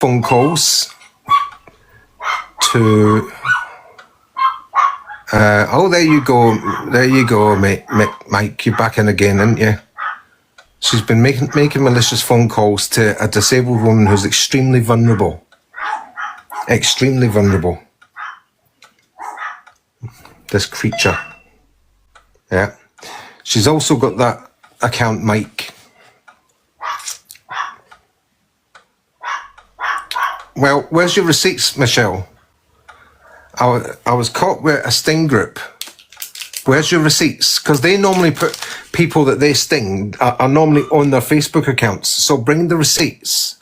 phone calls to... oh, there you go, Mike, you're back in again, aren't you? She's been making malicious phone calls to a disabled woman who's extremely vulnerable. Extremely vulnerable. This creature. Yeah. She's also got that account, Mike. Well, where's your receipts, Michelle? I was caught with a sting group. Where's your receipts? Because they normally put people that they sting are normally on their Facebook accounts. So bring the receipts.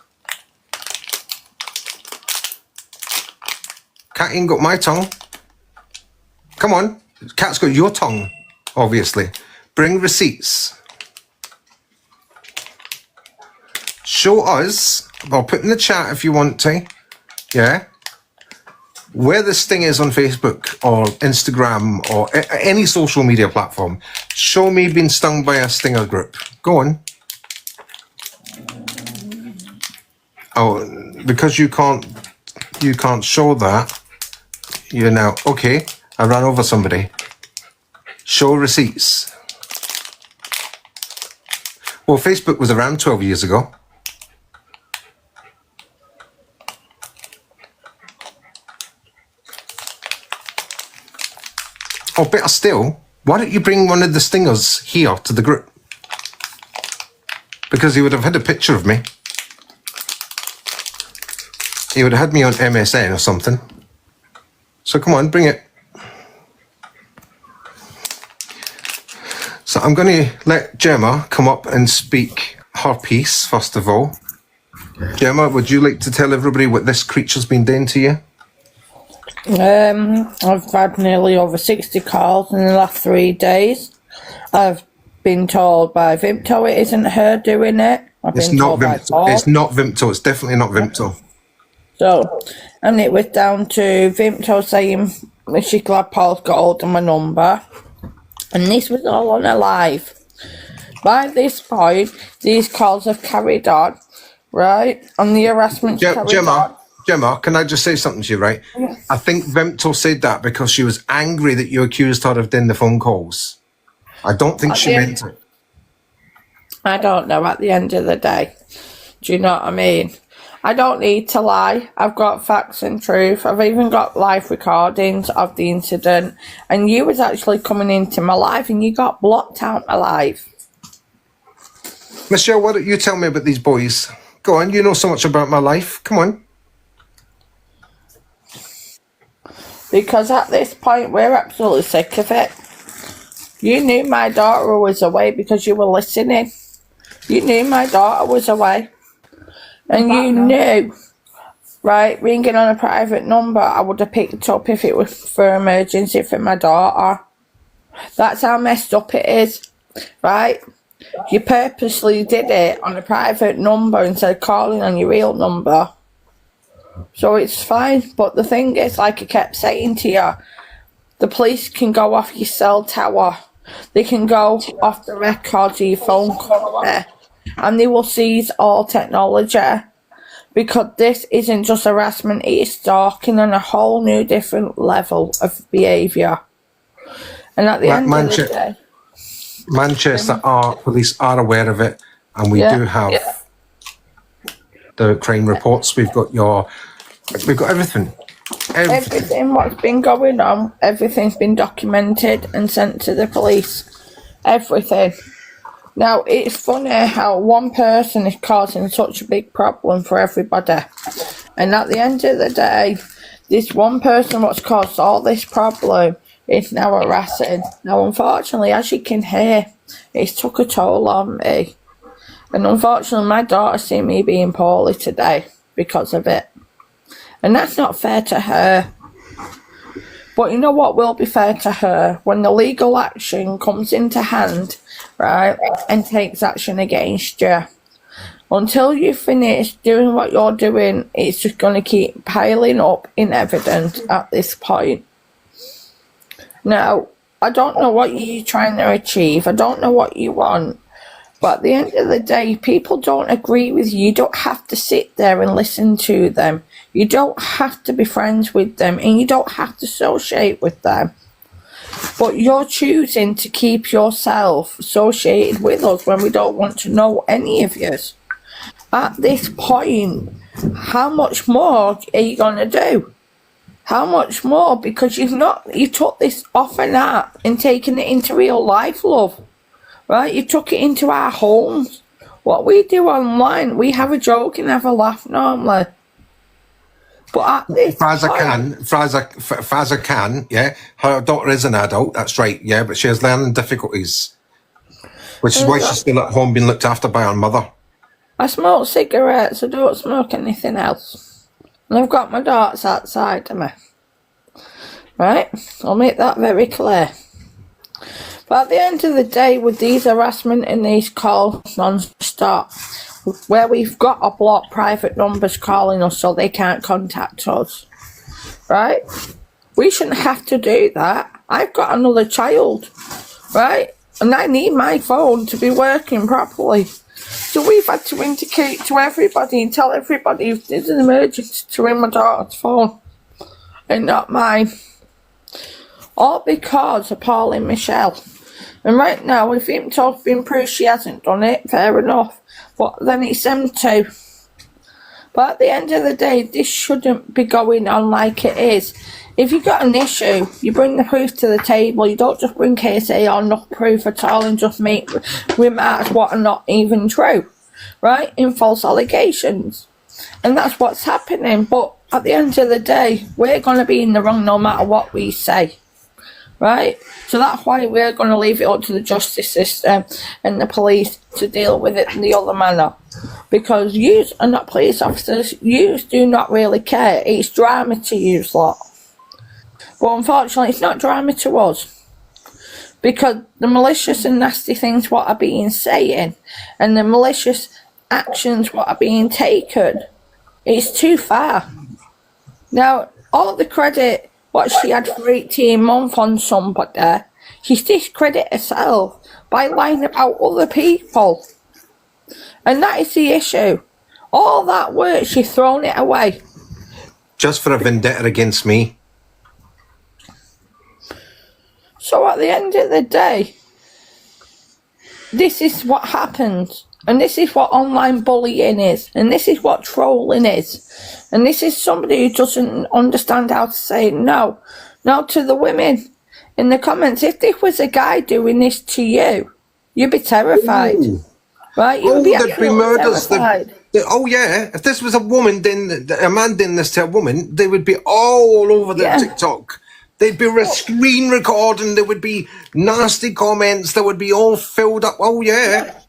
Cat ain't got my tongue. Come on. Cat's got your tongue, obviously. Bring receipts. Show us. I'll put in the chat if you want to. Yeah. Where the sting is on Facebook or Instagram or any social media platform. Show me being stung by a stinger group. Go on. Oh, because you can't show that. You're now okay. I ran over somebody. Show receipts. Well, Facebook was around 12 years ago. Or better still, why don't you bring one of the stingers here to the group? Because he would have had a picture of me. He would have had me on MSN or something. So come on, bring it. So I'm going to let Gemma come up and speak her piece, first of all. Gemma, would you like to tell everybody what this creature's been doing to you? I've had nearly over 60 calls in the last 3 days. I've been told by Vimto it isn't her doing it. It's not Vimto. It's not Vimto. It's definitely not Vimto. So, and it was down to Vimto saying she glad Paul's got hold of my number. And this was all on a live. By this point, these calls have carried on, right? And the harassment's carried on. Gemma, can I just say something to you, right? Yes. I think Vimto said that because she was angry that you accused her of doing the phone calls. I don't think she meant it. I don't know, at the end of the day. Do you know what I mean? I don't need to lie. I've got facts and truth. I've even got live recordings of the incident. And you was actually coming into my life and you got blocked out my life. Michelle, why don't you tell me about these boys? Go on, you know so much about my life. Come on. Because at this point, we're absolutely sick of it. You knew my daughter was away because you were listening. You knew my daughter was away. And you knew, right, ringing on a private number, I would have picked up if it was for emergency for my daughter. That's how messed up it is, right? You purposely did it on a private number instead of calling on your real number. So it's fine, but the thing is, like I kept saying to you, the police can go off your cell tower. They can go off the records of your phone company, and they will seize all technology. Because this isn't just harassment, it is stalking on a whole new different level of behaviour. And at the end of the day... Manchester police are aware of it, and we do have the crime reports. We've got everything. Everything what's been going on, everything's been documented and sent to the police. Everything. Now, it's funny how one person is causing such a big problem for everybody. And at the end of the day, this one person what's caused all this problem is now harassing. Now, unfortunately, as you can hear, it's took a toll on me. And unfortunately, my daughter's seen me being poorly today because of it. And that's not fair to her. But you know what will be fair to her? When the legal action comes into hand, right, and takes action against you. Until you finish doing what you're doing, it's just going to keep piling up in evidence at this point. Now, I don't know what you're trying to achieve. I don't know what you want. But at the end of the day, people don't agree with you. You don't have to sit there and listen to them. You don't have to be friends with them, and you don't have to associate with them. But you're choosing to keep yourself associated with us when we don't want to know any of you. At this point, how much more are you going to do? How much more? Because you took this off an app and taken it into real life, love. Right? You took it into our homes. What we do online, we have a joke and have a laugh normally. But at this Far as I can, yeah. Her daughter is an adult, that's right, yeah, but she has learning difficulties, which is why she's still at home being looked after by her mother. I smoke cigarettes, I don't smoke anything else. And I've got my daughters outside of me. Right? I'll make that very clear. But at the end of the day, with these harassment and these calls non-stop, where we've got to block private numbers calling us so they can't contact us, right? We shouldn't have to do that. I've got another child, right? And I need my phone to be working properly. So we've had to indicate to everybody and tell everybody if there's an emergency to ring my daughter's phone and not mine. All because of Pauline Michelle. And right now, if it's been proved she hasn't done it, fair enough. But then it's them two. But at the end of the day, this shouldn't be going on like it is. If you've got an issue, you bring the proof to the table. You don't just bring hearsay or not proof at all and just make remarks what are not even true. Right? In false allegations. And that's what's happening. But at the end of the day, we're going to be in the wrong no matter what we say. Right? So that's why we're going to leave it up to the justice system and the police to deal with it in the other manner. Because you are not police officers, you do not really care. It's drama to you lot. But unfortunately, it's not drama to us. Because the malicious and nasty things what are being saying and the malicious actions what are being taken, it's too far. Now, all the credit what she had for 18 months on somebody, she's discredited herself by lying about other people. And that is the issue. All that work, she's thrown it away. Just for a vendetta against me. So at the end of the day, this is what happens. And this is what online bullying is. And this is what trolling is. And this is somebody who doesn't understand how to say no. Now to the women in the comments, if this was a guy doing this to you, you'd be terrified. Ooh. Right? You'd be there'd be murders. Terrified. Oh yeah, if this was a woman, then a man doing this to a woman, they would be all over the TikTok. They'd be screen recording, there would be nasty comments, there would be all filled up. Oh yeah.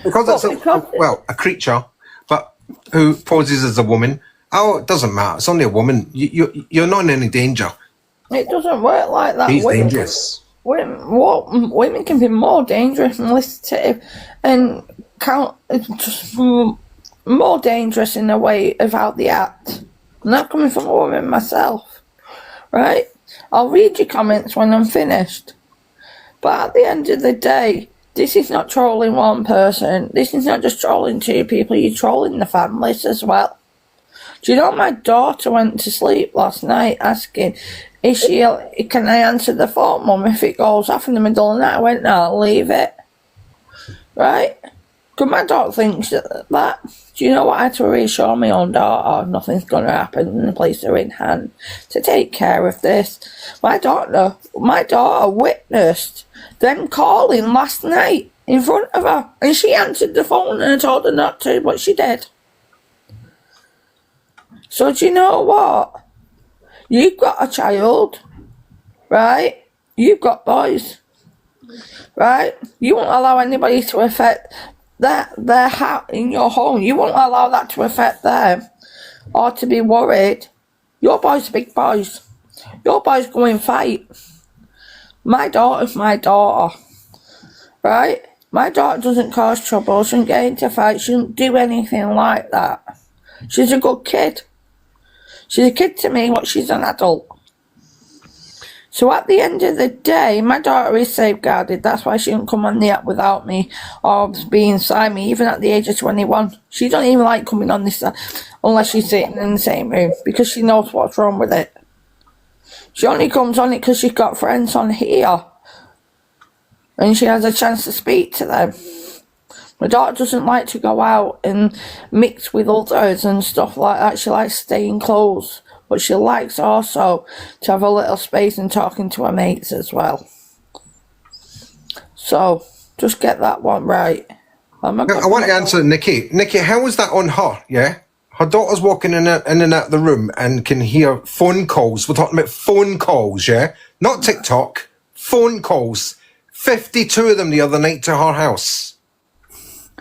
Because it's a creature, but who poses as a woman. Oh, it doesn't matter. It's only a woman. You're not in any danger. It doesn't work like that. He's dangerous. Women can be more dangerous and listening and just more dangerous in a way about the act. I'm not coming from a woman myself, right? I'll read your comments when I'm finished. But at the end of the day, this is not trolling one person. This is not just trolling two people. You're trolling the families as well. Do you know my daughter went to sleep last night asking, can I answer the phone, Mum, if it goes off in the middle of the night? I went, no, I'll leave it. Right? Because my daughter thinks that. Do you know what? I had to reassure my own daughter nothing's going to happen and the police are in hand to take care of this. My daughter witnessed them calling last night in front of her, and she answered the phone and I told her not to, but she did. So do you know what? You've got a child, right? You've got boys, right? You won't allow anybody to affect their hat in your home. You won't allow that to affect them or to be worried. Your boys are big boys. Your boys go and fight. My daughter's my daughter, right? My daughter doesn't cause trouble, she doesn't get into fights, she doesn't do anything like that. She's a good kid. She's a kid to me, but she's an adult. So at the end of the day, my daughter is safeguarded. That's why she didn't come on the app without me or being beside me, even at the age of 21. She don't even like coming on this unless she's sitting in the same room because she knows what's wrong with it. She only comes on it because she's got friends on here and she has a chance to speak to them. My daughter doesn't like to go out and mix with others and stuff like that. She likes staying close. But she likes also to have a little space and talking to her mates as well. So, just get that one right. I want to answer Nikki. Nikki, how was that on her, yeah? Her daughter's walking in and out the room and can hear phone calls. We're talking about phone calls, yeah? Not TikTok. Phone calls. 52 of them the other night to her house.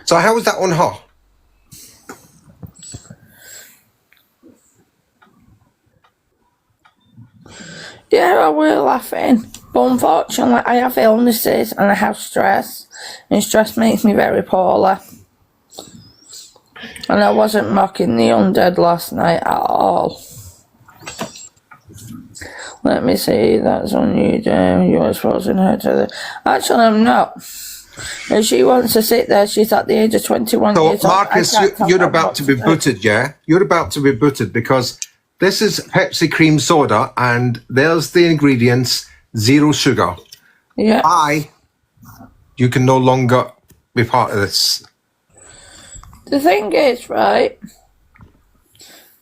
So how was that on her? Yeah, we're laughing. But unfortunately, I have illnesses and I have stress. And stress makes me very poorly. And I wasn't mocking the undead last night at all. Let me see, that's on you, Jim. You're exposing her to the... Actually, I'm not. If she wants to sit there, she's at the age of 21 so years old. Marcus, you're about to be booted, yeah? You're about to be booted because this is Pepsi cream soda and there's the ingredients, 0 sugar. Yeah. You can no longer be part of this. The thing is, right,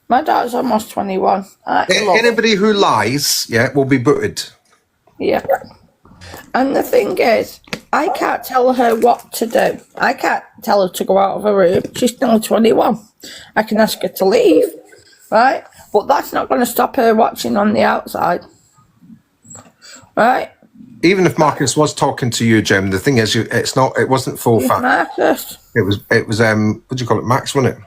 my daughter's almost 21. Anybody who lies, yeah, will be booted. Yeah. And the thing is, I can't tell her what to do. I can't tell her to go out of her room. She's still 21. I can ask her to leave, right? But that's not going to stop her watching on the outside, right? Even if Marcus was talking to you, Jim, the thing is, it wasn't full fat. Marcus. It was, what do you call it, Max, wasn't it?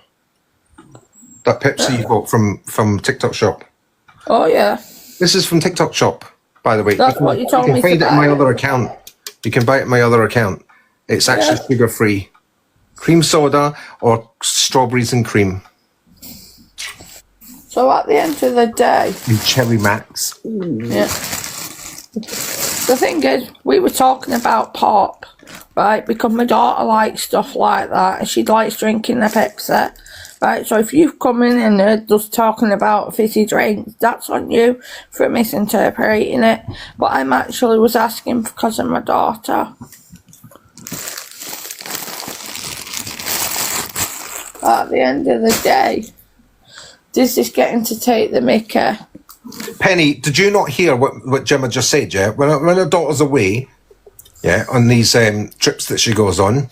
That Pepsi you bought from TikTok shop. Oh, yeah. This is from TikTok shop, by the way. That's what you told me. You can find it in my other account. You can buy it in my other account. It's actually sugar-free. Cream soda or strawberries and cream. So at the end of the day... And Cherry Max. Yeah. The thing is, we were talking about pop, right? Because my daughter likes stuff like that and she likes drinking the Pepsi. Right, so if you've come in and just talking about fizzy drinks, that's on you for misinterpreting it. But I'm actually was asking because of my daughter. At the end of the day, this is getting to take the mickey. Penny, did you not hear what Gemma just said, yeah? When her daughter's away, yeah, on these trips that she goes on,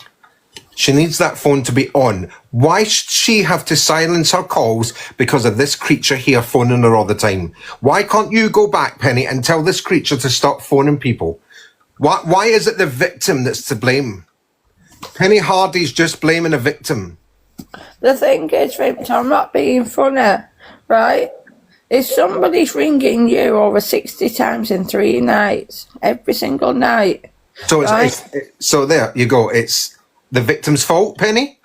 she needs that phone to be on. Why should she have to silence her calls because of this creature here phoning her all the time? Why can't you go back, Penny, and tell this creature to stop phoning people? Why is it the victim that's to blame? Penny Hardy's just blaming a victim. The thing is, Victor, I'm not being funny, right? If somebody's ringing you over 60 times in 3 nights, every single night... So, so there you go. It's the victim's fault, Penny?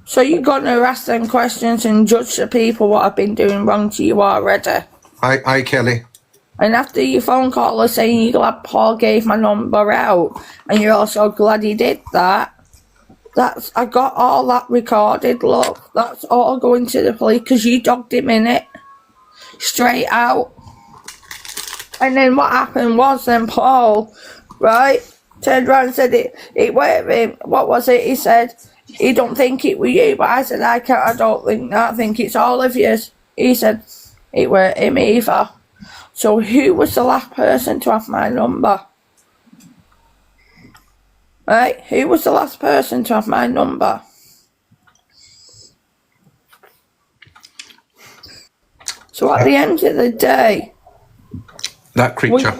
So you're going to ask them questions and judge the people what have been doing wrong to you already. Hi, Kelly. And after your phone call is saying you're glad Paul gave my number out and you're also glad he did that, I got all that recorded, look. That's all going to the police because you dogged him in it. Straight out. And then what happened was then Paul, right, turned around and said what was it? He said, he don't think it were you, but I said, I don't think that. I think it's all of you. He said, it were him either. So who was the last person to have my number? Right, who was the last person to have my number? So at the end of the day... That creature.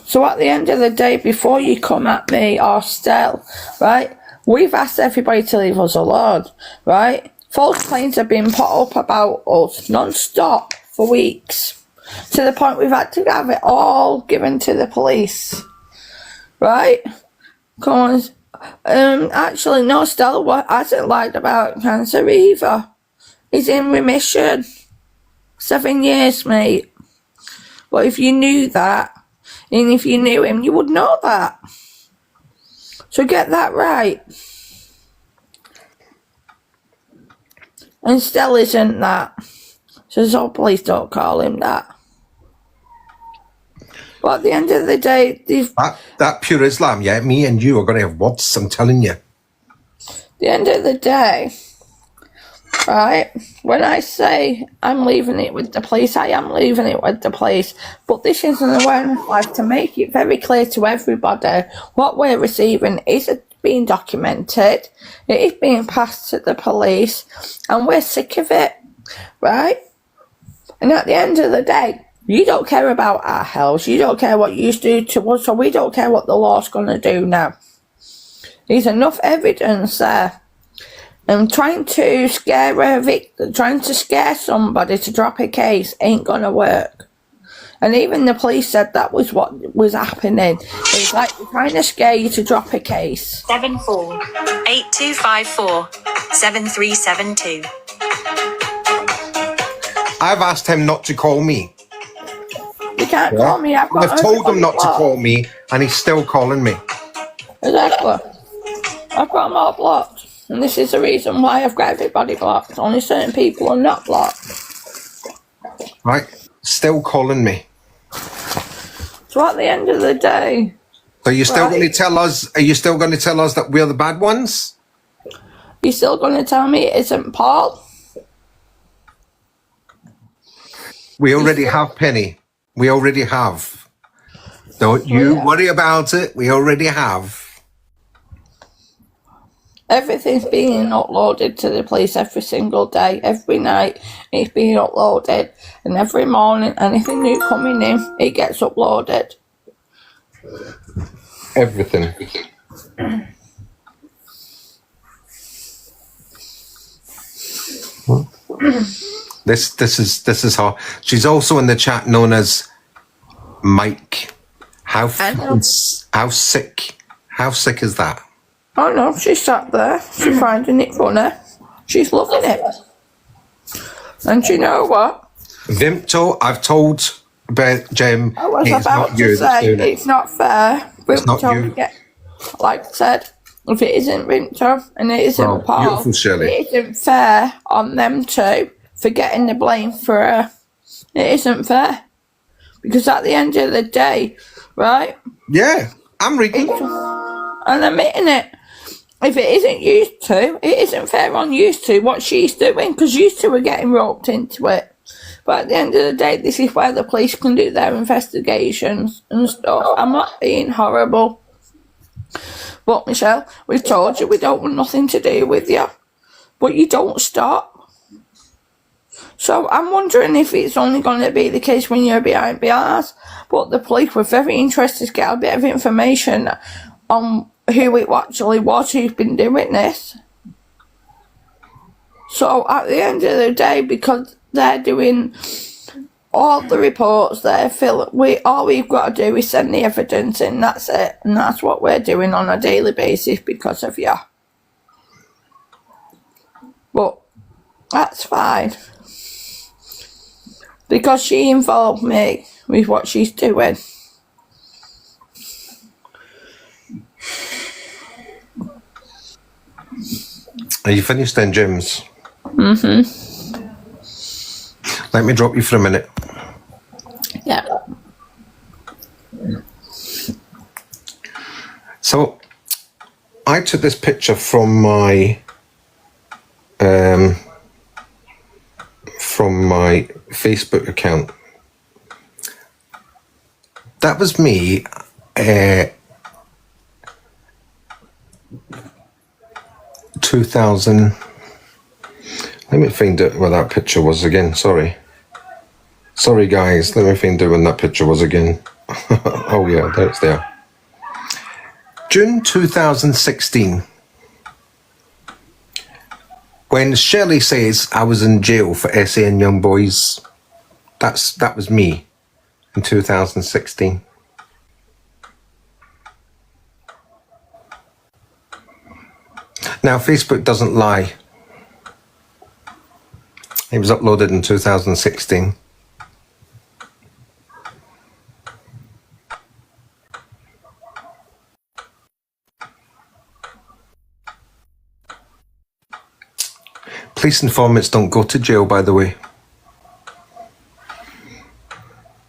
So at the end of the day, before you come at me or Stell, right, we've asked everybody to leave us alone, right? False claims have been put up about us non-stop for weeks, to the point we've had to have it all given to the police, right? Because, actually, no, Stell hasn't lied about cancer either. He's in remission. 7 years, mate. But if you knew that, and if you knew him, you would know that. So get that right. And still isn't that. So please don't call him that. But at the end of the day, that pure Islam, yeah, me and you are going to have words, I'm telling you. the end of the day, right, when I say I'm leaving it with the police, I am leaving it with the police. But this is an awareness live to make it very clear to everybody what we're receiving is being documented, it is being passed to the police, and we're sick of it, right? And at the end of the day, you don't care about our health, you don't care what you do to us, so we don't care what the law's going to do now. There's enough evidence there. And trying to scare somebody to drop a case ain't going to work. And even the police said that was what was happening. It's like they're trying to scare you to drop a case. 7482547372. I've asked him not to call me. You can't call me. I've told him not to call me, and he's still calling me. Exactly. I've got them all blocked. And this is the reason why I've got everybody blocked. Only certain people are not blocked. Right? Still calling me. So at the end of the day... So you're still going to tell us, are you still going to tell us that we're the bad ones? You're still going to tell me it isn't Paul? We already have, Penny. We already have. Don't you worry about it. We already have. Everything's being uploaded to the police every single day, every night. It's being uploaded. And every morning, anything new coming in, it gets uploaded. Everything. This is her. She's also in the chat known as Mike. How sick is that? Oh no, she's sat there. She's finding it funny. She's loving it. And you know what? Vimto, I've told Jim. I was about to say it's not fair. It's not you. Like I said, if it isn't Vimto and it isn't Paul, it isn't fair on them two for getting the blame for her. It isn't fair. Because at the end of the day, right? Yeah, I'm reading. And admitting it. If it isn't used to, it isn't fair on used to what she's doing, because used to are getting roped into it. But at the end of the day, this is where the police can do their investigations and stuff. I'm not being horrible. But Michelle, we've told you we don't want nothing to do with you. But you don't stop. So I'm wondering if it's only going to be the case when you're behind bars. But the police were very interested to get a bit of information on who it actually was who's been doing this. So at the end of the day, because they're doing all the reports, all we've got to do is send the evidence in, that's it. And that's what we're doing on a daily basis because of you. But that's fine. Because she involved me with what she's doing. Are you finished then, James? Mm-hmm. Let me drop you for a minute. Yeah. So, I took this picture from my Facebook account. That was me. 2000. Let me find out where that picture was again. Sorry guys, let me find out when that picture was again. Oh yeah, there it's there. June 2016. When Shelley says I was in jail for SAN young boys, that was me in 2016. Now, Facebook doesn't lie. It was uploaded in 2016. Police informants don't go to jail, by the way.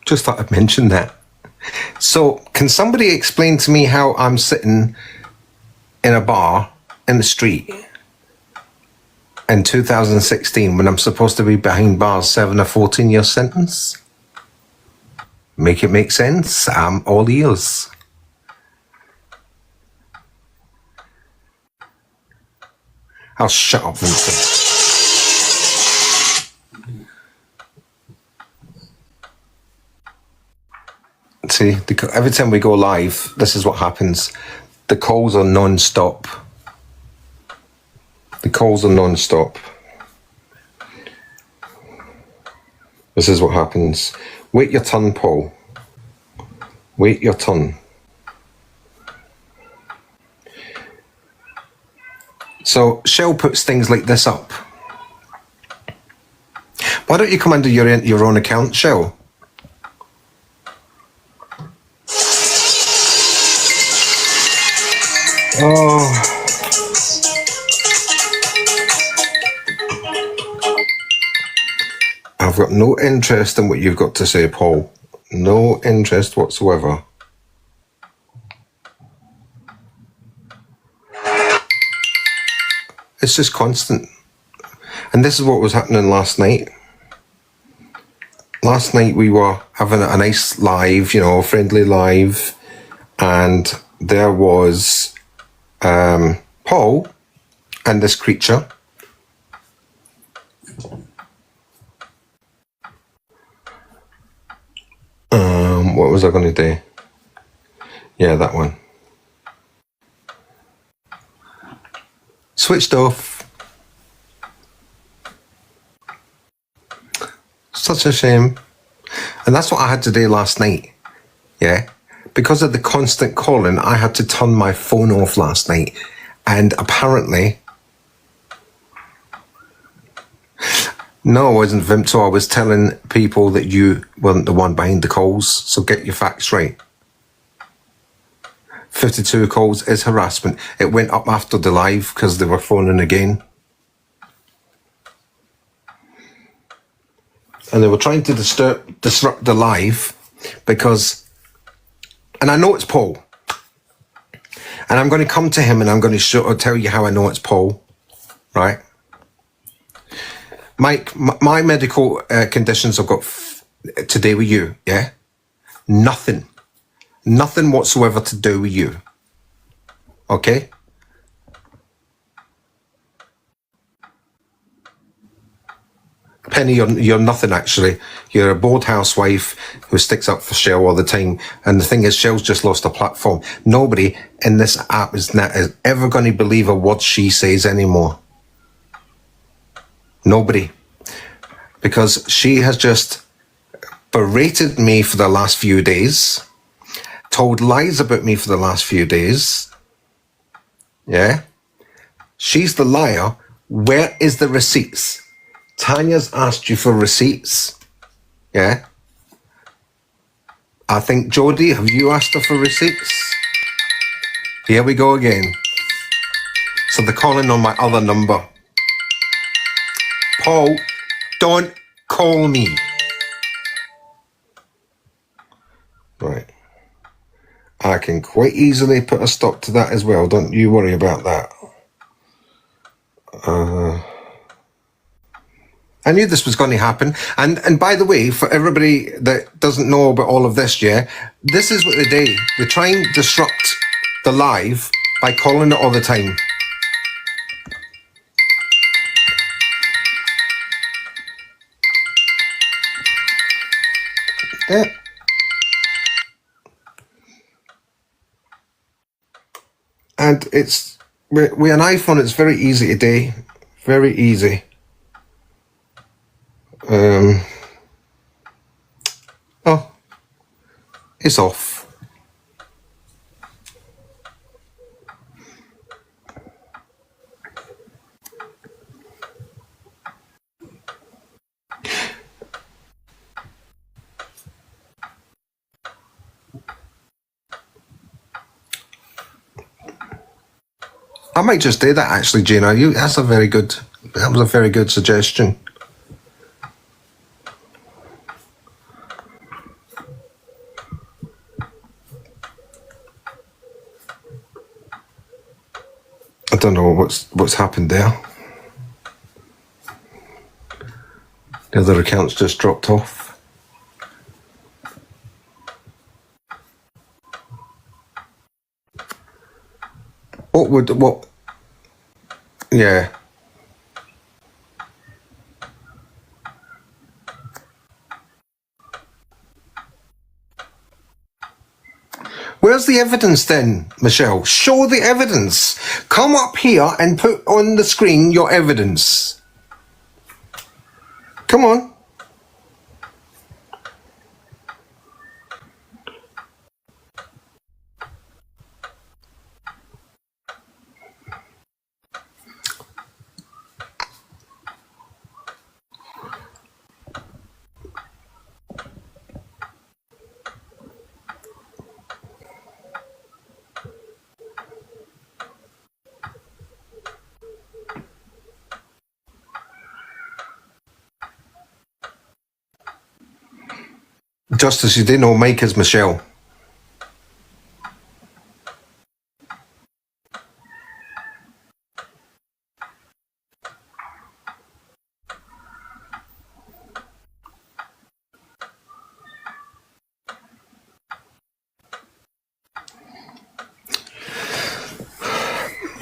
Just thought I'd mention that. So, can somebody explain to me how I'm sitting in a bar in the street in 2016 when I'm supposed to be behind bars serving a 14-year sentence? Make it make sense. I'm all ears. I'll shut up, Vincent. See, every time we go live, this is what happens. The calls are non-stop. The calls are non-stop. This is what happens. Wait your turn, Paul. Wait your turn. So Shell puts things like this up. Why don't you come under your own account, Shell? Oh. I've got no interest in what you've got to say, Paul. No interest whatsoever. It's just constant. And this is what was happening last night. Last night we were having a nice live, friendly live. And there was Paul and this creature. What was I going to do? Yeah, that one. Switched off. Such a shame. And that's what I had to do last night. Yeah. Because of the constant calling, I had to turn my phone off last night. And apparently... No, I wasn't Vimto. I was telling people that you weren't the one behind the calls. So get your facts right. 52 calls is harassment. It went up after the live because they were phoning again. And they were trying to disrupt the live because... And I know it's Paul. And I'm going to come to him and I'm going to tell you how I know it's Paul. Right? Mike, my medical conditions I've got today with you, yeah? Nothing whatsoever to do with you. Okay? Penny, you're nothing actually. You're a bored housewife who sticks up for Shell all the time. And the thing is, Shell's just lost a platform. Nobody in this app is ever going to believe a word she says anymore. Nobody. Because she has just berated me for the last few days, told lies about me for the last few days. Yeah? She's the liar. Where is the receipts? Tanya's asked you for receipts. Yeah? I think, Jodie, have you asked her for receipts? Here we go again. So they're calling on my other number. Paul, don't call me. Right. I can quite easily put a stop to that as well. Don't you worry about that. I knew this was going to happen. And by the way, for everybody that doesn't know about all of this, yeah, this is what they do. They try and disrupt the live by calling it all the time. Yeah. And it's, with an iPhone, it's very easy to do. Very easy. Oh, it's off. I might just do that actually, Gina. That's a very good That was a very good suggestion. I don't know what's happened there. The other account's just dropped off. What? Yeah. Where's the evidence then, Michelle? Show the evidence. Come up here and put on the screen your evidence. Come on. Justice, you didn't all make us, Michelle.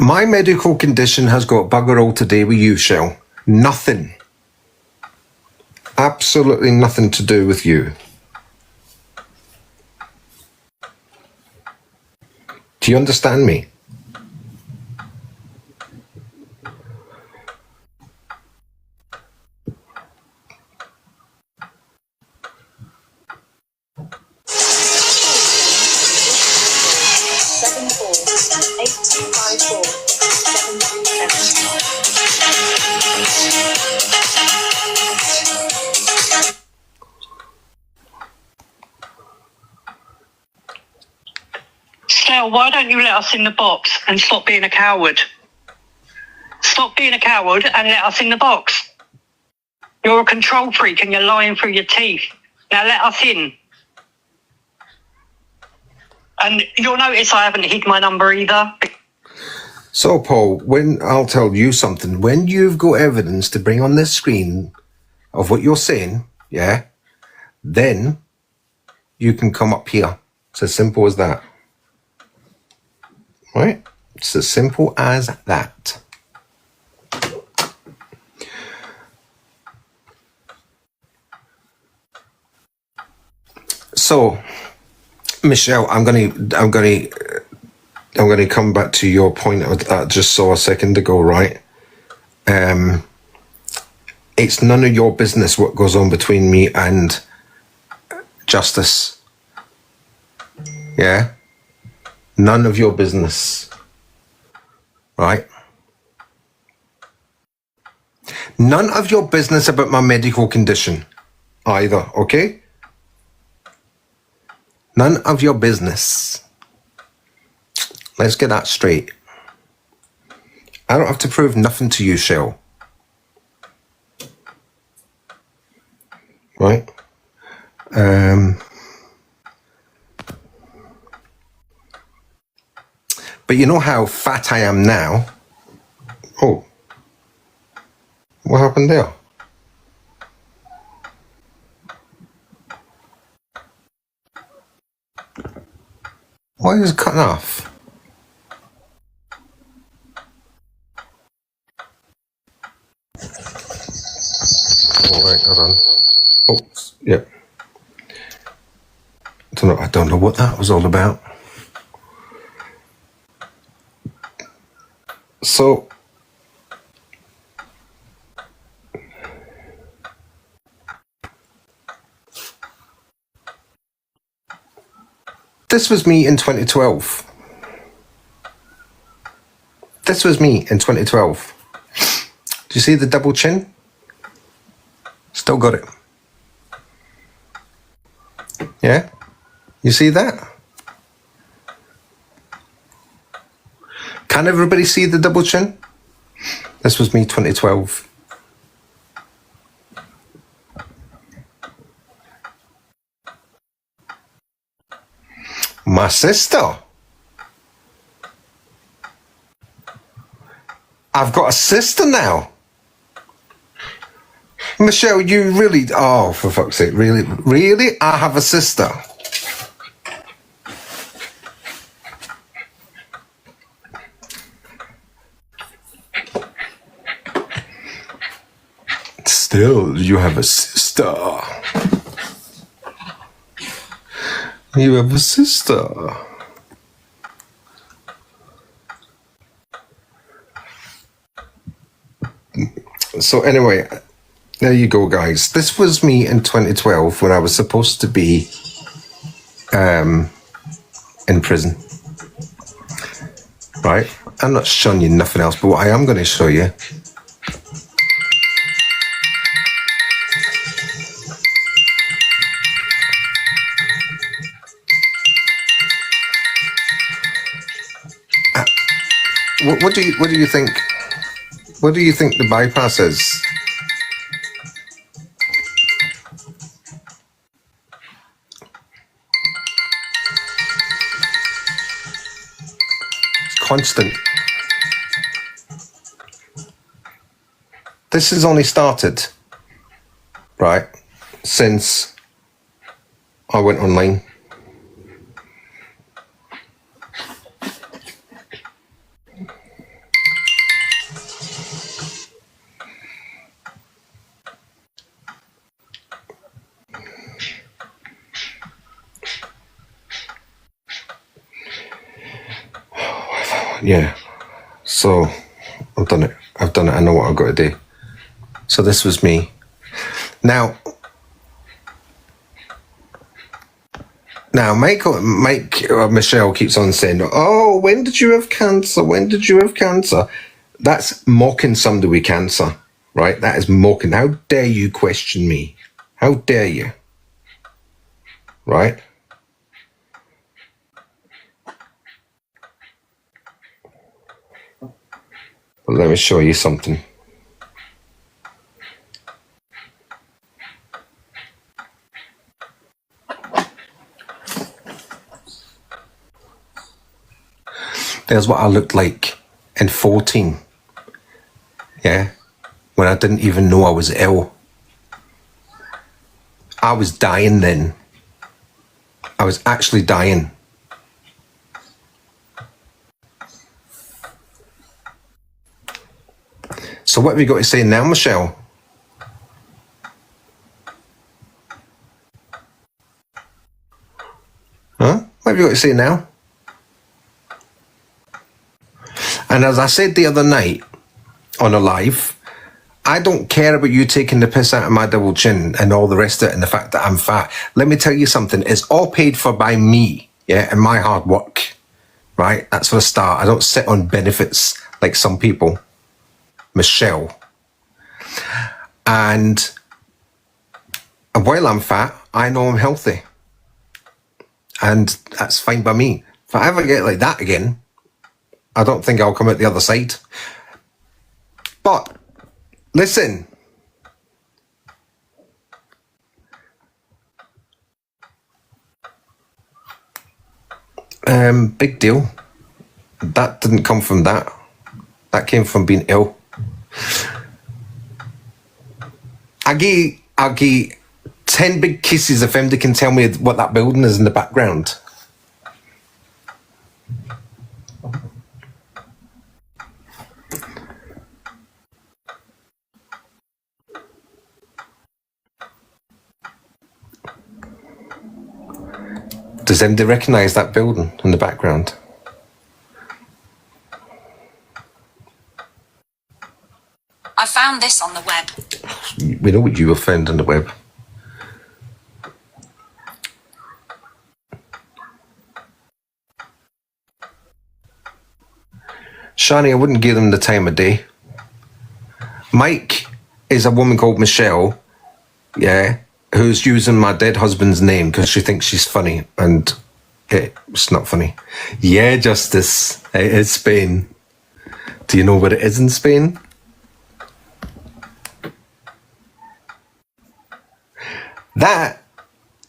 My medical condition has got bugger all to do with you, Shell. Nothing. Absolutely nothing to do with you. Do you understand me? Stell, why don't you let us in the box and stop being a coward? Stop being a coward and let us in the box. You're a control freak and you're lying through your teeth. Now let us in. And you'll notice I haven't hid my number either. So, Paul, I'll tell you something. When you've got evidence to bring on this screen of what you're saying, yeah, then you can come up here. It's as simple as that. Right? It's as simple as that. So, Michelle, I'm gonna come back to your point that I just saw a second ago, right? It's none of your business what goes on between me and Justice. Yeah? None of your business. Right? None of your business about my medical condition either, okay? None of your business. Let's get that straight. I don't have to prove nothing to you, Shell. Right? But you know how fat I am now? Oh. What happened there? Why is it cutting off? All right, hold on. Oops, yep. I don't know what that was all about. So, this was me in 2012. This was me in 2012. Do you see the double chin? Still got it. Yeah? You see that? Can everybody see the double chin? This was me 2012. My sister. I've got a sister now. Michelle, you really... Oh, for fuck's sake. Really? Really? I have a sister. Still, you have a sister. You have a sister. So anyway, there you go, guys. This was me in 2012 when I was supposed to be in prison. Right? I'm not showing you nothing else, but what I am going to show you... What do you think? What do you think the bypass is? It's constant. This has only started, right, since I went online. Yeah, so I've done it. I know what I've got to do. So this was me. Now Michelle keeps on saying, oh, when did you have cancer? When did you have cancer? That's mocking somebody with cancer, right? That is mocking. How dare you question me? How dare you? Right? Well, let me show you something. There's what I looked like in 14. Yeah? When I didn't even know I was ill. I was dying then. I was actually dying. So what have you got to say now, Michelle? Huh? What have you got to say now? And as I said the other night on a live, I don't care about you taking the piss out of my double chin and all the rest of it and the fact that I'm fat. Let me tell you something. It's all paid for by me, yeah, and my hard work, right? That's for a start. I don't sit on benefits like some people. Michelle. And while I'm fat, I know I'm healthy. And that's fine by me. If I ever get like that again, I don't think I'll come out the other side. But, listen. Big deal. That didn't come from that. That came from being ill. I'll give 10 big kisses if anybody can tell me what that building is in the background. Does anybody recognise that building in the background? I found this on the web. We know what you have found on the web. Shani, I wouldn't give them the time of day. Mike is a woman called Michelle, yeah, who's using my dead husband's name because she thinks she's funny, and it's not funny. Yeah, Justice, it is Spain. Do you know where it is in Spain? That,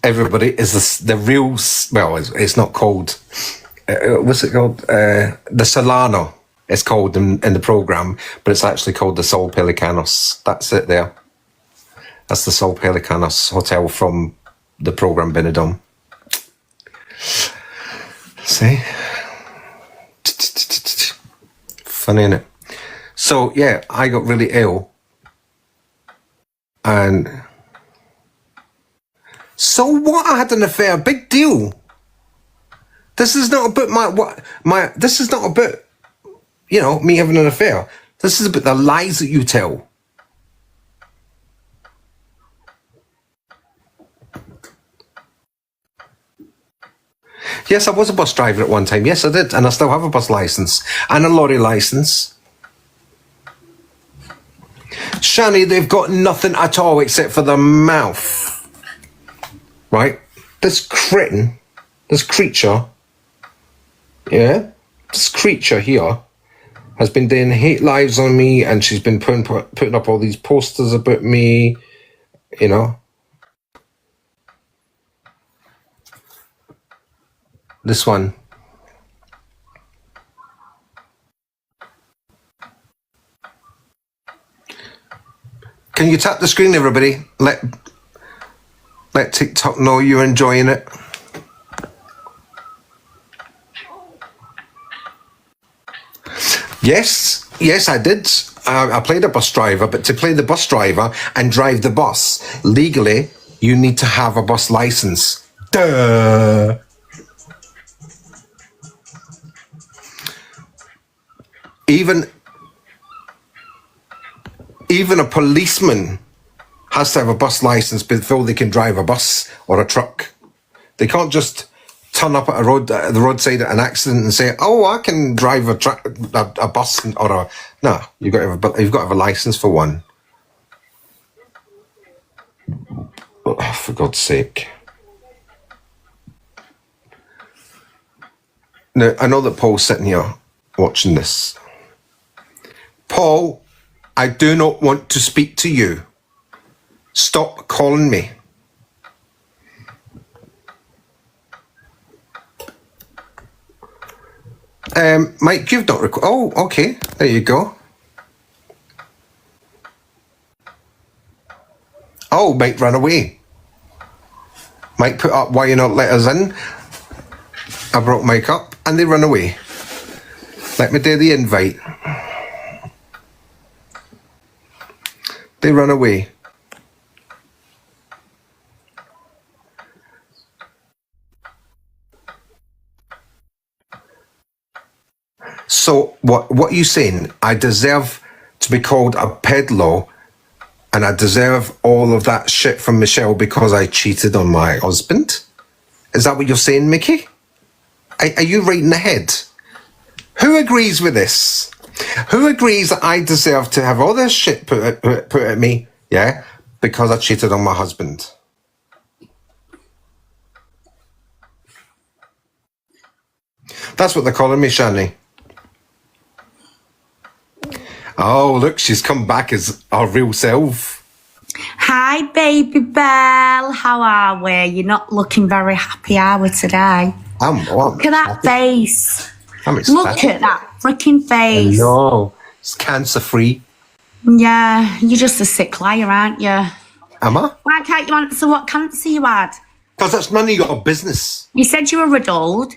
everybody, is the real... Well, it's not called... what's it called? The Solano. It's called in the program, but it's actually called the Sol Pelicanos. That's it there. That's the Sol Pelicanos hotel from the program Benidorm. See? Funny, innit? So, yeah, I got really ill. And... So what? I had an affair. Big deal. This is not about this is not about, you know, me having an affair. This is about the lies that you tell. Yes, I was a bus driver at one time. Yes, I did. And I still have a bus license and a lorry license. Shani, they've got nothing at all except for their mouth. Right? This cretin, this creature, yeah? This creature here has been doing hate lives on me, and she's been putting up all these posters about me, you know? This one. Can you tap the screen, everybody? Let TikTok know you're enjoying it. Yes, I did. I played a bus driver, but to play the bus driver and drive the bus, legally, you need to have a bus license. Duh. Even a policeman has to have a bus license before they can drive a bus or a truck. They can't just turn up at the roadside at an accident and say, "Oh, I can drive a bus or a." No, you've got to have a license for one. Oh, for God's sake! Now I know that Paul's sitting here watching this. Paul, I do not want to speak to you. Stop calling me. Mike, you've not oh, okay. There you go. Oh, Mike ran away. Mike put up why you not let us in. I brought Mike up and they run away. Let me do the invite. They run away. So what are you saying? I deserve to be called a peddler and I deserve all of that shit from Michelle because I cheated on my husband? Is that what you're saying, Mickey? Are you right in the head? Who agrees with this? Who agrees that I deserve to have all this shit put at me, yeah, because I cheated on my husband? That's what they're calling me, Shani. Oh, look, she's come back as our real self. Hi, baby Belle. How are we? You're not looking very happy, are we, today? Look at that face. Look at that freaking face. No, it's cancer-free. Yeah, you're just a sick liar, aren't you? Am I? Why can't you answer what cancer you had? Because that's none of your business. You said you were riddled,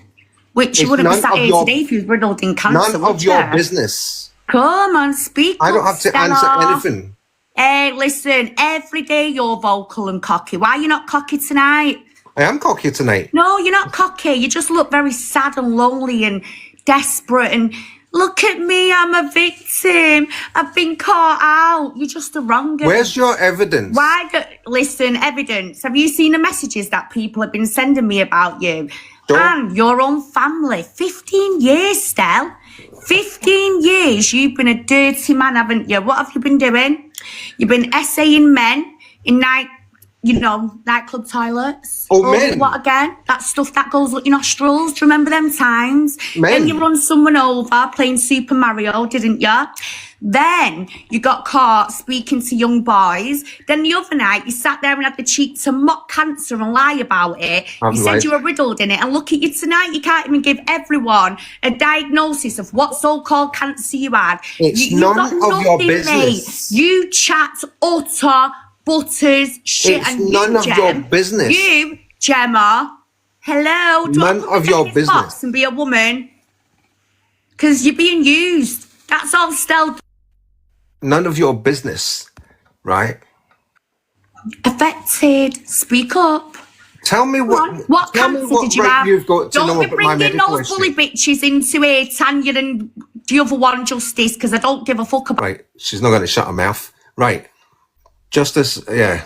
which you wouldn't be sat here today if you was riddled in cancer, None of your business. Come on, speak I don't up, have to Stella. answer anything. Hey, listen, every day you're vocal and cocky. Why are you not cocky tonight? I am cocky tonight. No, you're not cocky. You just look very sad and lonely and desperate and look at me, I'm a victim. I've been caught out. You're just a wronger. Where's your evidence? Listen, evidence. Have you seen the messages that people have been sending me about you? Don't. And your own family. 15 years, Stell. 15 years you've been a dirty man, haven't you? What have you been doing? You've been essaying men in nightclub toilets. Oh, men. What again? That stuff that goes up your nostrils. Do you remember them times? Men. Then you run someone over playing Super Mario, didn't you? Then you got caught speaking to young boys. Then the other night, you sat there and had the cheek to mock cancer and lie about it. I've You said lied. you were riddled in it. And look at you tonight. You can't even give everyone a diagnosis of what so-called cancer you had. It's you none got of your nothing, business. Mate. You chat utter butters shit. It's and none you, of Gem, your business. You, Gemma, hello. Do None I come of your in this box business. and be a woman? Because you're being used. That's all Stell. None of your business, right? Affected. Speak up. Tell me what. What tell me cancer what did you right have? you've got to Don't know be about my bringing medical those history. bully bitches into it, Tanya and the other one, Justice, because I don't give a fuck about. Right, she's not going to shut her mouth. Right, Justice. Yeah.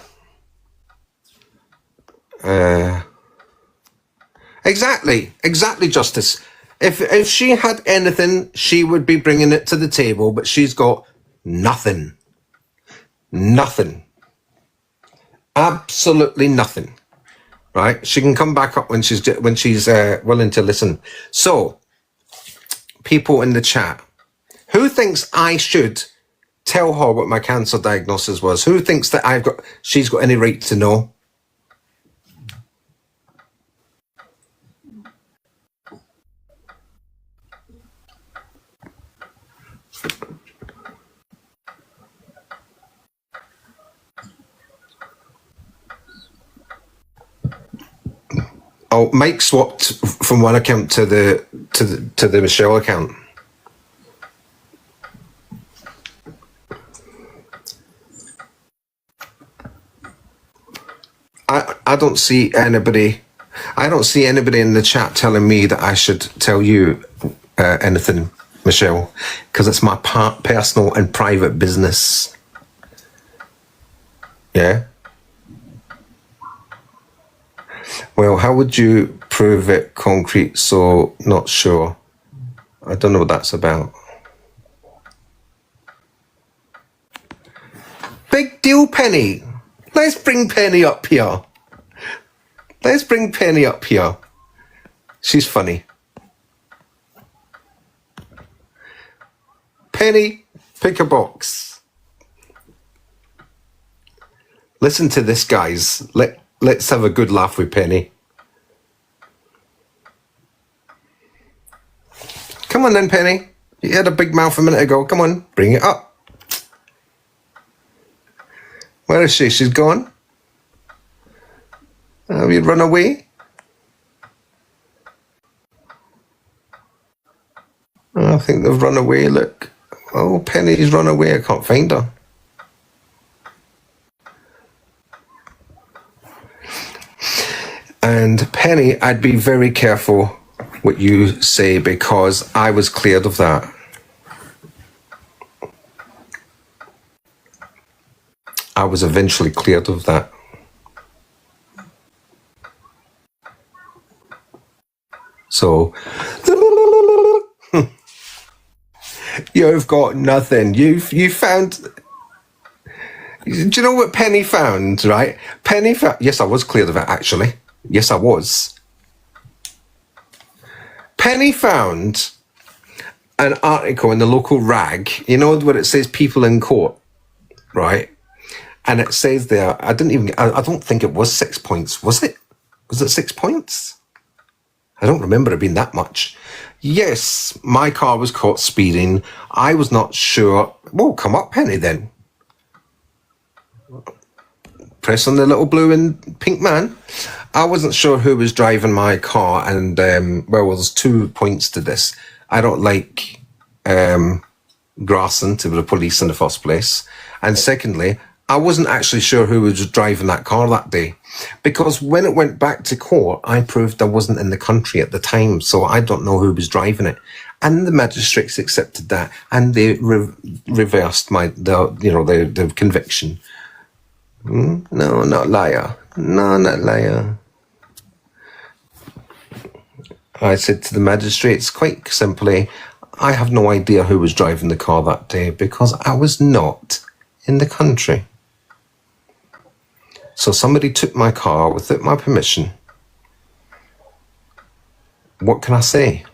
Exactly, Justice. If she had anything, she would be bringing it to the table, but she's got nothing. Nothing. Absolutely nothing. Right? She can come back up when she's willing to listen. So, people in the chat, who thinks I should tell her what my cancer diagnosis was? Who thinks that she's got any right to know? Oh, Mike swapped from one account to the Michelle account. I don't see anybody. I don't see anybody in the chat telling me that I should tell you anything, Michelle, because it's my personal and private business. Yeah. Well, how would you prove it concrete? So not sure. I don't know what that's about. Big deal, Penny. Let's bring Penny up here. Let's bring Penny up here. She's funny. Penny, pick a box. Listen to this, guys. Let's have a good laugh with Penny. Come on then, Penny. You had a big mouth a minute ago. Come on, bring it up. Where is she? She's gone? Have you run away? Oh, I think they've run away, look. Oh, Penny's run away. I can't find her. And Penny, I'd be very careful what you say because I was cleared of that. I was eventually cleared of that. So, you've got nothing. You found... Do you know what Penny found, right? Penny found... Yes, I was cleared of it, actually. Yes, I was. Penny found an article in the local rag, you know, where it says people in court, right? And it says there, I don't think it was 6 points, was it? Was it 6 points? I don't remember it being that much. Yes, my car was caught speeding. I was not sure. Well, come up, Penny, then. Press on the little blue and pink man. I wasn't sure who was driving my car, and well, there's 2 points to this. I don't like grassing to the police in the first place, and secondly, I wasn't actually sure who was driving that car that day, because when it went back to court, I proved I wasn't in the country at the time, so I don't know who was driving it. And the magistrates accepted that, and they reversed the conviction. No, not liar. No, not liar. I said to the magistrates quite simply, I have no idea who was driving the car that day because I was not in the country. So somebody took my car without my permission. What can I say?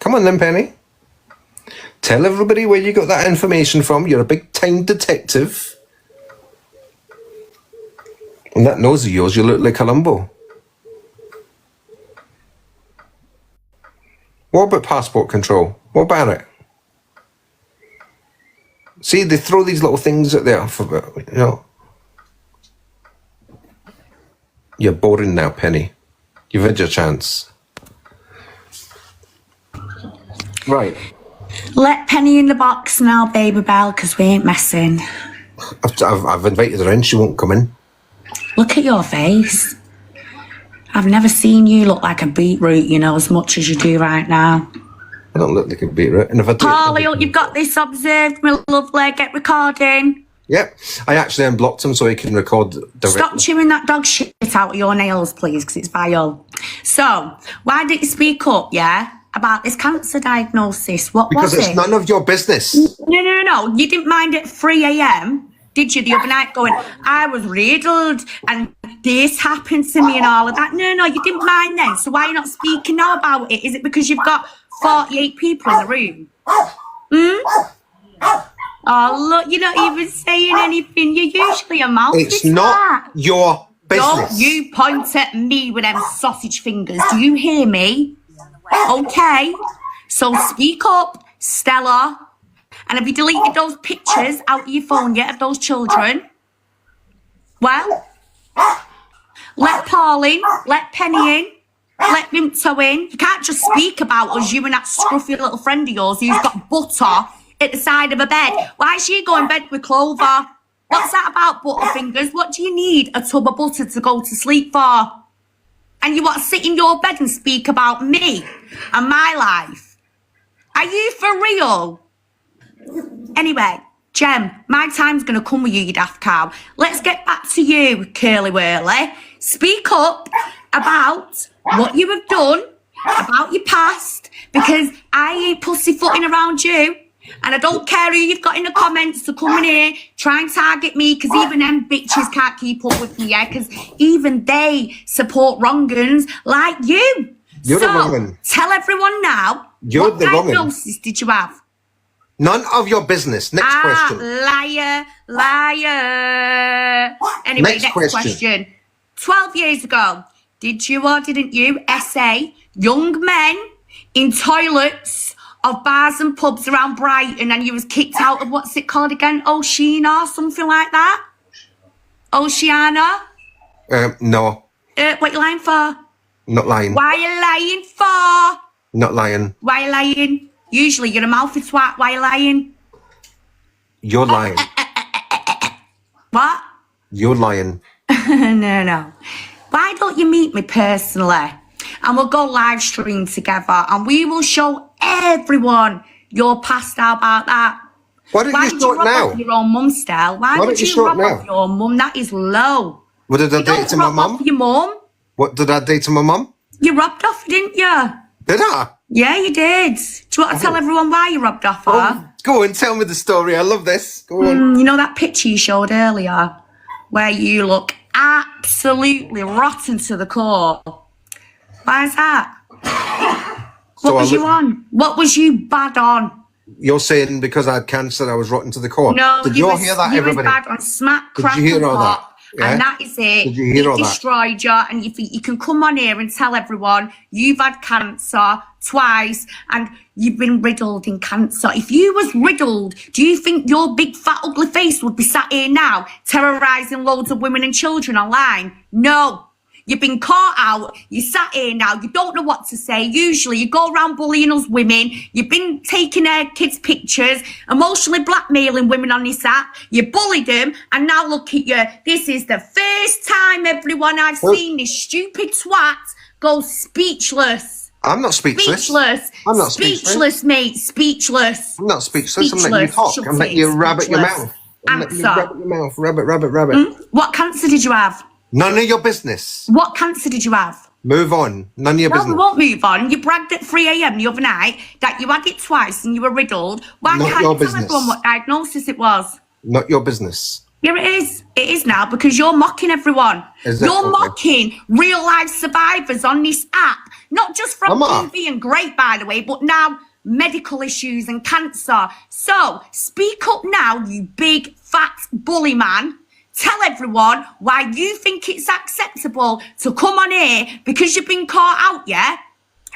Come on then, Penny. Tell everybody where you got that information from. You're a big-time detective. And that nose of yours, you look like Columbo. What about passport control? What about it? See, they throw these little things out there for, you know. You're boring now, Penny. You've had your chance. Right. Let Penny in the box now, baby Belle, because we ain't messing. I've invited her in. She won't come in. Look at your face. I've never seen you look like a beetroot, you know, as much as you do right now. I don't look like a beetroot. And if I do, Polly, you've got this observed, my lovely. Get recording. Yep. I actually unblocked him so he can record directly. Stop chewing that dog shit out of your nails, please, because it's vile. So, why didn't you speak up, yeah, about this cancer diagnosis? What Because was it's it? none of your business. No. You didn't mind at 3 a.m., did you, the other night, going, I was riddled and this happened to me and all of that? No, you didn't mind then. So why are you not speaking now about it? Is it because you've got 48 people in the room? Oh, look, you're not even saying anything. You're usually a mouth. It's not your business. Don't you point at me with them sausage fingers. Do you hear me? Okay. So speak up, Stella. And have you deleted those pictures out of your phone yet of those children? Well, let Paul in, let Penny in, let Vimto in. You can't just speak about us, you and that scruffy little friend of yours who's got butter at the side of a bed. Why is she going to bed with Clover? What's that about, Butterfingers? What do you need a tub of butter to go to sleep for? And you want to sit in your bed and speak about me and my life? Are you for real? Anyway, Jem, my time's going to come with you, you daft cow. Let's get back to you, Curly Whirly. Speak up about what you have done, about your past, because I ain't pussyfooting around you. And I don't care who you've got in the comments to come in here, try and target me, because even them bitches can't keep up with me, yeah? Because even they support wrong-uns like you. You're so, the wrong one. Tell everyone now, You're what the wrong one. diagnosis did you have? None of your business. Next question. Liar. Anyway, next question. 12 years ago, did you or didn't you essay young men in toilets of bars and pubs around Brighton and you was kicked out of, what's it called again? Oceana or something like that? Oceana? No. What you lying for? Not lying. Why are you lying for? Not lying. Why are you lying? Usually you're a mouthy twat. Why are you lying? You're lying. What? You're lying. No. Why don't you meet me personally? And we'll go live stream together and we will show everyone your past. How about that? Why don't you show it rob now? off your own mum, Stel? Why would don't you you show it rob now? off your mum? That is low. What did I You do don't to my rob mum? off your mum. What did I do to my mum? You robbed off, didn't you? Did I? Yeah, you did. Do you want to tell everyone why you robbed off her? Oh, go on, tell me the story. I love this. Go on. You know that picture you showed earlier where you look absolutely rotten to the core? Why is that? What was you on? What was you bad on? You're saying because I had cancer, I was rotten to the core. No, did you you was, hear that, you everybody? was bad on smack, Did crack, you hear and all that? pop. Yeah? And that is it. Did you hear all that? Destroyed you, and you think you can come on here and tell everyone you've had cancer twice and you've been riddled in cancer. If you was riddled, do you think your big fat ugly face would be sat here now terrorising loads of women and children online? No. You've been caught out, you sat here now, you don't know what to say. Usually you go around bullying us women, you've been taking kids' pictures, emotionally blackmailing women on this app, you bullied them, and now look at you. This is the first time, everyone, I've seen this stupid twat go speechless. I'm not speechless. I'm not speechless, mate, speechless. I'm not speechless. I'm letting you talk. I'm letting you rabbit your mouth. I'm letting you rabbit your mouth. Rabbit. What cancer did you have? None of your business. What cancer did you have? Move on. None of your No, business. we won't move on. You bragged at 3 a.m. the other night that you had it twice and you were riddled. Why Not can't your you tell business. everyone what diagnosis it was? Not your business. Yeah, it is. It is now because you're mocking everyone. Is it? You're Okay. mocking real life survivors on this app. Not just from Am I? TV and Great, by the way, but now medical issues and cancer. So speak up now, you big fat bully man. Tell everyone why you think it's acceptable to come on here because you've been caught out, yeah?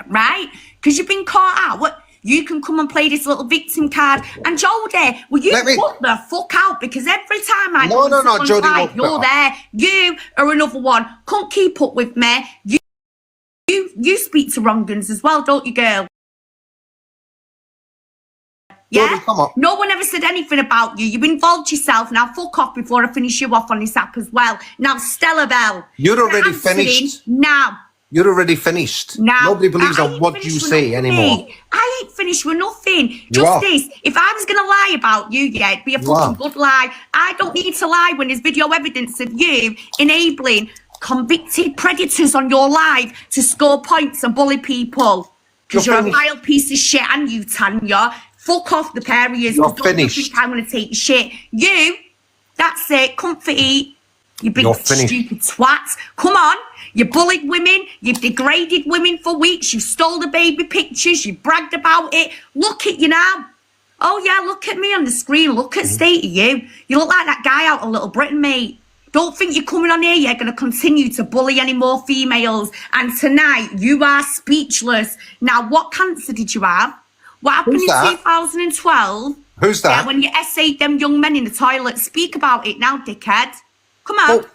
Right? Because you've been caught out. You can come and play this little victim card. And Jodie, will you put the fuck out? Because every time I No, Jodie live, won't you're there. You are another one. Can't keep up with me. You speak to wrong guns as well, don't you, girl? Yeah? Jodie, come on. No one ever said anything about you. You've involved yourself. Now fuck off before I finish you off on this app as well. Now, Stella Bell. You're already finished. Now. You're already finished. Now, nobody believes on what you say anymore. I ain't finished with nothing. Just this. If I was going to lie about you, yeah, it'd be a fucking good lie. I don't need to lie when there's video evidence of you enabling convicted predators on your live to score points and bully people. Because you're a vile piece of shit, and you, Tanya. Fuck off the pair of yous. You're finished. I'm going to take your shit. You, that's it. Comfort eat. You big stupid twat. Come on. You bullied women. You've degraded women for weeks. You stole the baby pictures. You bragged about it. Look at you now. Oh, yeah, look at me on the screen. Look at state of you. You look like that guy out of Little Britain, mate. Don't think you're coming on here. You're going to continue to bully any more females. And tonight, you are speechless. Now, what cancer did you have? What happened in 2012? Who's that? Yeah, when you essayed them young men in the toilet. Speak about it now, dickhead. Come on. Well,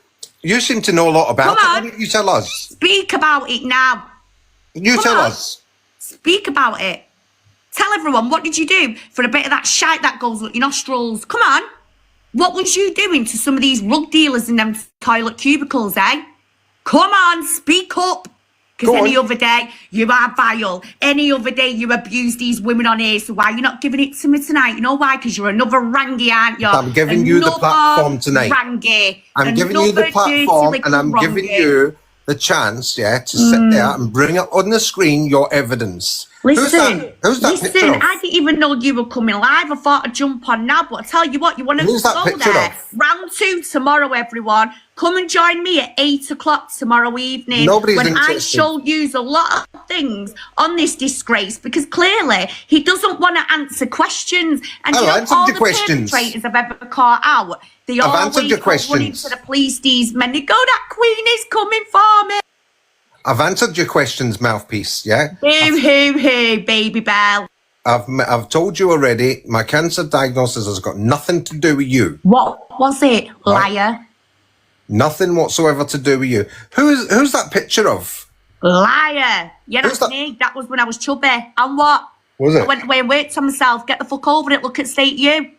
you seem to know a lot about it. Why don't you tell us? Speak about it now. Tell us. Speak about it. Tell everyone, what did you do for a bit of that shite that goes up your nostrils? Come on. What was you doing to some of these rug dealers in them toilet cubicles, eh? Come on, speak up. Because any other day, you are vile. Any other day, you abuse these women on here. So why are you not giving it to me tonight? You know why? Because you're another rangy, aren't you? I'm giving you the platform tonight. Rangy. I'm giving you the platform and I'm giving you the chance, to sit there and bring up on the screen your evidence. Listen, Who's that picture of? I didn't even know you were coming live. I thought I'd jump on now, but I tell you what, you want to go there. Round 2 tomorrow, everyone. Come and join me at 8 o'clock tomorrow evening. Nobody's when I show you a lot of things on this disgrace, because clearly he doesn't want to answer questions. And you know, all the perpetrators I've ever caught out, they always go running to the police, these men. They go, that queen is coming for me. I've answered your questions, mouthpiece, yeah? Hoo, baby bell. I've told you already, my cancer diagnosis has got nothing to do with you. What was it, liar? Nothing whatsoever to do with you. Who's that picture of? Liar. Yeah, that's me. That was when I was chubby. And what? Was it? I went away and worked on myself. Get the fuck over it. Look at state you.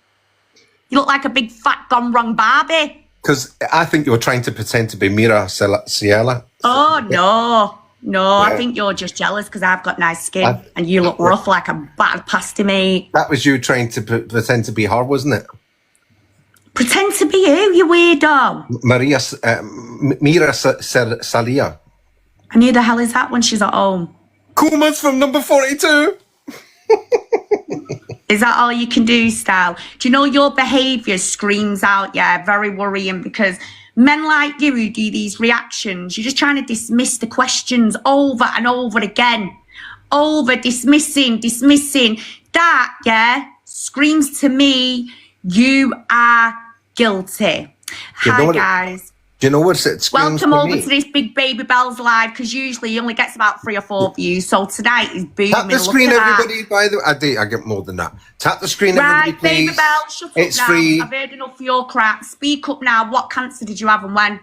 You look like a big fat gone wrong Barbie. Because I think you're trying to pretend to be Mira Ciela. Oh, no. No, I think you're just jealous because I've got nice skin and you look rough like a battered pasty, mate. That was you trying to pretend to be her, wasn't it? Pretend to be who, you weirdo? Mira Salia. And who the hell is that when she's at home? Kuma's from number 42. Is that all you can do, Style? Do you know your behaviour screams out, very worrying, because men like you who do these reactions, you're just trying to dismiss the questions over and over again. Dismissing. That, screams to me, you are guilty. Hi, guys. Do you know what it screams Welcome over to this Big Baby Bells live, because usually he only gets about 3 or 4 views. So tonight is booming. Tap the screen, everybody. By the way, I get more than that. Tap the screen, everybody, please. Baby Bell, shut up now. Free. I've heard enough of your crap. Speak up now. What cancer did you have and when?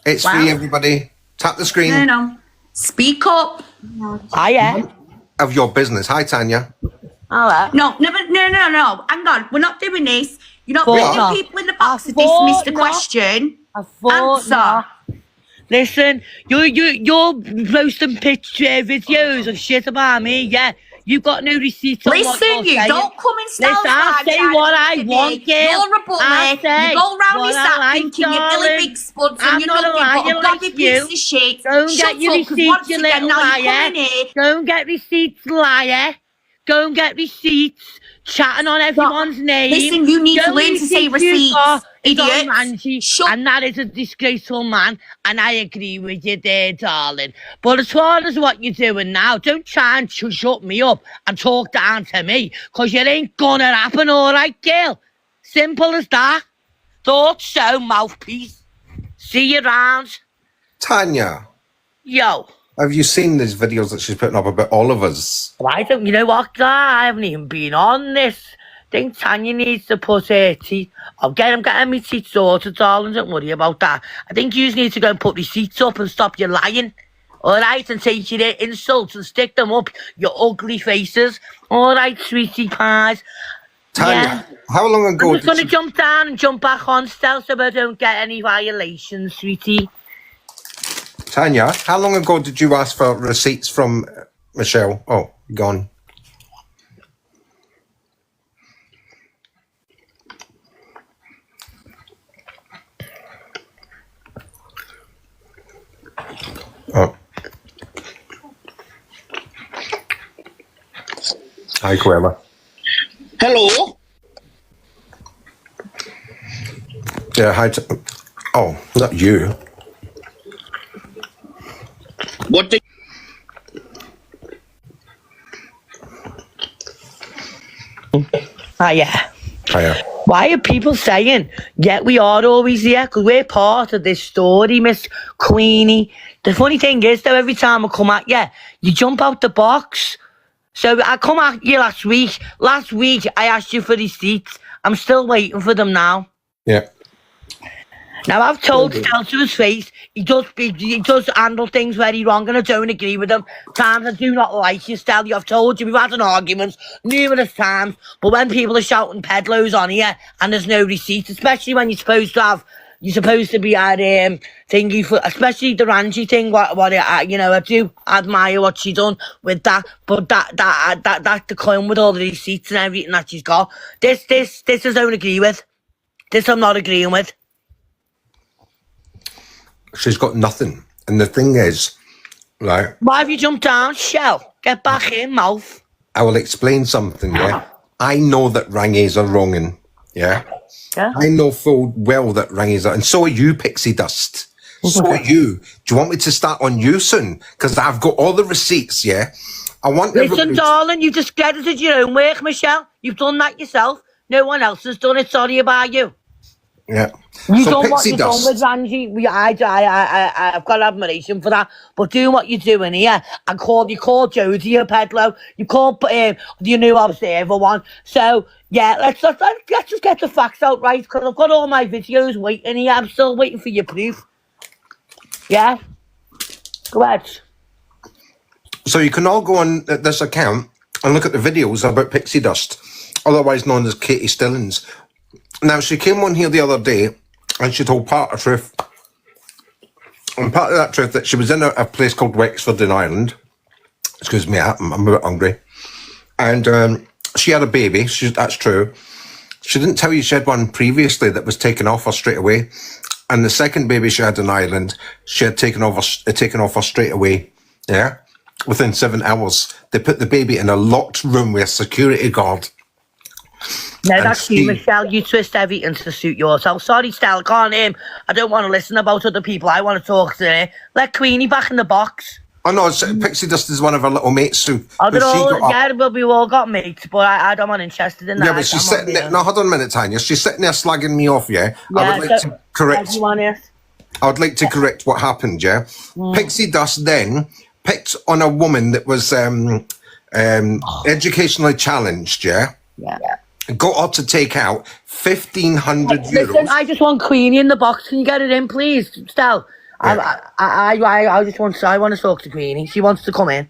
It's free, everybody. Tap the screen. No. Speak up. Hiya. Of your business. Hi, Tanya. All right. No. Hang on. We're not doing this. You're not bringing people in the box to dismiss the question. Answer. Listen, you're posting videos of shit about me, You've got no receipts on what you're saying. Don't come and style. Listen, I say what I want, girl. You're a bully. You go round this app thinking you're Billy Big Spuds and you're nothing but a gobby piece of shit. Don't get your receipts, you little liar. Don't get receipts, liar. Go and get receipts. chatting on everyone's name. Listen, you need to The only learn to say receipt you've receipts, got is on idiots. Ranji, Shut- and that is a disgraceful man, and I agree with you there, darling. But as far as what you're doing now, don't try and shut me up and talk down to me, because it ain't gonna happen, all right, girl? Simple as that. Thought so, mouthpiece. See you round. Tanya, Yo. have you seen these videos that she's putting up about all of us? I don't, you know what, I haven't even been on this. I think Tanya needs to put her teeth. I'm getting my teeth sorted, darling. Don't worry about that. I think you need to go and put receipts up and stop your lying. All right, and take your insults and stick them up your ugly faces. All right, sweetie pies. Tanya, how long ago I'm just going to did jump down and jump back on still so I don't get any violations, sweetie. Tanya, how long ago did you ask for receipts from Michelle? Oh, gone. Oh. Hi, Quella. Hello. Yeah, hi. Oh, not you. What the? Hiya. Hiya. Why are people saying, yeah, we are always here? Because we're part of this story, Miss Queenie. The funny thing is, though, every time I come at you, you jump out the box. So I come at you last week. Last week, I asked you for receipts. I'm still waiting for them now. Yeah. Now, I've told Stel to his face, he does handle things very wrong, and I don't agree with him. Times I do not like you, Stel. I've told you, we've had an argument numerous times, but when people are shouting pedlos on here and there's no receipts, especially when you're supposed to be at thingy for, especially the Ranji thing. I do admire what she done with that, but that the coin with all the receipts and everything that she's got. This I don't agree with. This I'm not agreeing with. She's got nothing. And the thing is, right? Why have you jumped down, Shell? Get back in, mouth. I will explain something, yeah? I know that Rangies are wronging, yeah? Yeah. I know full well that Rangies are, and so are you, Pixie Dust. So are you. Do you want me to start on you soon? Because I've got all the receipts, yeah? I want Listen, darling, you discredited your own work, Michelle. You've done that yourself. No one else has done it. Sorry about you. Yeah. You So done what Pixie you've done Dust. with Ranji. I've got admiration for that. But doing what you're doing here, you called Jodie a pedlo. You called the New Observer one. So yeah, let's just get the facts out right, because I've got all my videos waiting here. I'm still waiting for your proof. Yeah. Go ahead. So you can all go on this account and look at the videos about Pixie Dust, otherwise known as Katie Stillings. Now, she came on here the other day and she told part of the truth. And part of that truth that she was in a place called Wexford in Ireland. Excuse me, I'm a bit hungry. And she had a baby. That's true. She didn't tell you she had one previously that was taken off her straight away. And the second baby she had in Ireland, she had taken off her straight away. Yeah? Within 7 hours. They put the baby in a locked room with a security guard. No, that's you, Michelle. You twist everything to suit yourself. Sorry, Stel, can't I don't want to listen about other people. I want to talk to her. Let Queenie back in the box. Oh no, Pixie Dust is one of her little mates who we all got mates, but I'm not interested in that. Yeah, but she's sitting there. No, hold on a minute, Tanya. She's sitting there slagging me off, yeah? I would like to correct. I would like to correct what happened, yeah? Pixie Dust then picked on a woman that was educationally challenged, yeah? Yeah. Got her to take out 1,500 euros. Listen, I just want Queenie in the box. Can you get it in, please, Stel? Yeah. I want to talk to Queenie. She wants to come in.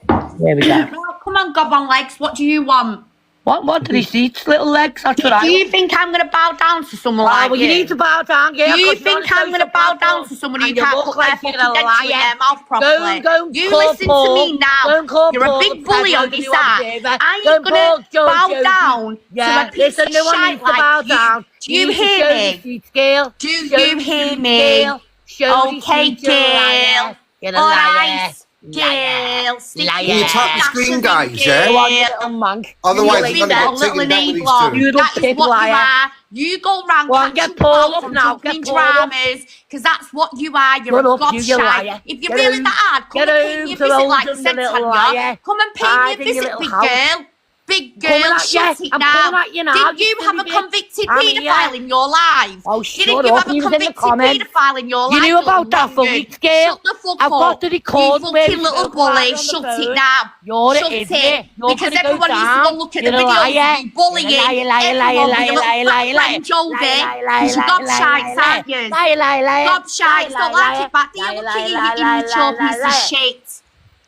There we go. Oh, come on, gob on legs. What do you want? What do these little legs? That's what Do you think I'm going to bow down to someone like you? you? Need to bow down, girl. Do you think I'm going to bow down to someone who can't put their fucking dentures in their mouth properly? You listen to me now. You're a big bully on this side. I'm going to bow down to a piece of shite like you. Do you hear me? Do you hear me? Okay, girl. All right. Girl, stick Liar. your You tap the dash screen, of guys, it, yeah? Go on, you girl. little monk. Otherwise, You I'm gonna little get taken down with these enabler. two. You That is pig what liar. you are. You go round Go on, get catching Paul Paul up from now, jumping get Paul up. dramas, because that's what you are. You're Shut a up, you liar. gobshite. If you're Get really out. that hard, come Get and pay out, me a so visit, old like I and the said, little Tanya. liar. Come and pay me Hide a in your visit, little big house. girl. Big Coming girl, at shut you. it I'm now. coming at you now, Did you you have a silly bitch. convicted I'm paedophile here. in your life? Oh, Didn't shut you up. have a He was in the convicted comments. paedophile in your You life? knew little about that for wrong'un? weeks, girl. Shut the fuck I've up. got the You record where fucking we little spoke about bully. it on the Shut it phone. now. You're Shut an idiot. it. You're Because gonna go everyone needs to down. go look at You're the a videos of liar. you bullying You're a liar, everyone with your little liar, fat liar, friend Jodie. liar, Because you gobshites, aren't you? liar, liar, Gobshites, don't like it back. Do you look at you, you immature piece of shit?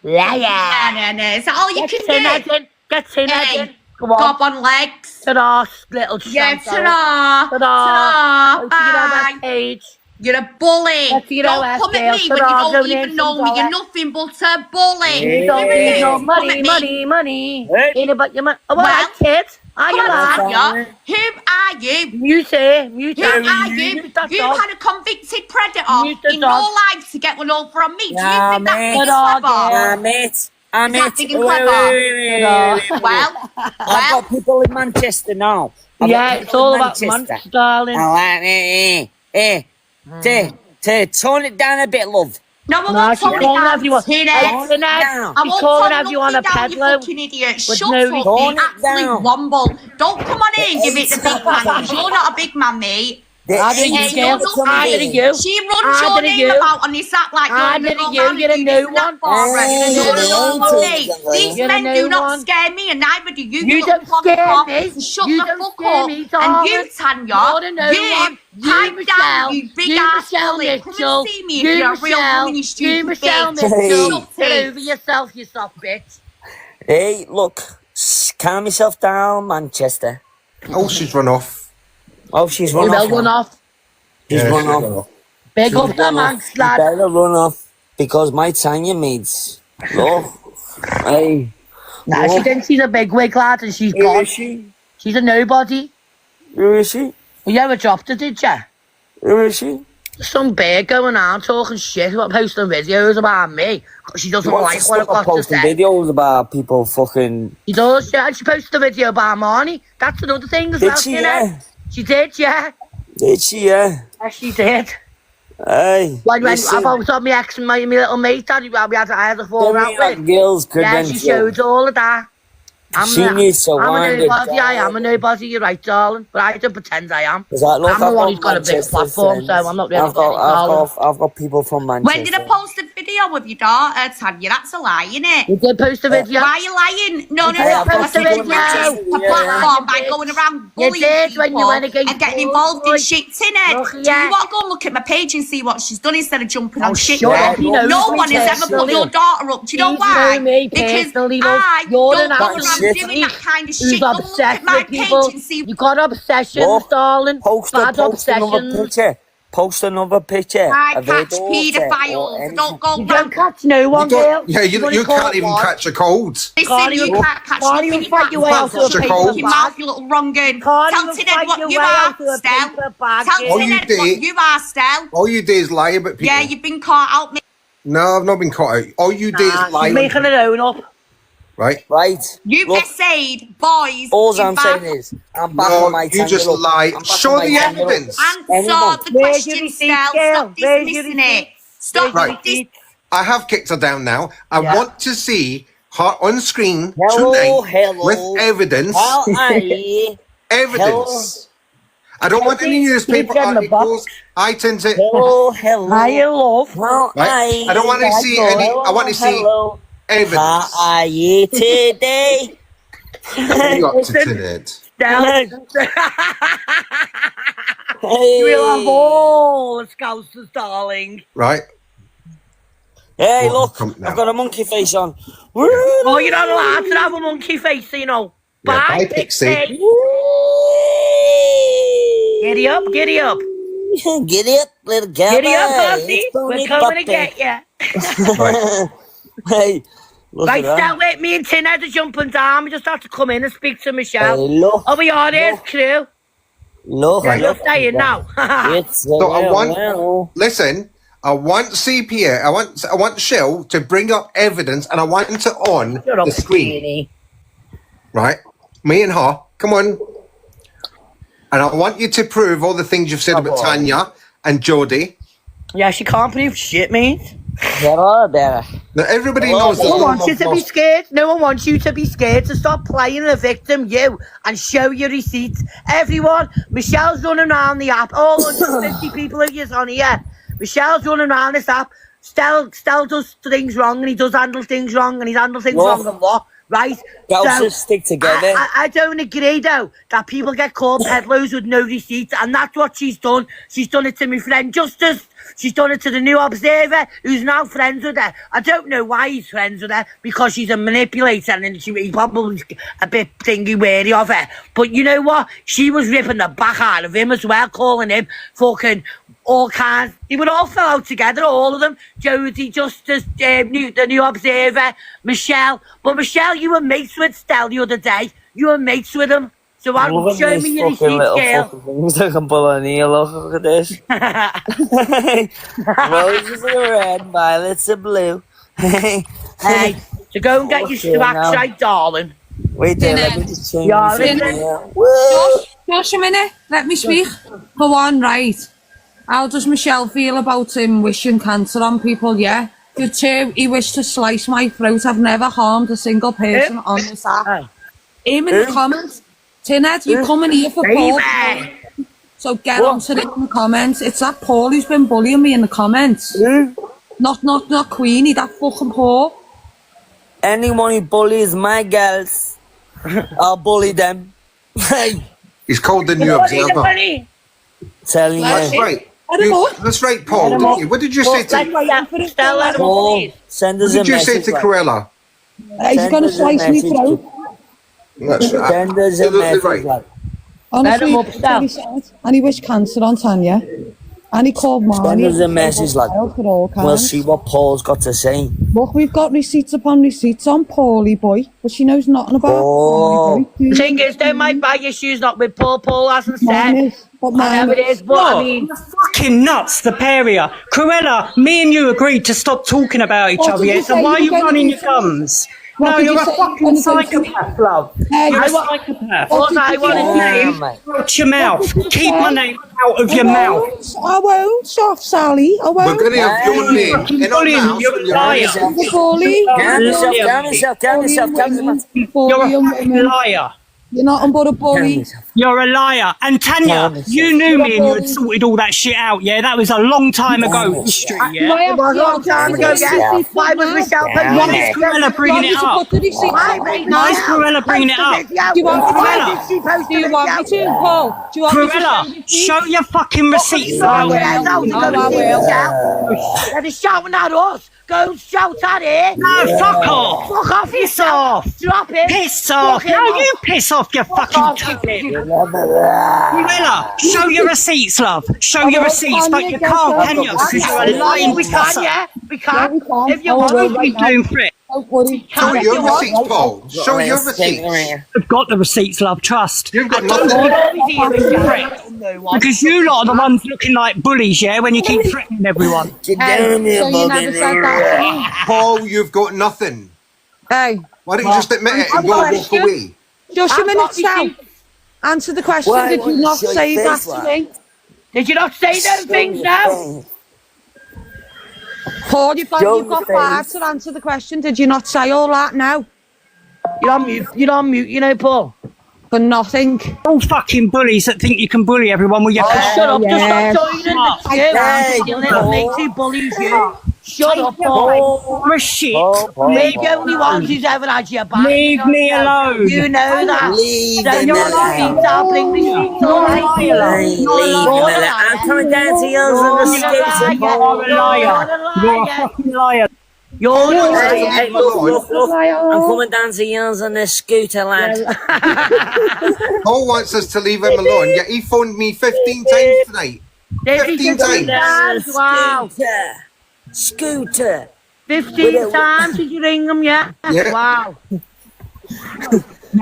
liar. No. Is that all you Get can tin do? head, get tin head Hey, in. Come on. gob on legs. Ta-da, little Yeah, shampoo. ta-da. Ta-da. Ta-da. Go to your Bye. OS page. You're a bully. Go to your Don't OS, come at girl. me when you Ta-da, don't donate even some know me. You're dollars. nothing but a bully. You Who don't are need you no to come at money, me? money. Hey. Ain't about your money. Oh, Well, well, kids. Are you Come on, lying? Tanya. Who are you? Mute it, mute Who it. are you? Mute that You dog. had a convicted predator Mute the in dog. your life to get one over on me. Do you Yeah, think that mate. big Ta-da, clever? girl. mate. Is that Mate. big and clever? Well, I've got people in Manchester now. I've Yeah, got it's people all in about Manchester. months, darling. I like tone it down a bit, love. no, I No, won't she's tone it calling down. everyone. Tin Hey, head. Tinhead, down. I she's won't calling tone everyone nothing a down, you peddler. fucking idiot. with Shut no up, receipt. you Tone it absolute down. womble. Don't come on in, give it the big man, Hey, because you're not a big man, mate. I did you, Hey, girl. you're nothing. I did you. She runs I your did name you. about on this app like you're I going to did go you. around You're and a do this new and that one. for her. You're a You're new another one. one, mate. These You're a men new do not one. scare me, and neither do you, You little don't scare plonker. me. So shut You the don't fuck scare up. me, And darling. you, Tanya, You're a new you one. You, pipe Michelle. down, you big You, ass Michelle bully. Come Mitchell. and see me if You, you're a real Michelle. woman, you You, stupid Michelle bitch. Mitchell. Shut Get it. over yourself, you soft bitch. Hey, look, calm yourself down, Manchester. Oh, she's run off. Oh, she's Oh, run they'll off run now. off. She's Yeah, run she's off. run off. Big She's up the run man, off. She lad. better run off because my Tanya mates. Look, hey, Nah, she thinks she's a big wig, lad, and she's who gone. is she? She's a nobody. Who is she? You ever dropped her, did ya? Who is she? Some bear going on talking shit about posting videos about me. 'Cause she doesn't like what I've got to posting say. videos about people fucking. She does, yeah. And she posted a video about Marnie. That's another thing as Did well, she? you know. Yeah. She did, yeah. Did she? Yeah. Yes, she did. Hey. When listen, I was on my ex and my little mate, I had a fall give out me that with. girl's Yeah, credentials. she showed all of that. She needs to I'm a wind it nobody, I am a down. nobody, you're right, darling. But I don't pretend I am. Cause look, I'm the I've one who's got a big Manchester platform, friends. so I'm not really I've got darling. people from Manchester. When did I post a video with your daughter, Tanya? That's a lie, innit? You did post a video. Why are you lying? No. Hey, I've I got said people you in used Manchester, the yeah. platform by You going around You bullying did when you people went against and getting Paul, involved in boy. shit, Tinhead. Look, Do yeah. you want to go and look at my page and see what she's done instead of jumping Oh, on shit? shut girl? up, he knows No me one has ever put personally. your daughter up. Do you know He's why? known me Because personally, love. I You're don't an go absolute around doing freak that kind of who's shit. Go look obsessed at my with page people. and see. You got obsessions, Look, darling. Post Bad another obsessions. picture. Post another picture I of her catch daughter or paedophiles. anything. Don't go You don't round. catch no one, You girl. don't, yeah, you only can't caught even one. catch a cold. Listen, Can't you even- can't catch can't nothing. even You fight can't your way out to a shut paper your bag. mouth, you little wrong un. Can't Tell even Tinhead fight what your you way are, out to a Stel. paper bag, Tell girl. All you Tinhead what did- you are, Stel. All you do is lie about people. Yeah, you've been caught out, mate. No, I've not been caught out. All you do Nah, is lie. she's making her own up. Right? Right. You've Look, essayed boys. all in I'm bath- saying is, I'm back No, on my you Tanya just look. lie. I'm back Show on my the Tanya look. evidence. Answer Anyone. the Where's your question, receipt, Stel. girl? Stop Where's your dismissing it. receipt? Stop Where's your this. receipt? I have kicked her down now. I Yeah. want to see her on screen Hello, tonight hello. with evidence. How are you? Evidence. I don't want any Keep newspaper getting the articles. I tend to. Hello, hello. Hi, love. How Right? are you? I don't want to see any. I want to see Hello. How evidence. are you today? What are you up to Listen. tonight? Stell. Hey. You will have all the scousers, darling. Hey, Right? Well, look, come now. I've got a monkey face on. Oh, you're not allowed to have a monkey face, you know. Yeah, Bye, bye, Pixie. Pixie. Giddy up, giddy up. Get up, little guy. Giddy up, Darcy. We're coming to get you. Right. Hey, look Right, at start that. with me and Tinhead are jumping down. We just have to come in and speak to Michelle. Hey, look. Oh, we are there, crew. Look, You're look. staying now. It's So I want. well. Listen. I want CPA. I want Shell to bring up evidence, and I want it on Shut up, the screen. Skinny. Right? Me and her. Come on. And I want you to prove all the things you've said about Tanya and Jodie. Yeah, she can't prove shit, mate. Now everybody knows No one that. wants you to be scared. No one wants you to be scared to stop playing the victim, you, and show your receipts. Everyone, Michelle's running around the app. All 150 people of you on here. Michelle's running around this app. Stel does things wrong, and he does handle things wrong, and he handles things wrong and what? Right? Girls just stick together. I don't agree, though, that people get called peddlers with no receipts, and that's what she's done. She's done it to my friend Justice. She's done it to the New Observer, who's now friends with her. I don't know why he's friends with her, because she's a manipulator, and he's probably a bit thingy wary of her. But you know what? She was ripping the back out of him as well, calling him fucking all kinds. They would all fell out together, all of them. Jodie, Justice, the New Observer, Michelle. But Michelle, you were mates with Stel the other day. You were mates with him. So I'll show me your receipts, girl. Things I can pull on here. Look at this. Roses are red, violets are blue. Hey, so go and get your stracks right, darling. Wait there, let me just change Yeah, this. Josh, a minute. Let me speak. Go on, right. How does Michelle feel about him wishing cancer on people? Yeah. Good too. He wished to slice my throat. I've never harmed a single person on this app. Him in the comments. Tinhead, you coming here for Paul? So get onto it in the comments. It's that Paul who's been bullying me in the comments. Not Queenie, that fucking Paul. Anyone who bullies my girls, I'll bully them. He's called the New Observer. Telling That's you. right. That's right, Paul. Didn't you? What did you say to? Paul, send us a What did you say message. to Cruella? He's going to slice me throat. That's Send us a absolutely message. right. Honestly, that's what he said. And he wished cancer on Tanya. And he called Send Marnie. us a message, lad. We'll see what Paul's got to say. Look, we've got receipts upon receipts on Paulie boy, but she knows nothing about Paulie boy. The thing is, they might buy your shoes, not with Paul. Paul hasn't said. But Whatever it is, but I mean, fucking nuts, the pair of you. Cruella, me and you agreed to stop talking about each other, yeah? So why are you running your gums? No, you're a fucking psychopath, love. You're a psychopath. all I want to Watch your mouth. Keep my name out of your mouth. I won't, soft Sally. I won't. We're going to have your name in our mouths. You're a liar. Calm yourself. You're a fucking liar. You're not but a bully. You're a liar. And Tanya, you knew me and you had sorted all that shit out, yeah? That was a long time ago history, yeah? it was a long time ago, yeah. Why was Michelle Why is Cruella bringing it up? Why is Cruella bringing it up? Do you want me to, Paul? Do you want me to Cruella, show your fucking receipts. I will. They're shouting at us. Go shout at it. No, fuck off. Fuck off Piss off. Drop it. Piss off. No, you piss off, you fucking twit. Cruella, show your receipts, love. Show your receipts, but you can't, can you? Because you're a lying We can, yeah. We can. If you What want. are you doing for it? Show your receipts, Paul. Show your receipts. I've got the receipts, love, trust. You've got nothing. Because you lot are the ones looking like bullies, yeah, when you keep threatening everyone. Get down here, So you never said that. Paul, you've got nothing. Hey, Why don't you just admit it and go walk away? just a minute, Sal. Answer the question. Why Did won't you not you show say your that face, to lad? me? Did you not say those things now? Paul, you've got your 5 face. to answer the question. Did you not say all that now? You're on mute. You're on mute, you know, Paul. For nothing. All fucking bullies that think you can bully everyone with your Shut up. yeah. Just stop joining the Hey, queue. You little matey bullies, you. Shut up, Paul. You're a shit. We're the only ones who's ever had your back. Leave me alone. You know that. Leave So them you're alone. not I'll bring the sheets all right. Leave them alone. I'm coming down to yours on the skates. You're a liar. You're a fucking liar. You're Hey, look. I'm coming down to yours on the scooter, lad. Paul wants us to leave him alone, yet he phoned me 15 times tonight. 15 times. Wow. Scooter. 15 times did you ring them, yeah? Yeah. Wow.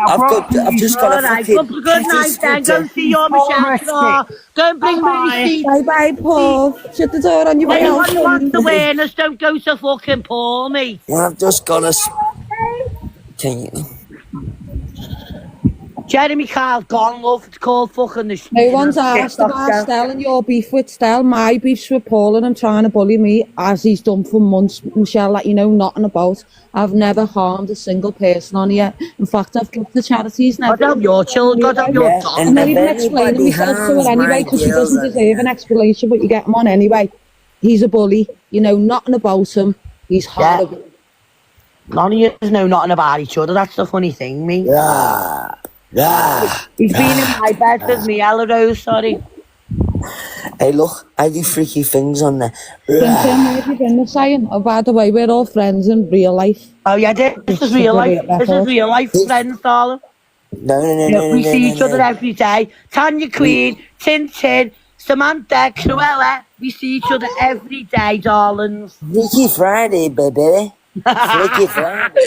I've just got a fucking... Good night then. Go see your Michelle. Don't bring me receipts. Bye, Paul. Shut the door on your way out. Anyone who wants awareness, don't go to fucking Paul, mate. I've just got a... Can you... Jeremy Kyle's gone, love. It's called fucking the... No one's asked about Stell and your beef with Stell. My beef's with Paul and him trying to bully me, as he's done for months. Michelle, that you know nothing about. I've never harmed a single person on here. In fact, I've given the charities now. God help your children, God help your dog. I'm not even explaining myself to her anyway, because she doesn't deserve an explanation, but you get him on anyway. He's a bully. You know nothing about him. He's horrible. Yeah. None of you know nothing about each other. That's the funny thing, mate. He's been in my bed with me, Ella Rose, sorry. Hey, look, I do freaky things on there. What have you been saying? Oh, by the way, we're all friends in real life. Oh, yeah, this is real life. This is real life, friends, darling. No. We see each other every day. Tanya Queen, Tintin, Samantha, Cruella. We see each other every day, darlings. Freaky Friday, baby. Freaky Friday.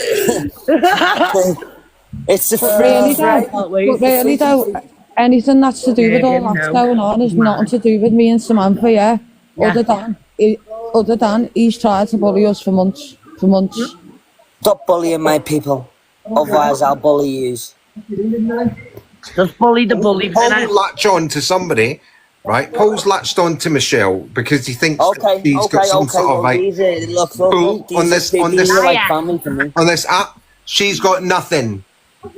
It's a Really Friday. but really though, anything that's to do with all that's going on is nothing to do with me and Samantha, yeah. Other than he's tried to bully us for months. Stop bullying my people, otherwise I'll bully yous. Just bully the bully. Paul latch on to somebody, right? Paul's latched on to Michelle because he thinks that he's got some sort of like pull on this app. She's got nothing.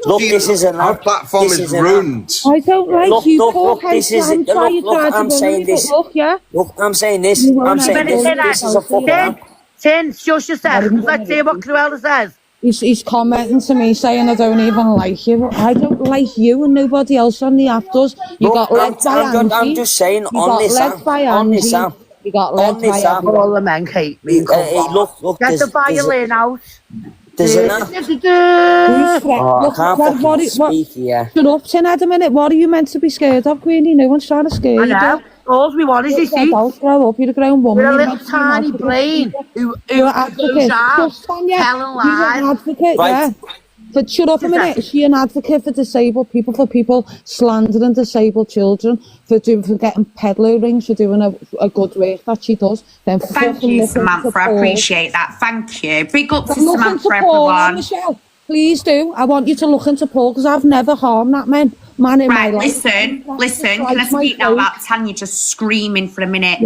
Look, this is an our platform is ruined. I don't like you, Paul. This is it. Look, I'm saying this. Look, I'm saying this. I'm saying this is a fucking app. Tin, shush yourself. Let's hear what Cruella says. He's commenting to me saying I don't even like you. I don't like you and nobody else on the app does. You got led by Angie. I'm just saying on this app. You got led by Angie. All the men hate me. Look, get the violin out. There's an app. I can't fucking speak here. Shut up, Tin, a minute. What are you meant to be scared of, Queenie? No one's trying to scare you. I know. All we want is your seat. Don't grow up, you're a grown woman. You're a little tiny brain who goes out telling lies. You're an advocate, yeah. But shut up a minute. Is she an advocate for disabled people, for people slandering disabled children, for getting peddler rings, for doing a good work that she does? Then thank you, Samantha. I appreciate that. Thank you. Big up to Samantha, everyone. Michelle, please do. I want you to look into Paul because I've never harmed that man in my life. Listen. Can I speak now about Tanya just screaming for a minute?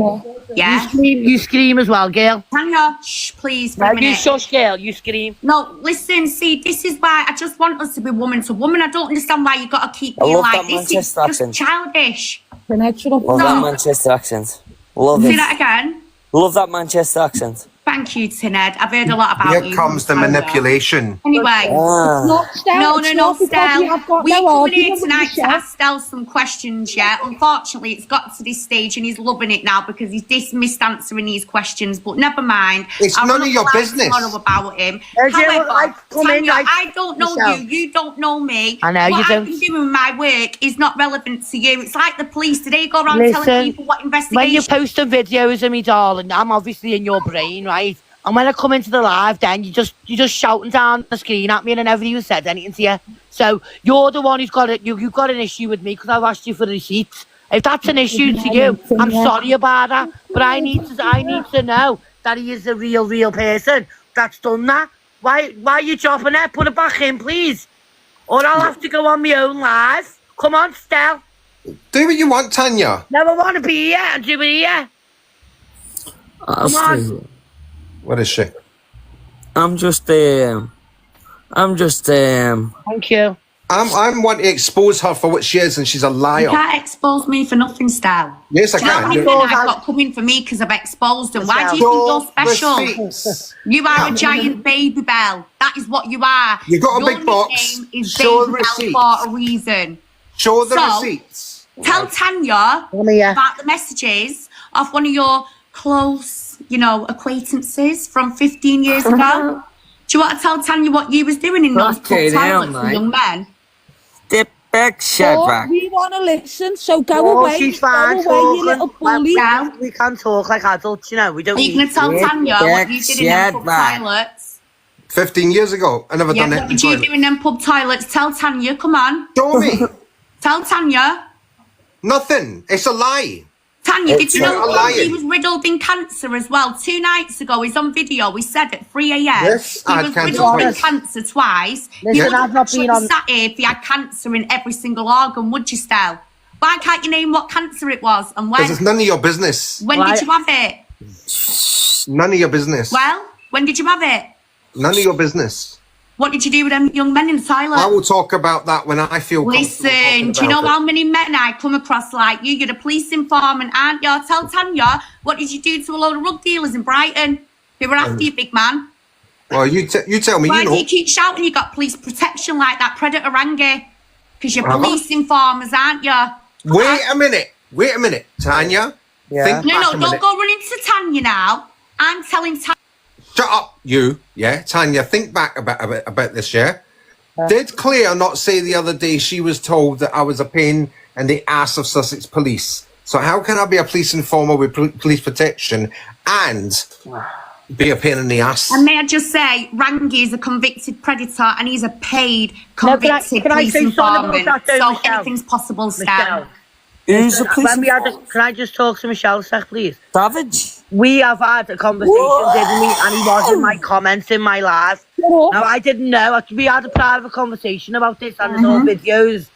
Yeah. You scream as well, girl. Tanya, shh, please, for a minute. You shush, girl. You scream. No, listen, see, this is why I just want us to be woman to woman. I don't understand why you got to keep being like this. It's just childish. Love that Manchester accent. Love it. Say that again. Love that Manchester accent. Thank you, Tined. I've heard a lot about you. Here comes the manipulation. Anyway. No, Stell. We're coming here tonight to ask Stell some questions, yeah? Unfortunately, it's got to this stage and he's loving it now because he's dismissed answering these questions, but never mind. It's none of your business. About him. However, Tanya, I don't know you. You don't know me. I know you don't. What I've been doing with my work is not relevant to you. It's like the police. Today go around telling people what investigation. When you post the videos of me, darling, I'm obviously in your brain, right? And when I come into the live, then you're just shouting down the screen at me and I never even said anything to you. So you're the one who's got it. You've got an issue with me because I've asked you for receipts. If that's an issue to you, I'm sorry about that. But I need to know that he is a real person that's done that. Why are you dropping it? Put it back in, please. Or I'll have to go on my own live. Come on, Stell. Do what you want, Tanya. Never want to be here and do it here. Come on. What is she? I'm just Thank you. I'm wanting to expose her for what she is, and she's a liar. You can't expose me for nothing, Stell. Yes, I can. I've got coming for me because I've exposed them. Why do you think you're special? You are a giant baby bell. That is what you are. You got a Your big box. Is Show baby receipts. bell for a reason. Show the receipts. Tell Tanya about the messages of one of your close, acquaintances from 15 years ago. Do you want to tell Tanya what you was doing in those toilets for young men? Dip back, Shadrach. We want to listen, so go away. She's fine. Go away, you little bully. We can talk like adults, we don't. Are you going to tell Tanya what you did in those toilets? 15 years ago. I never Yeah, done it what in did the you toilet. do in them pub toilets? Tell Tanya, come on. Show me. Tell Tanya. Nothing. It's a lie. Tanya, did you You're know lying. he was riddled in cancer as well? 2 nights ago, he's on video. We said at 3 a.m. Yes, I he had was cancer riddled in twice. cancer twice. Listen, You I've wouldn't not actually been be on- sat here if he had cancer in every single organ, would you, Stel? Why can't you name what cancer it was and when? Because it's none of your business. When did you have it? None of your business. Well, when did you have it? None of your business. What did you do with them young men in the toilet? I will talk about that when I feel comfortable Listen, talking do you know about how many men I come across like you? You're a police informant, aren't you? Tell Tanya, what did you do to a load of rug dealers in Brighton? Who were after you, big man? Well, you tell me, Why you do know. you keep shouting you got police protection like that predator Rangi? Because you're Have I? police informers, aren't you? Wait a minute, Tanya. Yeah. Think No, back a don't minute. go running to Tanya now. I'm telling Tanya. Shut up, you. Yeah, Tanya. Think back about this. Yeah. Did Claire not say the other day she was told that I was a pain in the ass of Sussex Police? So how can I be a police informer with police protection and be a pain in the ass? And may I just say, Rangi is a convicted predator and he's a paid No, can I convicted say police something about informant. that though, So Michelle? anything's possible, Michelle. Stan. Who's the police? When we had can I just talk to Michelle a sec, please? Savage? We have had a conversation, didn't we? And he was in my comments in my live. Now, I didn't know. We had a private conversation about this and there's all videos.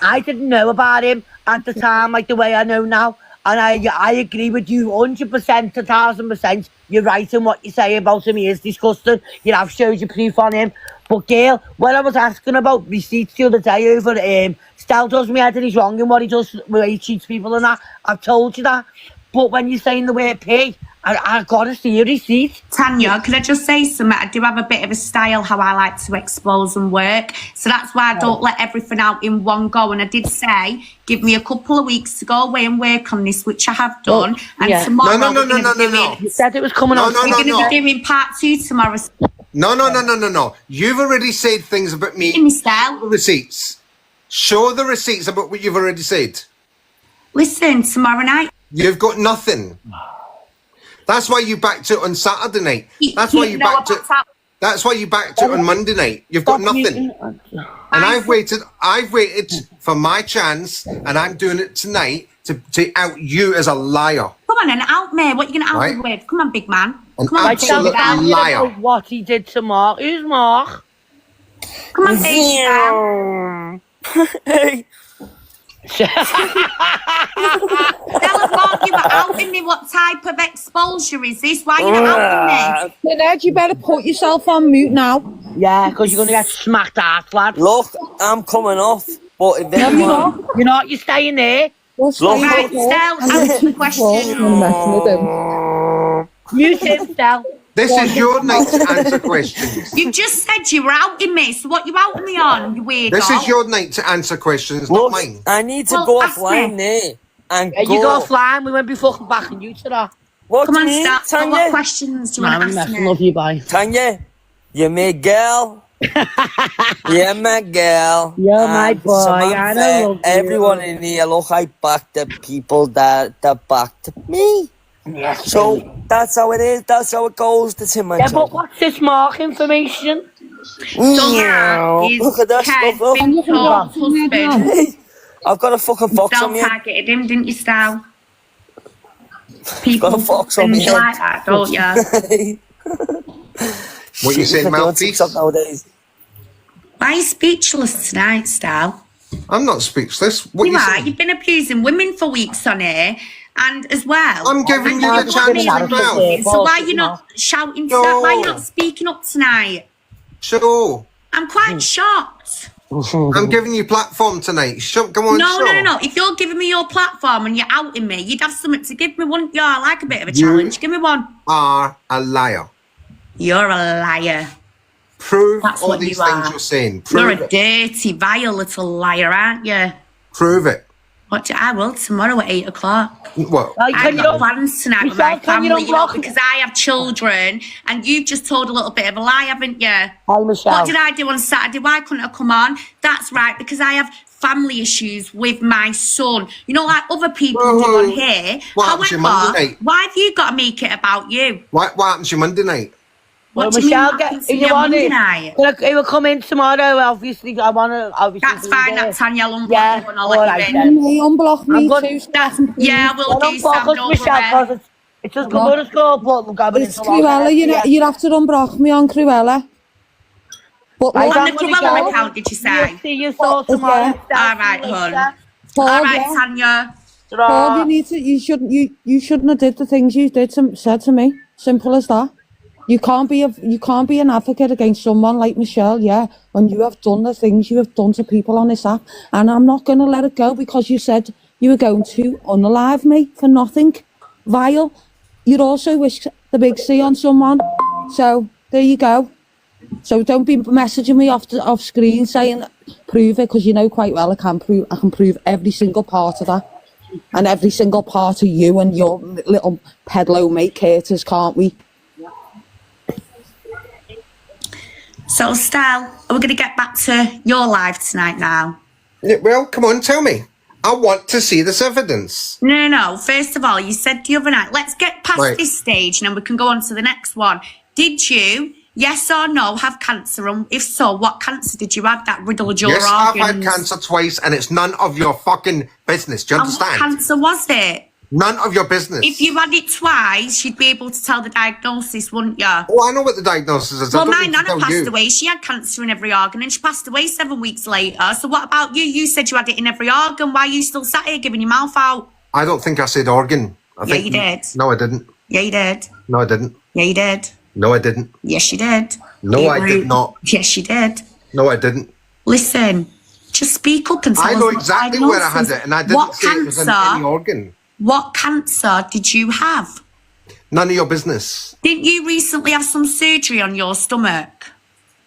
I didn't know about him at the time, like the way I know now. And I agree with you 100%, 1,000%. You're right in what you say about him. He is disgusting. You have showed your proof on him. But, girl, when I was asking about receipts the other day over Stel does me head and he's wrong in what he does, where he cheats people and that. I've told you that. But when you're saying the word pay, I got to see a receipt. Tanya, can I just say something? I do have a bit of a style how I like to expose and work. So that's why I don't let everything out in one go. And I did say, give me a couple of weeks to go away and work on this, which I have done. And yeah. tomorrow No. You said it was coming on. we're going to be doing part 2 tomorrow. No. You've already said things about me. Give me style. The receipts. Show the receipts about what you've already said. Listen, tomorrow night. You've got nothing. That's why you backed it on Saturday night. That's why you backed it. That's why you backed it on Monday night. You've got nothing. And I've waited for my chance, and I'm doing it tonight to out you as a liar. Come on and out me. What are you going to out me with? Come on, big man. An Come on, absolute liar. What he did to Mark. Who's Mark? Come on, baby. Tell us what you were outing me. What type of exposure is this? Why are you not outing me? Ned, you better put yourself on mute now. Yeah, because you're going to get smacked ass, lad. Look, I'm coming off. But if anyone... You're not, you're staying there. Right, Stel, answer the question. You said, Stel. This is your night to answer questions. You've just said you were outing me, so what you outing me on, you weirdo? This is your night to answer questions, Look, not mine. I need to Well, go ask offline me. there and You go offline, we won't be fucking backing you to that. What Come do on, you mean, Stel. So what Tanya? questions do you Nah, want I'm to ask messing, me? love you, bye. Tanya, you're my girl. Yeah, my girl. You're my boy, I Samantha, love you. everyone in here, look, I back the people that backed me. Yes, So that's how it is. That's how it goes. That's him, my yeah, but what's this Mark information? So that is Look at that Kev, stuff. Victor's husband. Hey, I've got a fucking fox Stel on me. targeted him, didn't you, Stel? Got People a fox on me things head. like that, don't you? What you saying, mouthpiece? nowadays? Why are you speechless tonight, Stel? I'm not speechless. What You you are. saying? You've been abusing women for weeks on here, and as well. I'm giving you and the you're chance being to abused. mouth. So why are you not shouting tonight? Why are you not speaking up tonight? Sure. I'm quite shocked. I'm giving you platform tonight. Come on, No, sure. no. If you're giving me your platform and you're outing me, you'd have something to give me, wouldn't you? I like a bit of a challenge. Give me one. Are a liar. You're a liar. Prove That's all what these you things are. you're saying. You're Prove a it. dirty, vile little liar, aren't you? Prove it. I will tomorrow at 8 o'clock. What? Like, I've got plans tonight with my Michelle, can you family, not block- because I have children, and you've just told a little bit of a lie, haven't you? Hi, Michelle. What did I do on Saturday? Why couldn't I come on? That's right, because I have family issues with my son. You know, like other people do on here. What happened to you However, Monday night? why have you got to make it about you? What happened to you Monday night? Well, What do you mean? Michelle, What happens if to you your want Monday it, night? it will come in tomorrow. Obviously, I want to. Obviously, That's fine, it. that's Tanya. I'll unblock Yeah, you and I'll all let right you in. then. Unblock I'm me good. too, so I can Yeah, I will Don't do, Sam. focus, Don't Michelle, worry. because it's just good to school, but we're going It's into long. Cruella, you have to unblock me on Cruella. But Right, look, On the I'm gonna Cruella go. account, did you We'll say? see you so yeah, tomorrow. All See you right, later. hun. All Paul, right, yeah. Tanya. Paul, Ta-ra. you shouldn't have did the things you said to me. Simple as that. You can't be an advocate against someone like Michelle, yeah, when you have done the things you have done to people on this app, and I'm not gonna let it go because you said you were going to unalive me for nothing. Vile. You'd also wish the big C on someone. So there you go. So don't be messaging me off screen saying prove it, because you know quite well I can prove every single part of that. And every single part of you and your little pedalo mate Curtis, can't we? So, Stel, we're going to get back to your live tonight now. Yeah, well, come on, tell me. I want to see this evidence. No. First of all, you said the other night, let's get past Right. this stage and then we can go on to the next one. Did you, yes or no, have cancer? And if so, what cancer did you have that riddled your Yes, organs? I've had cancer twice, and it's none of your fucking business. Do you And what understand? cancer was it? None of your business. If you had it twice, you'd be able to tell the diagnosis, wouldn't you? Oh, I know what the diagnosis is. Well, I don't my need to nana tell passed you. away. She had cancer in every organ and she passed away 7 weeks later. So what about you? You said you had it in every organ. Why are you still sat here giving your mouth out? I don't think I said organ. I Yeah, think you did. No, I didn't. Yeah, you did. No, I didn't. Yeah, you did. No, I didn't. Yes, you did. No, I did not. Yes, you did. No, I didn't. Listen, just speak up and tell I us know what exactly where I had diagnosis. it, and I didn't What say it was in cancer? any organ. What cancer did you have? None of your business. Didn't you recently have some surgery on your stomach?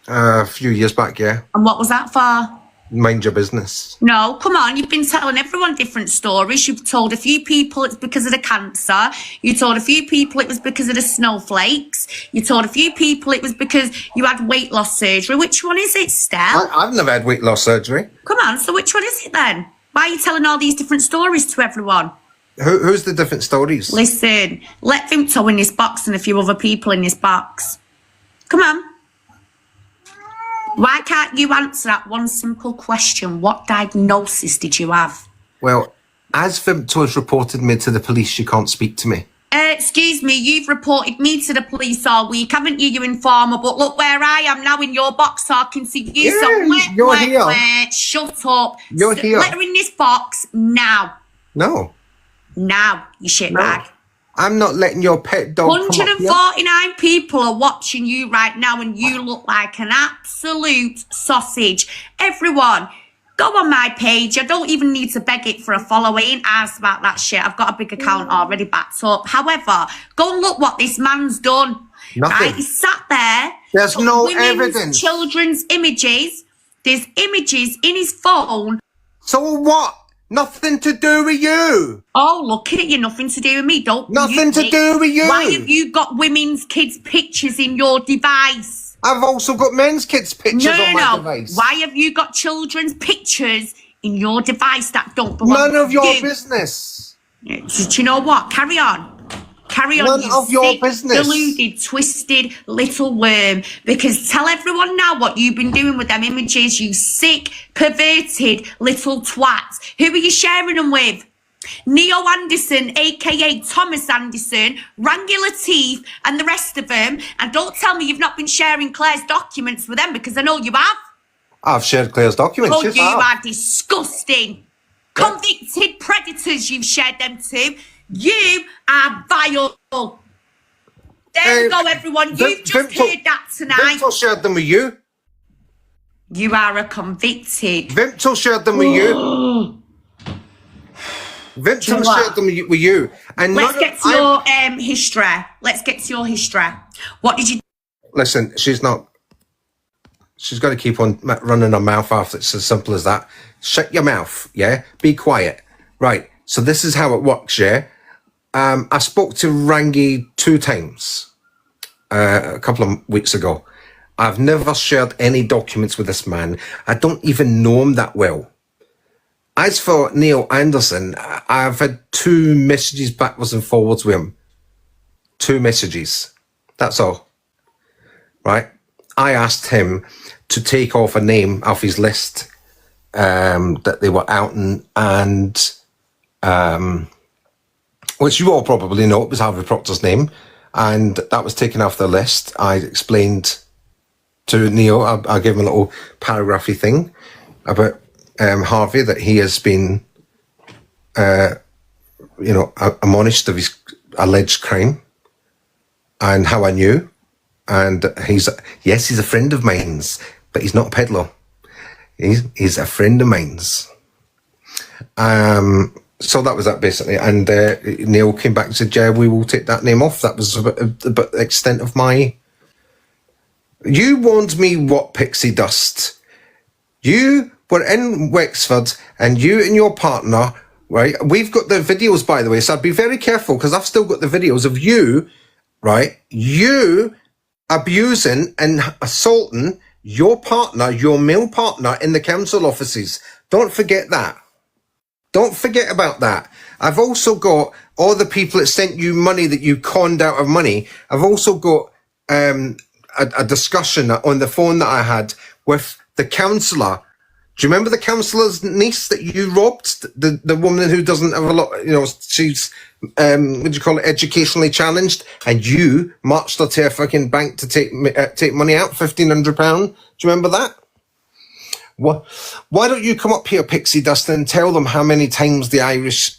A few years back, yeah. And what was that for? Mind your business. No, come on, you've been telling everyone different stories. You've told a few people it's because of the cancer. You told a few people it was because of the snowflakes. You told a few people it was because you had weight loss surgery. Which one is it, Steph? I've never had weight loss surgery. Come on, so which one is it then? Why are you telling all these different stories to everyone? Who's the different stories? Listen, let Vimto in this box and a few other people in this box. Come on. Why can't you answer that one simple question? What diagnosis did you have? Well, as Vimto has reported me to the police, she can't speak to me. Excuse me, you've reported me to the police all week, haven't you, you informer? But look where I am now in your box talking to you. Yeah, so you're here. shut up. You're here. Let her in this box now. No. Now, you shitbag. I'm not letting your pet dog come up here. 149 people are watching you right now and you look like an absolute sausage. Everyone, go on my page. I don't even need to beg it for a follow. I ain't asked about that shit. I've got a big account already backed up. However, go and look what this man's done. Nothing. Right? He sat there. There's took no women's, evidence. Children's images. There's images in his phone. So what? Nothing to do with you. Oh, look at you. Nothing to do with me. Don't. Nothing to do with you. Why have you got women's kids' pictures in your device? I've also got men's kids' pictures on my device. Why have you got children's pictures in your device that don't belong None of to your you? business. Do you know what? Carry on. Carry on, None you of your sick, business. deluded, twisted little worm. Because tell everyone now what you've been doing with them images, you sick, perverted little twats. Who are you sharing them with? Neo Anderson, aka Thomas Anderson, Rangi Latif, and the rest of them. And don't tell me you've not been sharing Claire's documents with them, because I know you have. I've shared Claire's documents. Oh, yes, you I have. are disgusting. Convicted predators you've shared them to. You are vile. There we go, everyone. You've just heard that tonight. Vimto shared them with you. You are a convicted. Vimto shared them with you. Vimto shared them with you. And Let's get to your history. Let's get to your history. What did you... Listen, she's got to keep on running her mouth off. It's as simple as that. Shut your mouth, yeah? Be quiet. Right, so this is how it works, yeah? I spoke to Rangi 2 times a couple of weeks ago. I've never shared any documents with this man. I don't even know him that well. As for Neil Anderson, I've had 2 messages backwards and forwards with him. 2 messages. That's all. right? I asked him to take off a name off his list that they were outing, and which you all probably know, it was Harvey Proctor's name, and that was taken off the list. I explained to Neil, I gave him a little paragraphy thing about Harvey, that he has been, admonished of his alleged crime, and how I knew. And he's a friend of mine's, but he's not a peddler. He's a friend of mine's. So that was that basically. And Neil came back and said, yeah, we will take that name off. That was about the extent of my... You warned me what, Pixie Dust? You were in Wexford and you and your partner, right? We've got the videos, by the way, so I'd be very careful because I've still got the videos of you, right? You abusing and assaulting your partner, your male partner in the council offices. Don't forget that. Don't forget about that. I've also got all the people that sent you money that you conned out of money. I've also got a discussion on the phone that I had with the councillor. Do you remember the councillor's niece that you robbed? The woman who doesn't have a lot, she's, what do you call it, educationally challenged, and you marched her to a fucking bank to take money out, £1,500. Do you remember that? Why don't you come up here, Pixie Dust, and tell them how many times the Irish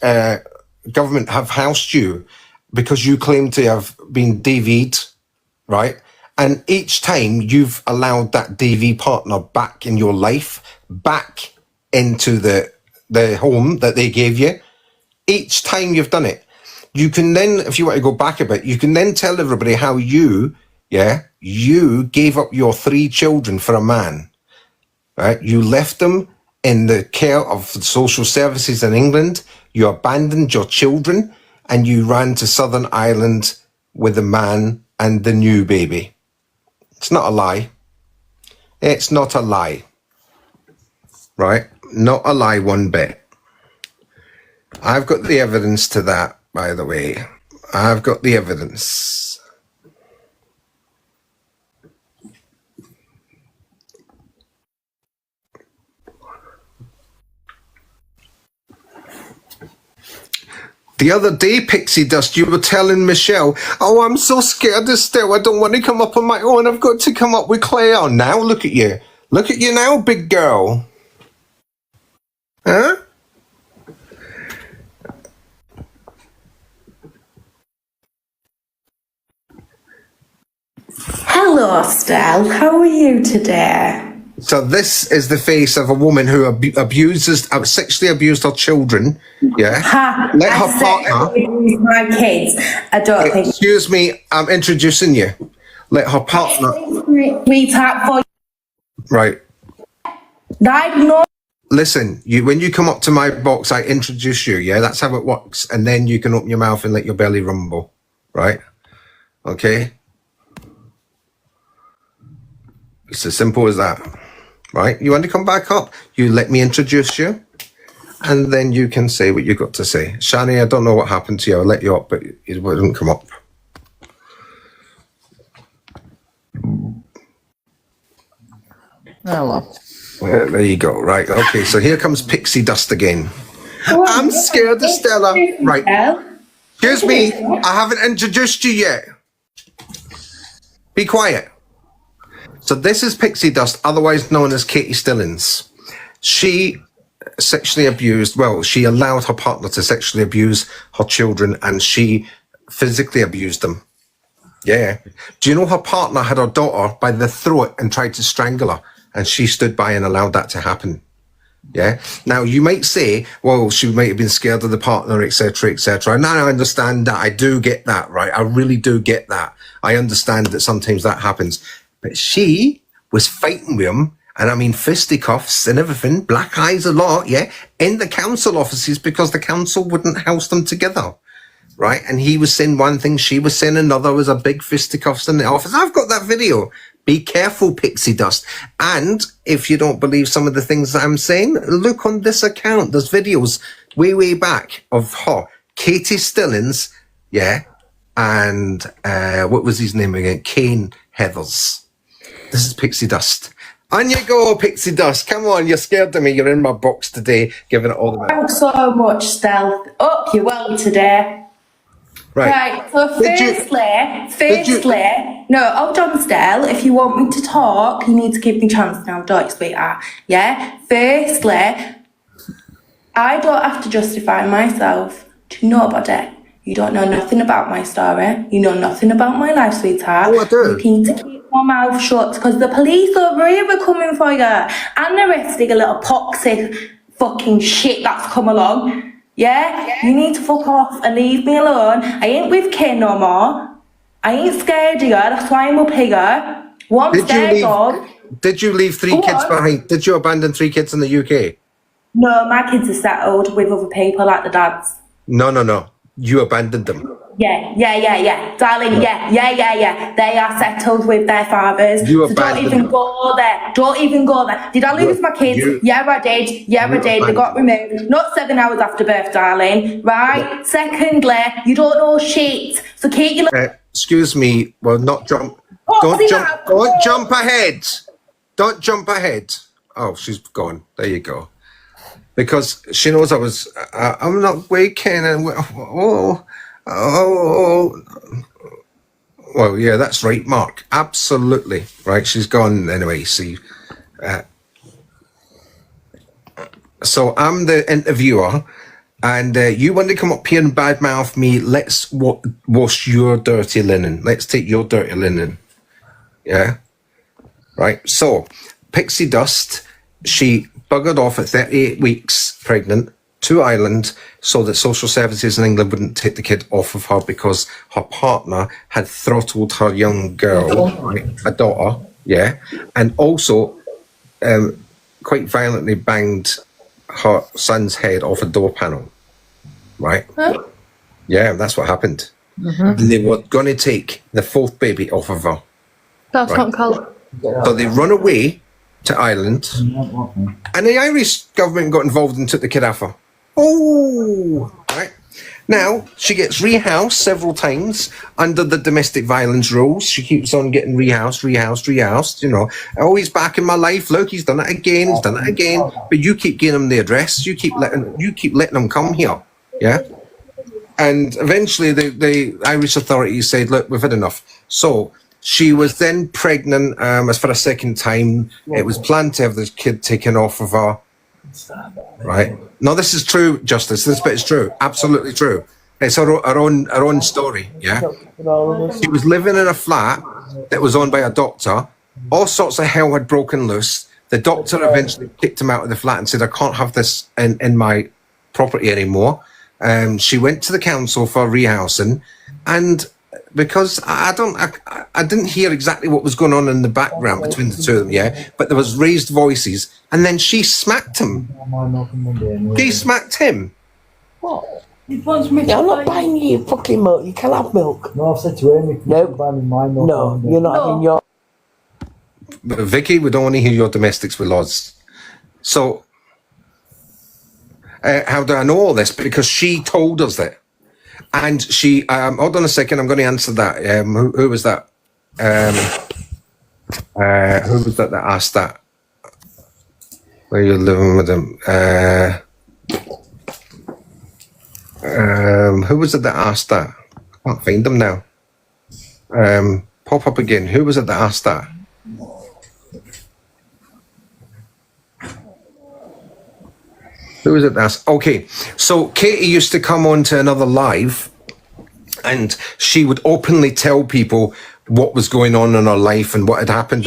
government have housed you because you claim to have been DV'd, right? And each time you've allowed that DV partner back in your life, back into the home that they gave you. Each time you've done it, you can then, if you want to go back a bit, you can then tell everybody how you gave up your 3 children for a man, right? You left them in the care of the social services in England. You abandoned your children and you ran to Southern Ireland with a man and the new baby. It's not a lie. It's not a lie. Right? Not a lie one bit. I've got the evidence to that, by the way. I've got the evidence. The other day, Pixie Dust, you were telling Michelle, oh, I'm so scared of Stella. I don't want to come up on my own. I've got to come up with Claire. Now look at you. Look at you now, big girl. Huh? Hello, Stell. How are you today? So this is the face of a woman who sexually abused her children. Yeah. Let her partner abuse my kids. I don't think. Excuse me, I'm introducing you. Let her partner. Sweetheart, Right. no. Listen, when you come up to my box, I introduce you. Yeah, that's how it works, and then you can open your mouth and let your belly rumble. Right. Okay. It's as simple as that. Right? You want to come back up? You let me introduce you, and then you can say what you got to say. Shani, I don't know what happened to you. I let you up, but it wouldn't come up. Hello. Well, there you go. Right. Okay. So here comes Pixie Dust again. I'm scared of Stella. Right. Excuse me. I haven't introduced you yet. Be quiet. So this is Pixie Dust, otherwise known as Katie Stillins. She sexually abused, she allowed her partner to sexually abuse her children, and she physically abused them. Yeah. Do you know her partner had her daughter by the throat and tried to strangle her, and she stood by and allowed that to happen? Yeah. Now you might say, well, she might have been scared of the partner, etc., etc. And I understand that. I do get that, right? I really do get that. I understand that sometimes that happens. But she was fighting with him, and I mean fisticuffs and everything, black eyes a lot, yeah, in the council offices because the council wouldn't house them together, right? And he was saying one thing, she was saying another, was a big fisticuffs in the office. I've got that video. Be careful, Pixie Dust. And if you don't believe some of the things that I'm saying, look on this account. There's videos way back of her, Katie Stillins, yeah, and what was his name again? Kane Heathers. This is Pixie Dust. On you go, Pixie Dust. Come on, you're scared of me. You're in my box today, giving it all the Thanks so much, Stealth. Up you well today. Right, so firstly, no, hold on, Stell. If you want me to talk, you need to give me a chance now, don't you, sweetheart? Yeah? Firstly, I don't have to justify myself to nobody. You don't know nothing about my story. You know nothing about my life, sweetheart. Oh, I do. You need to keep my mouth shut because the police over here are coming for you and arresting a little poxy fucking shit that's come along. Yeah? You need to fuck off and leave me alone. I ain't with Ken no more. I ain't scared of you. That's why I'm up here. Did you leave 3 kids behind? Did you abandon 3 kids in the UK? No, my kids are settled with other people like the dads. No. You abandoned them. Yeah. Darling, yeah. They are settled with their fathers. You so don't even go there. Did I lose my kids? Yeah, I did. They got removed. Not 7 hours after birth, darling. Right? Secondly, you don't know shit. So keep your... excuse me. Well, not jump. Don't jump ahead. Don't jump ahead. Oh, she's gone. There you go. Because she knows I'm not waking and well, yeah, that's right, Mark. Absolutely right. She's gone anyway. See, so I'm the interviewer, and you want to come up here and badmouth me. Let's wash your dirty linen. Let's take your dirty linen. Yeah, right. So, Pixie Dust, she buggered off at 38 weeks pregnant to Ireland so that social services in England wouldn't take the kid off of her because her partner had throttled her young girl, right, a daughter, yeah, and also quite violently banged her son's head off a door panel, right? Huh? Yeah, that's what happened. Mm-hmm. They were going to take the 4th baby off of her. That's not colour. So they run away to Ireland, and the Irish government got involved and took the kid off her. Oh, right. Now, she gets rehoused several times under the domestic violence rules. She keeps on getting rehoused, you know. Oh, he's back in my life. Look, he's done it again. But you keep giving him the address. You keep letting him come here. Yeah. And eventually the Irish authorities said, look, we've had enough. So she was then pregnant as for a second time. It was planned to have this kid taken off of her. Right. No, this is true, Justice. This bit is true. Absolutely true. It's her own story, yeah? She was living in a flat that was owned by a doctor. All sorts of hell had broken loose. The doctor eventually kicked him out of the flat and said, I can't have this in my property anymore. She went to the council for rehousing, and because I didn't hear exactly what was going on in the background between the two of them, yeah, but there was raised voices, and then she smacked him. She smacked him. What? Yeah, I'm not buying you fucking milk. You can have milk. No, I've said to him, no, you're not having your... But Vicky, we don't want to hear your domestics with laws. So, how do I know all this? Because she told us that. And she, hold on a second, I'm going to answer that. Who was that? Who was that asked that? Where you're living with him? Who was it that asked that? I can't find them now. Pop up again. Who was it that asked that? Who was it that asked? Okay, so Katie used to come on to another live, and she would openly tell people what was going on in her life and what had happened,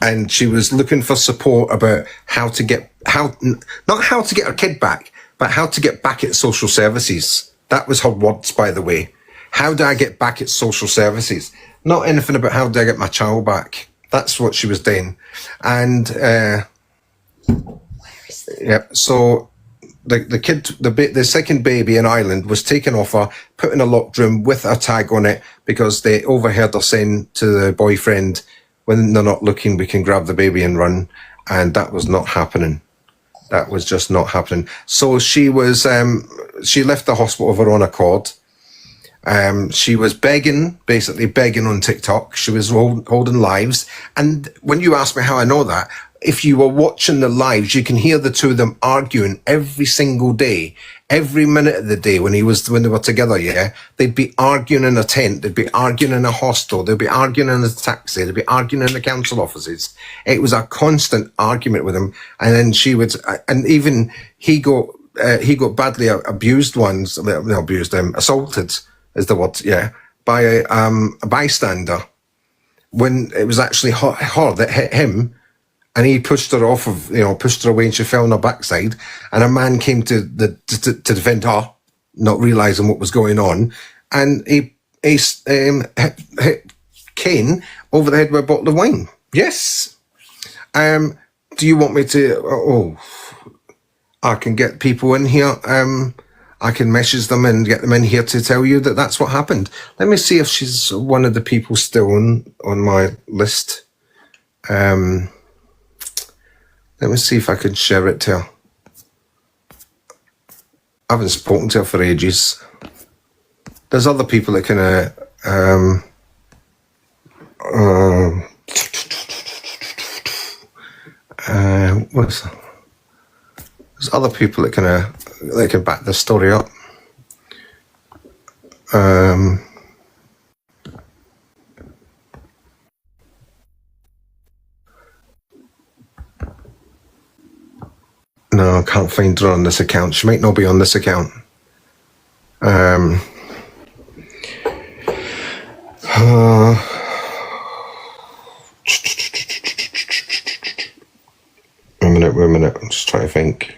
and she was looking for support about not how to get her kid back, but how to get back at social services. That was her words, by the way. How do I get back at social services? Not anything about how do I get my child back. That's what she was doing. And yeah, so the kid, the second baby in Ireland was taken off her, put in a locked room with a tag on it because they overheard her saying to the boyfriend, when they're not looking, we can grab the baby and run. And that was not happening. That was just not happening. So she was, she left the hospital of her own accord. She was basically begging on TikTok. She was holding lives. And when you ask me how I know that, if you were watching the lives, you can hear the two of them arguing every single day, every minute of the day when they were together, yeah? They'd be arguing in a tent, they'd be arguing in a hostel, they'd be arguing in a taxi, they'd be arguing in the council offices. It was a constant argument with him. And then she would, and even he got badly abused once, assaulted is the word, yeah, by a bystander when it was actually her that hit him. And he pushed her pushed her away, and she fell on her backside. And a man came to defend her, not realizing what was going on. And he hit Kane over the head with a bottle of wine. Yes. Do you want me to? I can get people in here. I can message them and get them in here to tell you that that's what happened. Let me see if she's one of the people still on my list. Let me see if I can share it to her. I haven't spoken to her for ages. There's other people that can what's that? There's other people that can back the story up. No, I can't find her on this account. She might not be on this account. A minute. I'm just trying to think.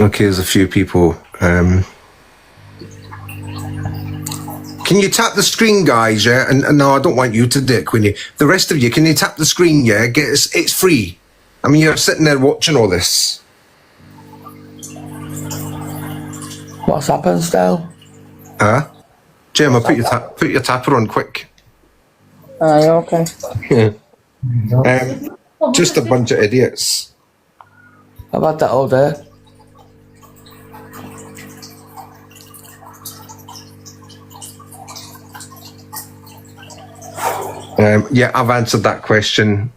Okay, there's a few people. Can you tap the screen, guys? Yeah, and no, I don't want you to do it, Queenie. The rest of you, can you tap the screen? Yeah, it's free. I mean, you're sitting there watching all this. What's happened, still? Huh? Gemma, put your tapper on quick. Aye, okay. Just a bunch of idiots. I've had that all day. Yeah, I've answered that question.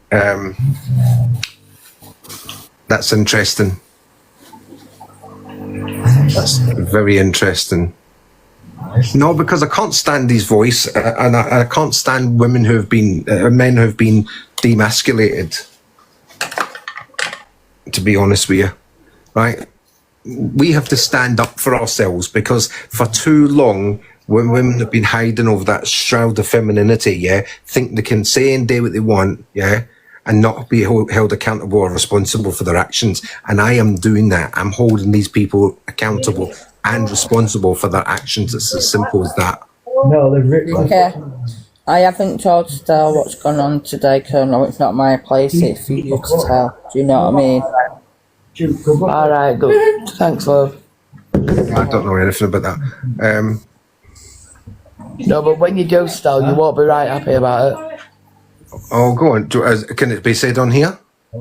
That's interesting. That's very interesting. No, because I can't stand his voice, and I can't stand women who have been, men who have been demasculated. To be honest with you, right? We have to stand up for ourselves, because for too long, when women have been hiding over that shroud of femininity, yeah, think they can say and do what they want, yeah, and not be held accountable or responsible for their actions. And I am doing that. I'm holding these people accountable and responsible for their actions. It's as simple as that. No, they've written. Okay. I haven't told Stella what's gone on today, Colonel. It's not my place, it's for you to tell. Do you know what I mean? Alright, good. Thanks, love. I don't know anything about that. No, but when you do, Stella, you won't be right happy about it. Oh, go on. Can it be said on here?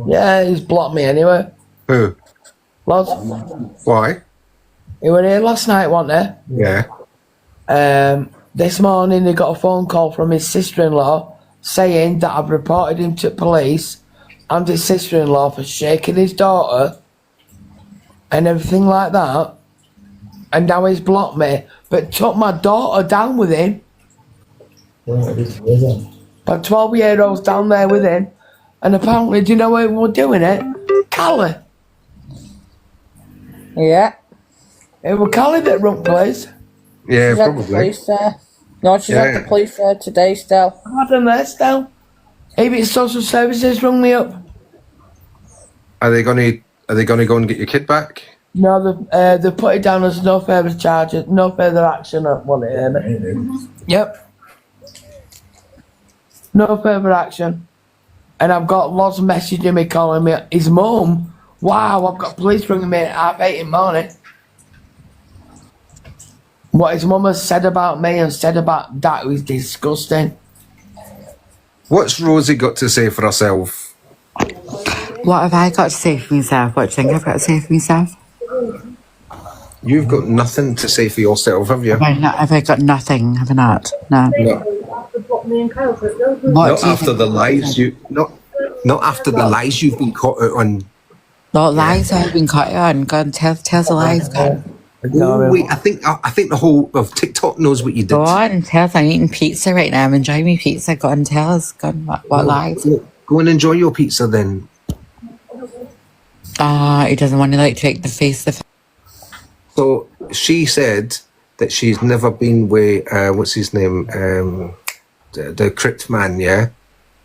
Yeah, he's blocked me anyway. Who? Loz. Why? He were here last night, wasn't he? Yeah. This morning he got a phone call from his sister-in-law saying that I've reported him to police and his sister-in-law for shaking his daughter and everything like that. And now he's blocked me, but took my daughter down with him. But 12-year-old's down there with him. And apparently, do you know who were doing it? Callie. Yeah. It was Callie that run police. Yeah, she's probably. Had the police there. No, she's had the police there today, still. I've had them there still. Maybe social services rung me up. Are they gonna go and get your kid back? No, they put it down as no further charges, no further action. Yep. No further action. and I've got lots of messaging me calling me his mum. Wow, I've got police ringing me at 8 in the morning. What his mum has said about me and said about that was disgusting. What's Rosie got to say for herself? What have I got to say for myself? What do you think I've got to say for myself? You've got nothing to say for yourself, have you? Have I got nothing? Have I not? No. Not after the lies you not after the lies you've been caught out on. What lies have I been caught on? Go on, tell the lies, go on. Oh, wait, I think the whole of TikTok knows what you did. Go on, tell us. I'm eating pizza right now. I'm enjoying my pizza. Go on, tell us. Go on, what lies? Go and enjoy your pizza then. He doesn't want to take the face. So she said that she's never been with what's his name, the crypt man, yeah,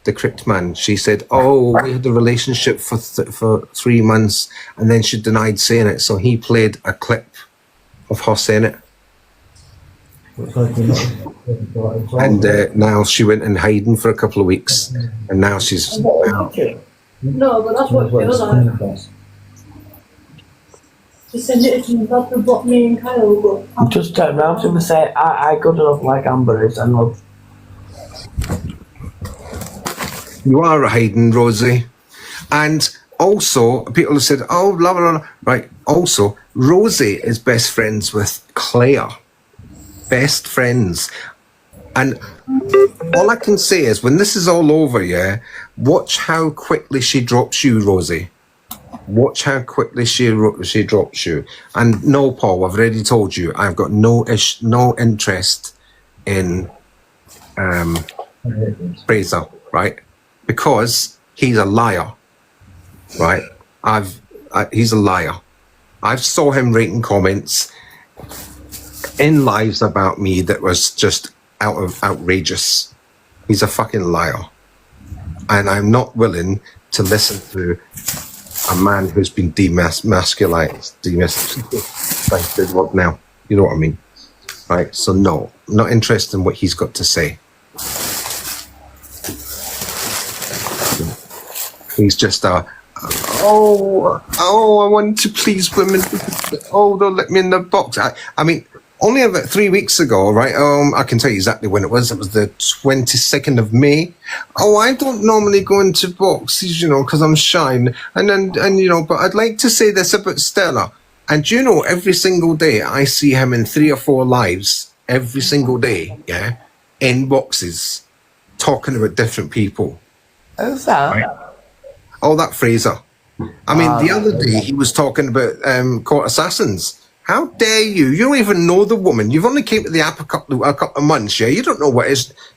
the crypt man. She said, "Oh, we had a relationship for 3 months," and then she denied saying it. So he played a clip of her saying it, and now she went in hiding for a couple of weeks, and now she's. No, but that's what it feels like. She said it to not to block me and Kyle, but I'm just turning around to him and say, I good enough like Amber is and love. You are a hiding, Rosie. And also, people have said, oh, blah, blah, blah. Right. Also, Rosie is best friends with Claire. Best friends. And all I can say is, when this is all over, yeah, watch how quickly she drops you, Rosie. Watch how quickly she drops you. And no, Paul, I've already told you, I've got no interest in Fraser, right? Because he's a liar, right? He's a liar. I've saw him writing comments in lives about me that was just outrageous. He's a fucking liar. And I'm not willing to listen to a man who's been demasculated. What now? You know what I mean? Right? So no, not interested in what he's got to say. He's just I want to please women. Oh, don't let me in the box. I mean, only about 3 weeks ago, right? I can tell you exactly when it was. It was the 22nd of May. Oh, I don't normally go into boxes, because I'm shy. And but I'd like to say this about Stella. And every single day I see him in 3 or 4 lives every single day, yeah, in boxes, talking about different people. Who's that? Right? Oh, that Fraser. I mean, the other day he was talking about court assassins. How dare you? You don't even know the woman. You've only came to the app a couple of months, yeah? You don't know what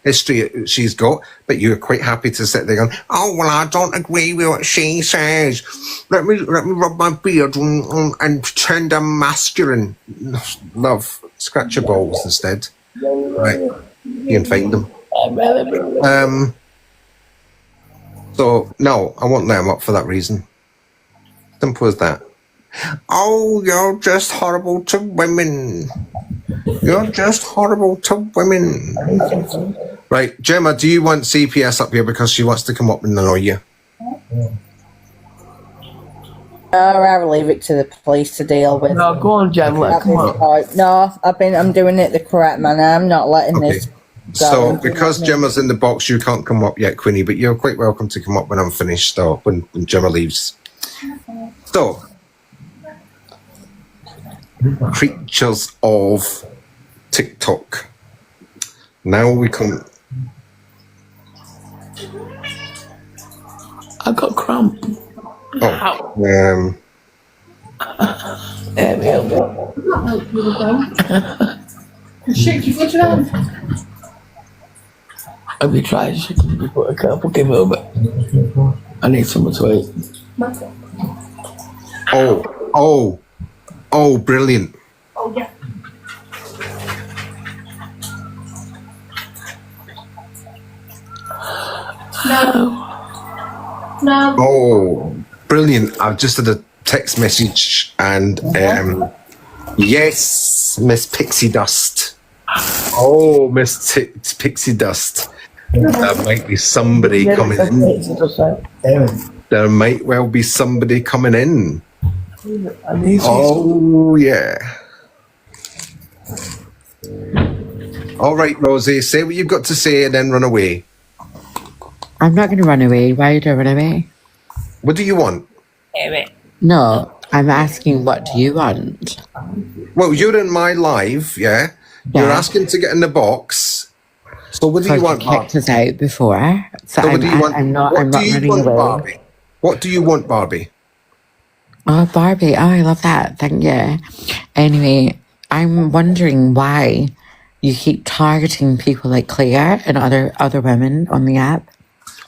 history she's got, but you're quite happy to sit there going, oh, well, I don't agree with what she says. Let me rub my beard and pretend I'm masculine. Love, scratch your balls instead. Right, you can find them. So, no, I won't let him up for that reason. Simple as that. Oh, you're just horrible to women. You're just horrible to women. Right, Gemma, do you want CPS up here because she wants to come up and annoy you? I'll leave it to the police to deal with. No, go on, Gemma. Come on. No, I'm doing it the correct manner. I'm not letting this go. So, because Gemma's in the box, you can't come up yet, Queenie, but you're quite welcome to come up when I'm finished, or when Gemma leaves. So, creatures of TikTok. Now we come. I got cramp. Oh, There we go. shake your foot around. Have you tried shaking your foot? I can't give it over. I need someone to eat. Oh, brilliant. Oh, yeah. No. Oh, brilliant. I've just had a text message and yes, Miss Pixie Dust. Oh, Miss Pixie Dust. There might be somebody coming in. There might well be somebody coming in. Oh, yeah. All right, Rosie, say what you've got to say and then run away. I'm not going to run away. Why do I run away? What do you want? No, I'm asking, what do you want? Well, you're in my live, yeah? You're asking to get in the box. So what do you want, Barbie? Kicked us out before. So what do you want? I'm not What do you running want, away. Barbie? What do you want, Barbie? Oh, Barbie. Oh, I love that. Thank you. Anyway, I'm wondering why you keep targeting people like Claire and other women on the app.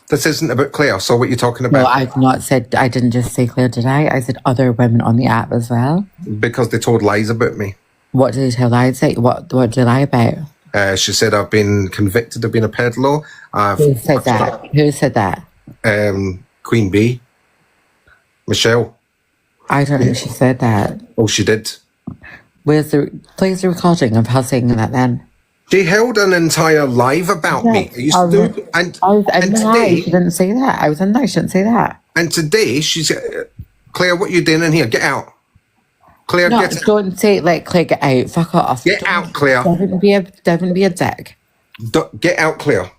This isn't about Claire, so what you're talking about? No, I've not said, I didn't just say Claire, did I? I said other women on the app as well. Because they told lies about me. What did they tell lies? What did they lie about? She said I've been convicted of being a peddler. Who said that? Who said that? Queen Bee. Michelle. I don't think she said that. Oh, she did. Please the recording of her saying that then. She held an entire live about me. Are you stupid? And today, she didn't say that. I was in there. She didn't say that. And today, she's Claire. What you doing in here? Get out, Claire. No, get don't say it like Claire. Get out. Fuck off. Get out, Claire. Don't be a dick. Get out, Claire.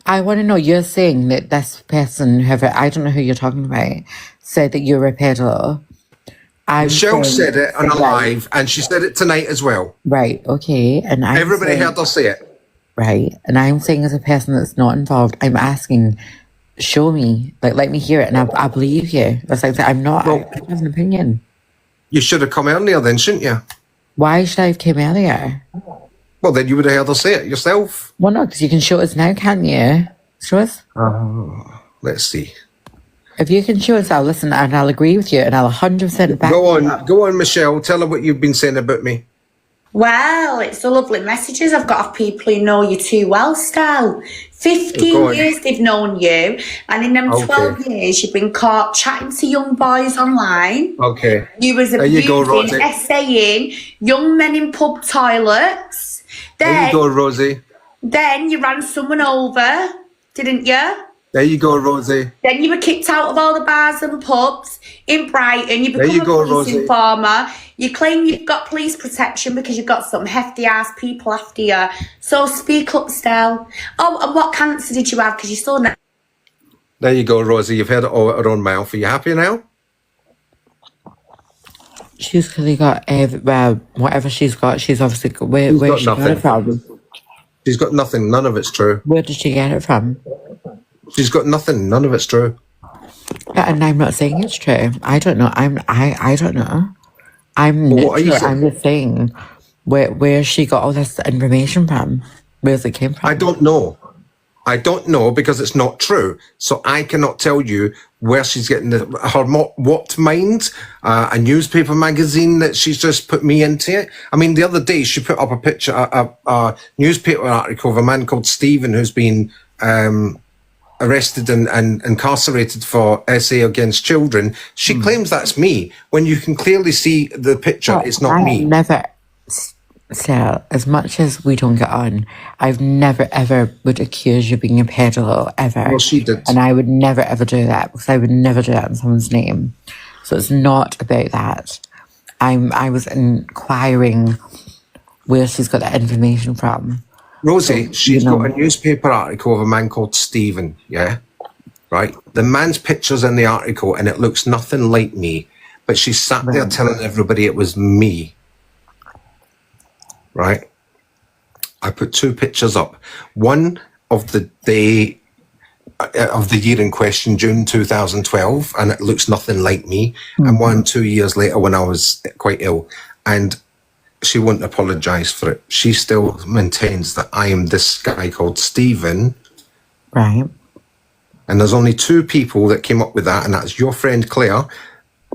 I want to know. You're saying that this person, whoever, I don't know who you're talking about, said that you're a peddler. Michelle said it on a live, and she said it tonight as well. Right, okay. And everybody heard her say it. Right. And I'm saying, as a person that's not involved, I'm asking, show me, like, let me hear it, and I believe you. That's like, I'm not, I have an opinion. You should have come earlier then, shouldn't you? Why should I have come earlier? Well, then you would have heard her say it yourself. Well, no, because you can show us now, can't you? Show us. Let's see. If you can show us, I'll listen and I'll agree with you and I'll 100% back Go on, Michelle. Tell her what you've been saying about me. Well, it's the lovely messages I've got of people who know you too well, Stel. 15 years they've known you, and in them 12 years you've been caught chatting to young boys online. Okay. You was abusing, essaying young men in pub toilets. There you go, Rosie. Then you ran someone over, didn't you? There you go, Rosie. Then you were kicked out of all the bars and pubs in Brighton. You become a police informer. You claim you've got police protection because you've got some hefty ass people after you. So speak up, Stel. Oh, and what cancer did you have? Because you still know. There you go, Rosie. You've heard it all at her own mouth. Are you happy now? She's clearly got, well, whatever she's got, she's obviously got, where she got it from? She's got nothing. None of it's true. Where did she get it from? She's got nothing. None of it's true. Yeah, and I'm not saying it's true. I don't know. I don't know. What are you saying? I'm just saying where she got all this information from. Where's it came from? I don't know. I don't know because it's not true. So I cannot tell you where she's getting her what mind, a newspaper magazine that she's just put me into it. I mean, the other day she put up a picture, a newspaper article of a man called Stephen who's been arrested and incarcerated for essay against children. She claims that's me when you can clearly see the picture. It's not me. So, as much as we don't get on, I've never ever would accuse you of being a pedophile ever. Well, she did. And I would never ever do that because I would never do that in someone's name. So it's not about that. I was inquiring where she's got that information from. Rosie, she's got a newspaper article of a man called Stephen, yeah? Right? The man's picture's in the article and it looks nothing like me, but she sat there telling everybody it was me. Right? I put two pictures up. One of the day of the year in question, June 2012, and it looks nothing like me. And one 2 years later when I was quite ill. And she wouldn't apologise for it. She still maintains that I am this guy called Stephen. Right. And there's only two people that came up with that, and that's your friend Claire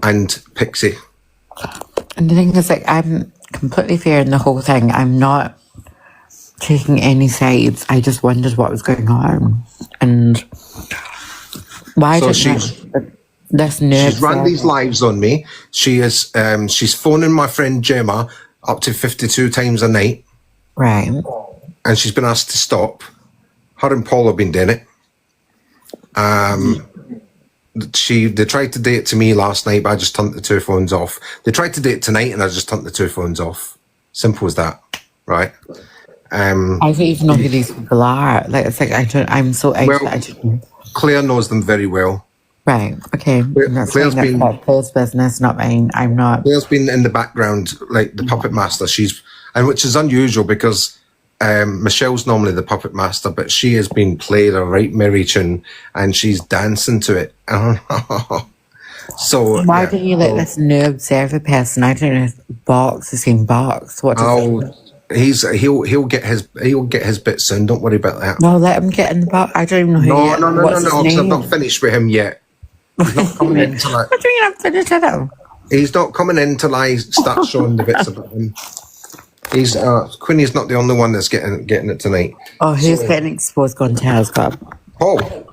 and Pixie. And the thing is, like, I'm completely fair in the whole thing. I'm not taking any sides. I just wondered what was going on. And why So this nerve? she's run these lives on me. She is she's phoning my friend Gemma up to 52 times a night. Right. And she's been asked to stop. her and Paul have been doing it. They tried to date to me last night, but I just turned the two phones off. They tried to date tonight, and I just turned the two phones off. Simple as that, right? I don't even know who these people are. Like, it's like I'm so excited. Well, Claire knows them very well. Right. Okay. Claire's been Claire's business, not mine. I'm not. Claire's been in the background, like the puppet master. Which is unusual because Michelle's normally the puppet master, but she has been played a right merry tune, and she's dancing to it. So why don't you let this new observer person? I don't know. Box has seen Box. What? He'll get his bit soon. Don't worry about that. No, let him get in the box. I don't even know who. No. Because I'm not finished with him yet. He's not coming in till I. What do you mean I'm finished with him? He's not coming in till I start showing the bits about him. He's Quinny's not the only one that's getting it tonight. Oh, who's getting exposed? Go and tell us, Bob. Paul.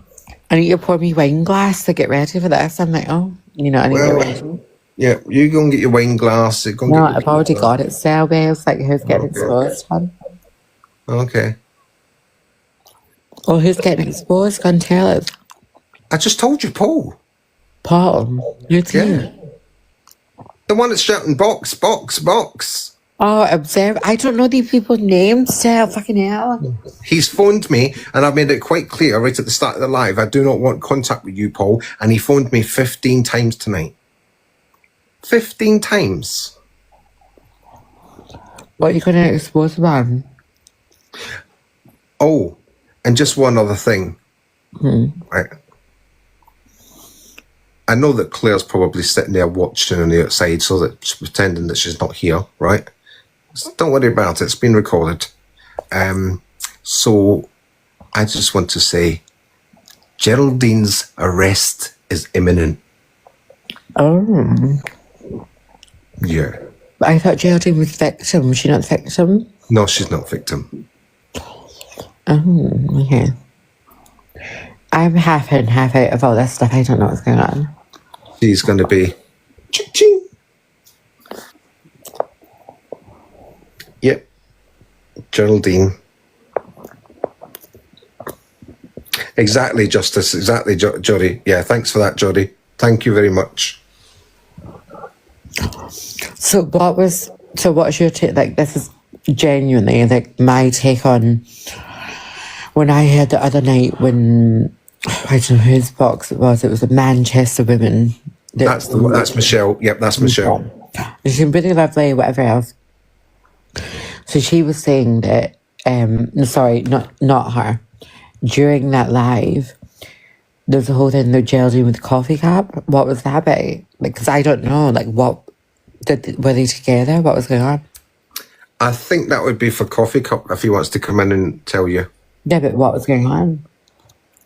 I need to pour me wine glass to get ready for this. I'm like, oh, I need to get ready. Yeah, you go and get your wine glass. I've already got it. So, it's like, who's getting exposed? Hun? Okay. Oh, who's getting exposed? Go and tell us. I just told you, Paul. Paul? You're too. The one that's shouting box, box, box. Oh, observe. I don't know these people's names, Sarah. Fucking hell. He's phoned me, and I've made it quite clear right at the start of the live. I do not want contact with you, Paul. And he phoned me 15 times tonight. 15 times. What are you going to expose about? Oh, and just one other thing. Right. I know that Claire's probably sitting there watching on the outside, so that she's pretending that she's not here, right? So don't worry about it. It's been recorded. So I just want to say Geraldine's arrest is imminent. Oh. Yeah. But I thought Geraldine was victim. Was she not victim? No, she's not victim. Oh, okay. I'm half in, half out of all this stuff. I don't know what's going on. She's going to be... Ching-ching. Yep. Geraldine. Exactly, Justice. Exactly, Jodie. Yeah, thanks for that, Jodie. Thank you very much. So what's your take? Like, this is genuinely like my take on when I heard the other night when I don't know whose box it was a Manchester woman. That's Michelle. Yep, that's Michelle. She's really lovely, whatever else. So she was saying that sorry, not her. During that live, there's a whole thing they're Geraldine with the coffee cup. What was that about? Like, because I don't know. Like, were they together? What was going on? I think that would be for Coffee Cup if he wants to come in and tell you. Yeah, but what was going on?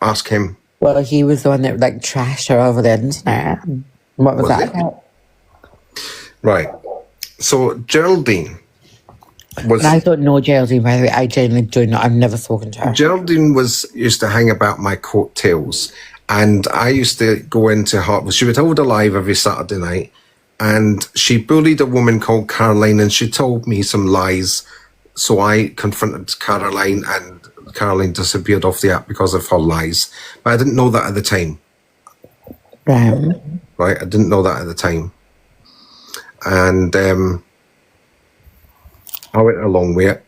Ask him. Well, he was the one that like trashed her over the internet. What was that about? Right. So Geraldine was. And I don't know Geraldine, by the way. I genuinely do not. I've never spoken to her. Geraldine used to hang about my coattails, and I used to go into her. She would hold a live every Saturday night, and she bullied a woman called Caroline, and she told me some lies. So I confronted Caroline, and Caroline disappeared off the app because of her lies. But I didn't know that at the time. Right, I didn't know that at the time. And I went along with it,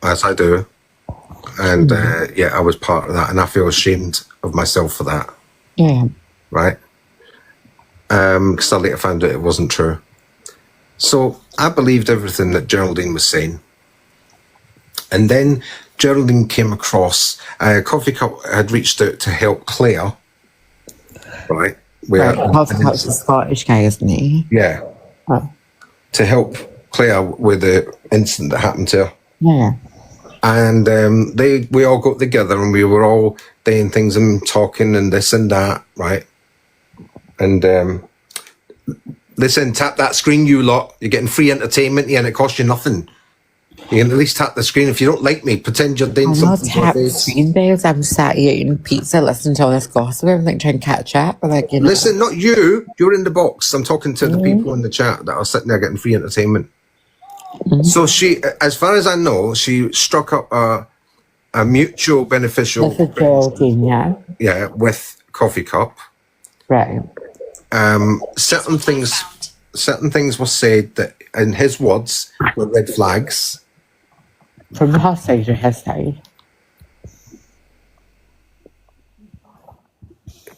as I do. And yeah, I was part of that, and I feel ashamed of myself for that. Yeah. Right? Because I later found out it wasn't true. So I believed everything that Geraldine was saying. And then Geraldine came across, Coffee Cup had reached out to help Claire. Right? Coffee Cup's a Scottish guy, isn't he? Yeah. Oh. To help Claire with the incident that happened to her. Yeah. And we all got together and we were all doing things and talking and this and that, right? And listen, tap that screen, you lot. You're getting free entertainment here and it costs you nothing. You can at least tap the screen. If you don't like me, pretend you're doing something. I'm not tapping screen, babes. I'm sat here eating pizza, listening to all this gossip. I'm like trying to catch up. Like, you know. Listen, not you. You're in the box. I'm talking to the people in the chat that are sitting there getting free entertainment. So she, as far as I know, she struck up a mutual beneficial. This is Geraldine, yeah. Yeah, with Coffee Cup. Right. Certain things were said that, in his words, were red flags. From her side or his side?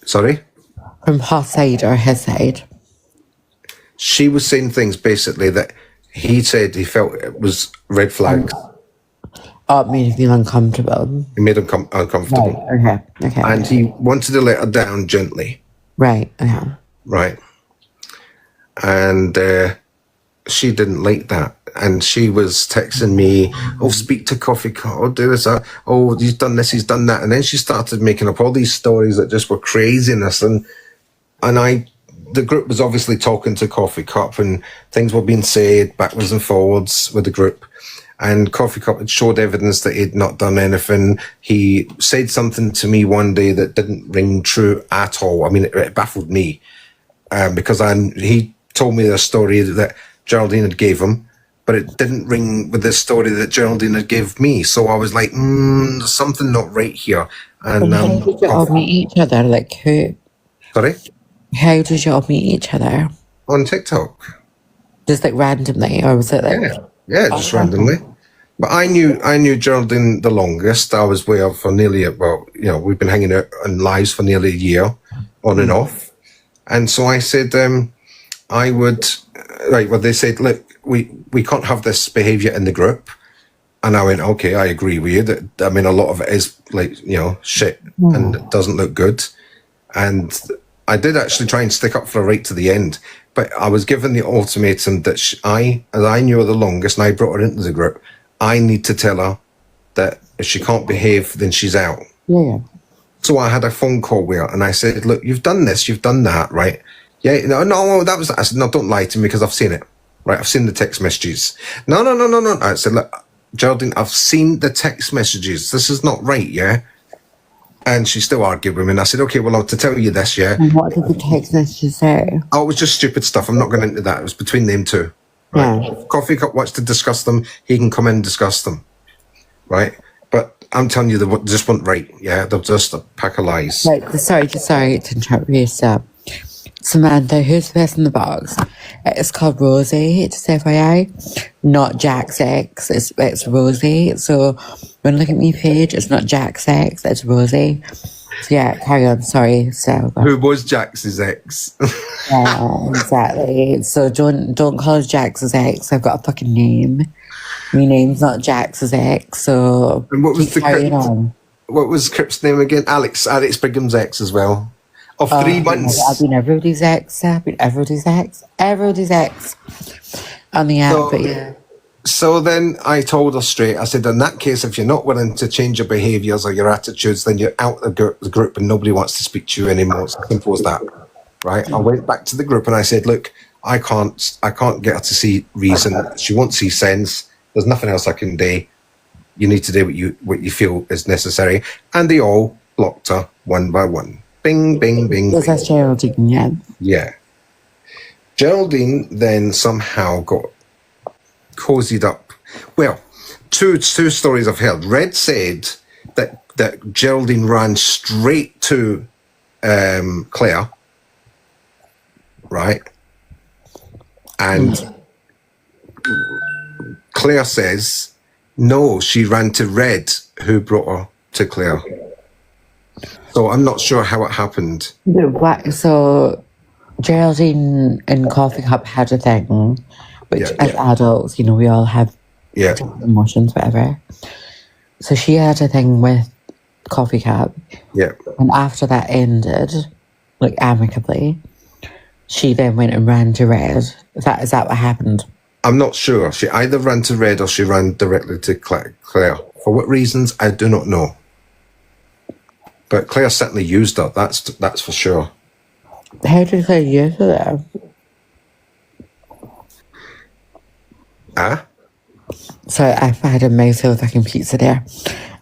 Sorry? From her side or his side? She was saying things basically that he said he felt it was red flags. Oh, it made him feel uncomfortable. It made him uncomfortable. Right, okay. And he wanted to let her down gently. Right, okay. Right. And she didn't like that. And she was texting me, oh, speak to Coffee Cup, oh, do this, oh, he's done this, he's done that. And then she started making up all these stories that just were craziness. And the group was obviously talking to Coffee Cup, and things were being said backwards and forwards with the group. And Coffee Cup had showed evidence that he'd not done anything. He said something to me one day that didn't ring true at all. I mean, it baffled me because he told me the story that Geraldine had gave him, but it didn't ring with the story that Geraldine had gave me. So I was like, there's something not right here. And how did you all meet each other? Like who? Sorry? How did you all meet each other? On TikTok. Just like randomly, or was it like? Yeah, just randomly. But I knew Geraldine the longest. I was with her for nearly, we've been hanging out on lives for nearly a year, on and off. And so I said, I would, they said, look, we can't have this behaviour in the group. And I went, okay, I agree with you. That, I mean, a lot of it is like, shit and it doesn't look good. And I did actually try and stick up for her right to the end. But I was given the ultimatum that as I knew her the longest and I brought her into the group, I need to tell her that if she can't behave, then she's out. Yeah. So I had a phone call with her and I said, look, you've done this, you've done that, right? Yeah, no, that was, I said, no, don't lie to me because I've seen it, right? I've seen the text messages. No. I said, look, Geraldine, I've seen the text messages. This is not right, yeah? And she still argued with me. And I said, okay, well, I'll have to tell you this, yeah? And what did the text messages say? Oh, it was just stupid stuff. I'm not going into that. It was between them two. Right? Yeah. If Coffee Cup wants to discuss them, he can come in and discuss them. Right? But I'm telling you, they just weren't right. Yeah? They're just a pack of lies. Right, sorry to interrupt you, so Samantha, who's the person in the box? It's called Rosie, just FYI. Not Jack's ex, it's Rosie. So when you look at my page, it's not Jack's ex, it's Rosie. So yeah, carry on, sorry. So who was Jax's ex? Yeah, exactly. So don't call us Jax's ex. I've got a fucking name. My name's not Jax's ex, so and what was carrying on. What was Crip's name again? Alex Brigham's ex as well. Of 3 months. I've been everybody's ex. Everybody's ex on the app, but yeah. So then I told her straight, I said, in that case, if you're not willing to change your behaviours or your attitudes, then you're out of the group and nobody wants to speak to you anymore. It's as simple as that, right? I went back to the group and I said, look, I can't get her to see reason. She won't see sense. There's nothing else I can do. You need to do what you feel is necessary. And they all blocked her one by one. Bing, bing, bing. So that's Geraldine, yeah. Yeah. Geraldine then somehow got cozied up. Well, two stories I've heard. Red said that Geraldine ran straight to Claire, right? And Claire says, no, she ran to Red, who brought her to Claire. So I'm not sure how it happened. So Geraldine and Coffee Cup had a thing, which as adults, we all have emotions, whatever. So she had a thing with Coffee Cup. Yeah. And after that ended, like amicably, she then went and ran to Red. Is that what happened? I'm not sure. She either ran to Red or she ran directly to Claire. For what reasons, I do not know. But Claire certainly used her. That's for sure. How did Claire use her though? So I've had a mouthful of fucking pizza there.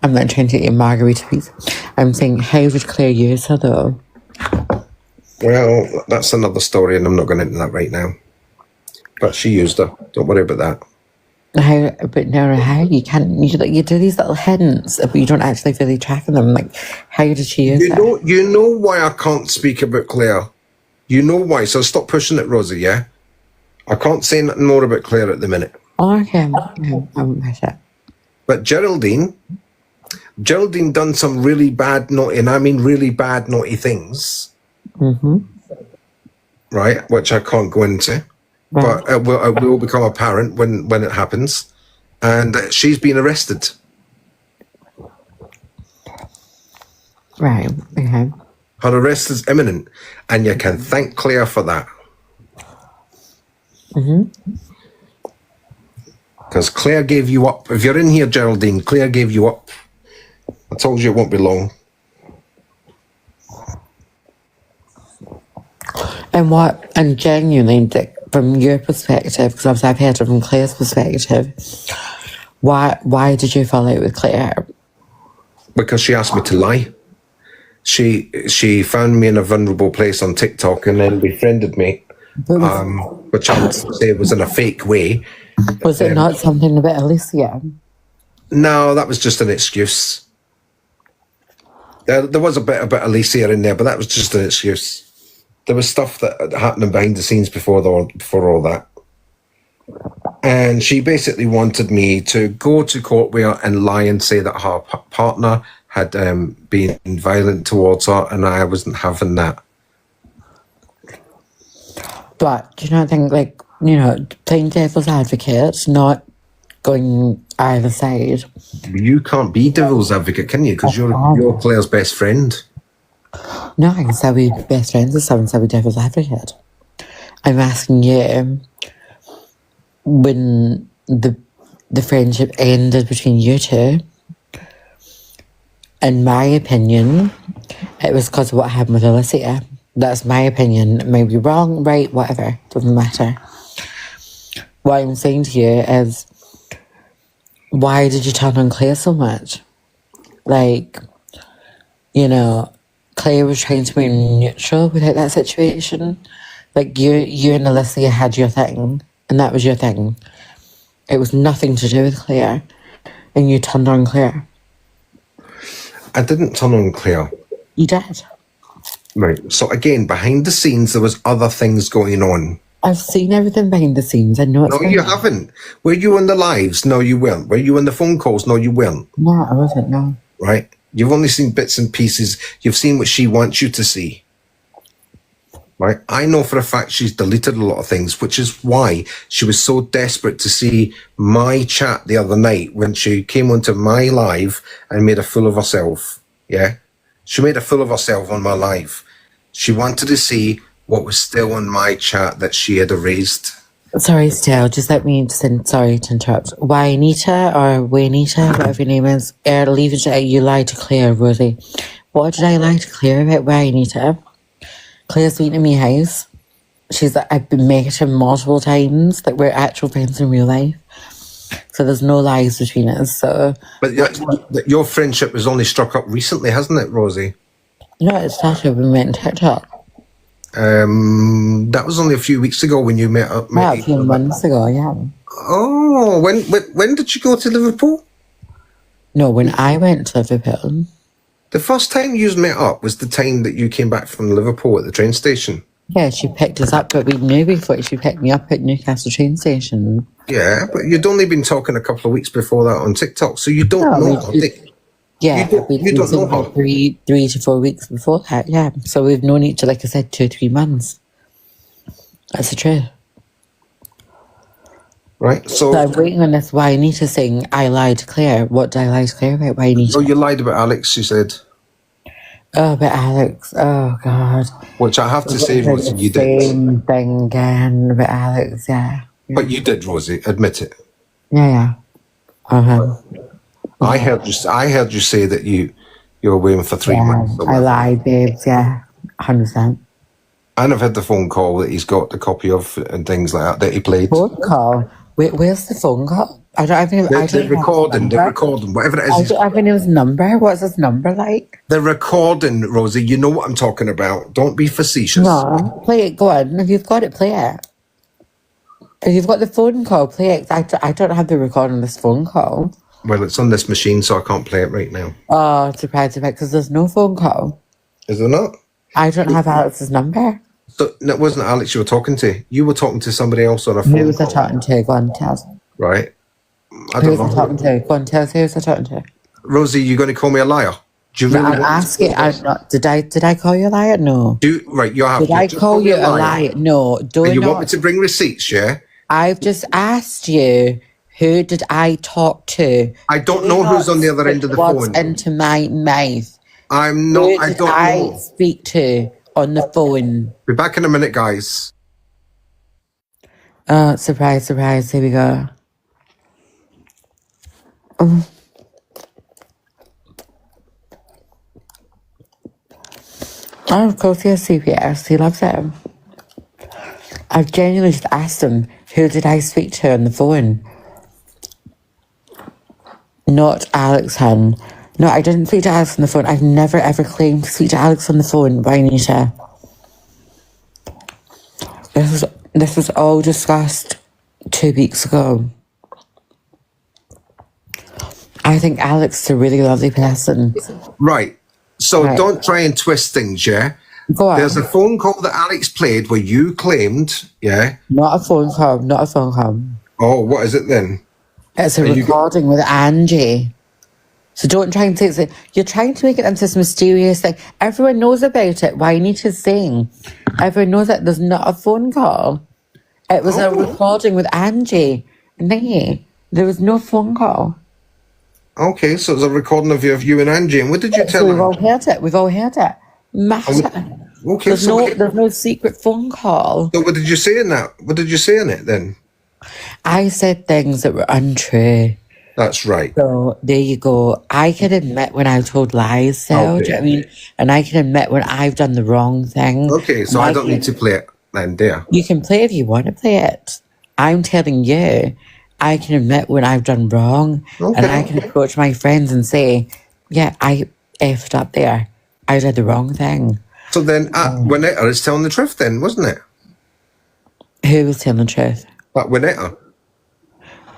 I'm not trying to eat a margarita pizza. I'm saying, how did Claire use her though? Well, that's another story and I'm not going into that right now. But she used her. Don't worry about that. How, but no, how you can't, you do these little hints, but you don't actually really track them. Like, how did she use it? You know why I can't speak about Claire. You know why, so stop pushing it, Rosie, yeah? I can't say nothing more about Claire at the minute. Oh, okay, I won't push it. But Geraldine done some really bad, naughty, and I mean really bad, naughty things. Mm-hmm. Right, which I can't go into. Right. But it will become apparent when it happens. And she's been arrested. Right, okay. Her arrest is imminent. And you can thank Claire for that. Mm-hmm. Because Claire gave you up. If you're in here, Geraldine, Claire gave you up. I told you it won't be long. And genuinely, Dick, from your perspective, because obviously I've heard it from Claire's perspective, why did you fall out with Claire? Because she asked me to lie. She found me in a vulnerable place on TikTok and then befriended me, which I would say was in a fake way. Was it not something about Alicia? No, that was just an excuse. There was a bit about Alicia in there, but that was just an excuse. There was stuff that happened behind the scenes before all that. And she basically wanted me to go to court with her and lie and say that her partner had been violent towards her, and I wasn't having that. But do you not think, like, you know, playing devil's advocate, not going either side? You can't be devil's advocate, can you? Because you're Claire's best friend. No, I can say we're best friends and someone said we're devil's advocate. I'm asking you, when the friendship ended between you two, in my opinion, it was because of what happened with Alicia. That's my opinion. It may be wrong, right, whatever. Doesn't matter. What I'm saying to you is, why did you turn on Claire so much? Like, you know, Claire was trying to be neutral without that situation. Like, you and Alicia had your thing, and that was your thing. It was nothing to do with Claire, and you turned on Claire. I didn't turn on Claire. You did. Right. So again, behind the scenes, there was other things going on. I've seen everything behind the scenes. I know it's No, you haven't. Were you on the lives? No, you weren't. Were you on the phone calls? No, you weren't. No, I wasn't, no. Right? You've only seen bits and pieces. You've seen what she wants you to see. Right? I know for a fact she's deleted a lot of things, which is why she was so desperate to see my chat the other night when she came onto my live and made a fool of herself. Yeah? She made a fool of herself on my live. She wanted to see what was still on my chat that she had erased. Sorry, Stell, just let me sorry to interrupt. Wynita or Waynita, whatever your name is, leave it out. You lied to Claire, Rosie. What did I lie to Claire about Wynita? Claire's been in my house. She's like, I've been met her multiple times. Like, we're actual friends in real life. So there's no lies between us. So, but your friendship was only struck up recently, hasn't it, Rosie? No, it started when we went on TikTok. That was only a few weeks ago when you met up. A few months ago, yeah. Oh, when did you go to Liverpool? No, when I went to Liverpool. The first time you met up was the time that you came back from Liverpool at the train station. Yeah, she picked us up, but we knew before she picked me up at Newcastle train station. Yeah, but you'd only been talking a couple of weeks before that on TikTok, so you don't know her. Yeah, you don't know her. 3 to 4 weeks before that, yeah. So we've known each other, like I said, 2 or 3 months. That's the truth. Right, so I'm waiting on this Wynita saying, I lied to Claire. What did I lie to Claire about Wynita? Oh, you lied about Alex, she said. Oh, about Alex. Oh, God. Which I have to say, Rosie, you did. Same thing again about Alex, yeah. But you did, Rosie, admit it. Yeah. Uh-huh. I heard you say that you were waiting for 3 months. I lied, babes, yeah. 100%. And I've had the phone call that he's got the copy of and things like that he played. Phone call? Where's the phone call? I don't even the recording, whatever it is. I don't even know his number. What's his number like? The recording, Rosie, you know what I'm talking about. Don't be facetious. No, play it, go on. If you've got it, play it. If you've got the phone call, play it. I don't have the recording of this phone call. Well, it's on this machine, so I can't play it right now. Oh, surprise, because there's no phone call. Is there not? I don't have Alex's number. So it wasn't Alex you were talking to. You were talking to somebody else on a phone Who was I call. talking to? Go on, tell us. Right. I Who don't was I know. talking to? Go on, tell us who was I talking to? Rosie, you going to call me a liar? Do you No, really I'm want me to asking. do I'm this? not. Did I call you a liar? No. Right, you have. Did I Just call me you a liar? No. Do And you not. want me to bring receipts, yeah? I've just asked you, who did I talk to? I don't Do know who's not on the other end of the stick words phone. into my mouth. I'm not. Who I did don't I know. speak to on the phone? Be back in a minute, guys. Surprise, surprise. Here we go. Oh, of course he has CPS. He loves it. I've genuinely just asked him, who did I speak to on the phone? Not Alex, hun. No, I didn't speak to Alex on the phone. I've never ever claimed to speak to Alex on the phone, Rainisha. This was all discussed 2 weeks ago. I think Alex is a really lovely person. Right. So Right. don't try and twist things, yeah? Go on. There's a phone call that Alex played where you claimed, yeah? Not a phone call, not a phone call. Oh, what is it then? It's a recording with Angie. So don't try and say it. You're trying to make it into this mysterious thing. Everyone knows about it. Why need to sing? Everyone knows that there's not a phone call. It was a recording with Angie. No, there was no phone call. Okay, so it's a recording of you and Angie. And what did you tell We've her? all heard it. We've all heard it. Matter. Okay, There's so there's no secret phone call. So what did you say in that? What did you say in it then? I said things that were untrue. That's right. So there you go. I can admit when I've told lies, so do you know what I mean? And I can admit when I've done the wrong thing. Okay, so And I don't need to play it then, dear. You can play if you want to play it. I'm telling you, I can admit when I've done wrong, and I can approach my friends and say, yeah, I effed up there. I did the wrong thing. So then, Winetta is telling the truth then, wasn't it? Who was telling the truth? That Winetta.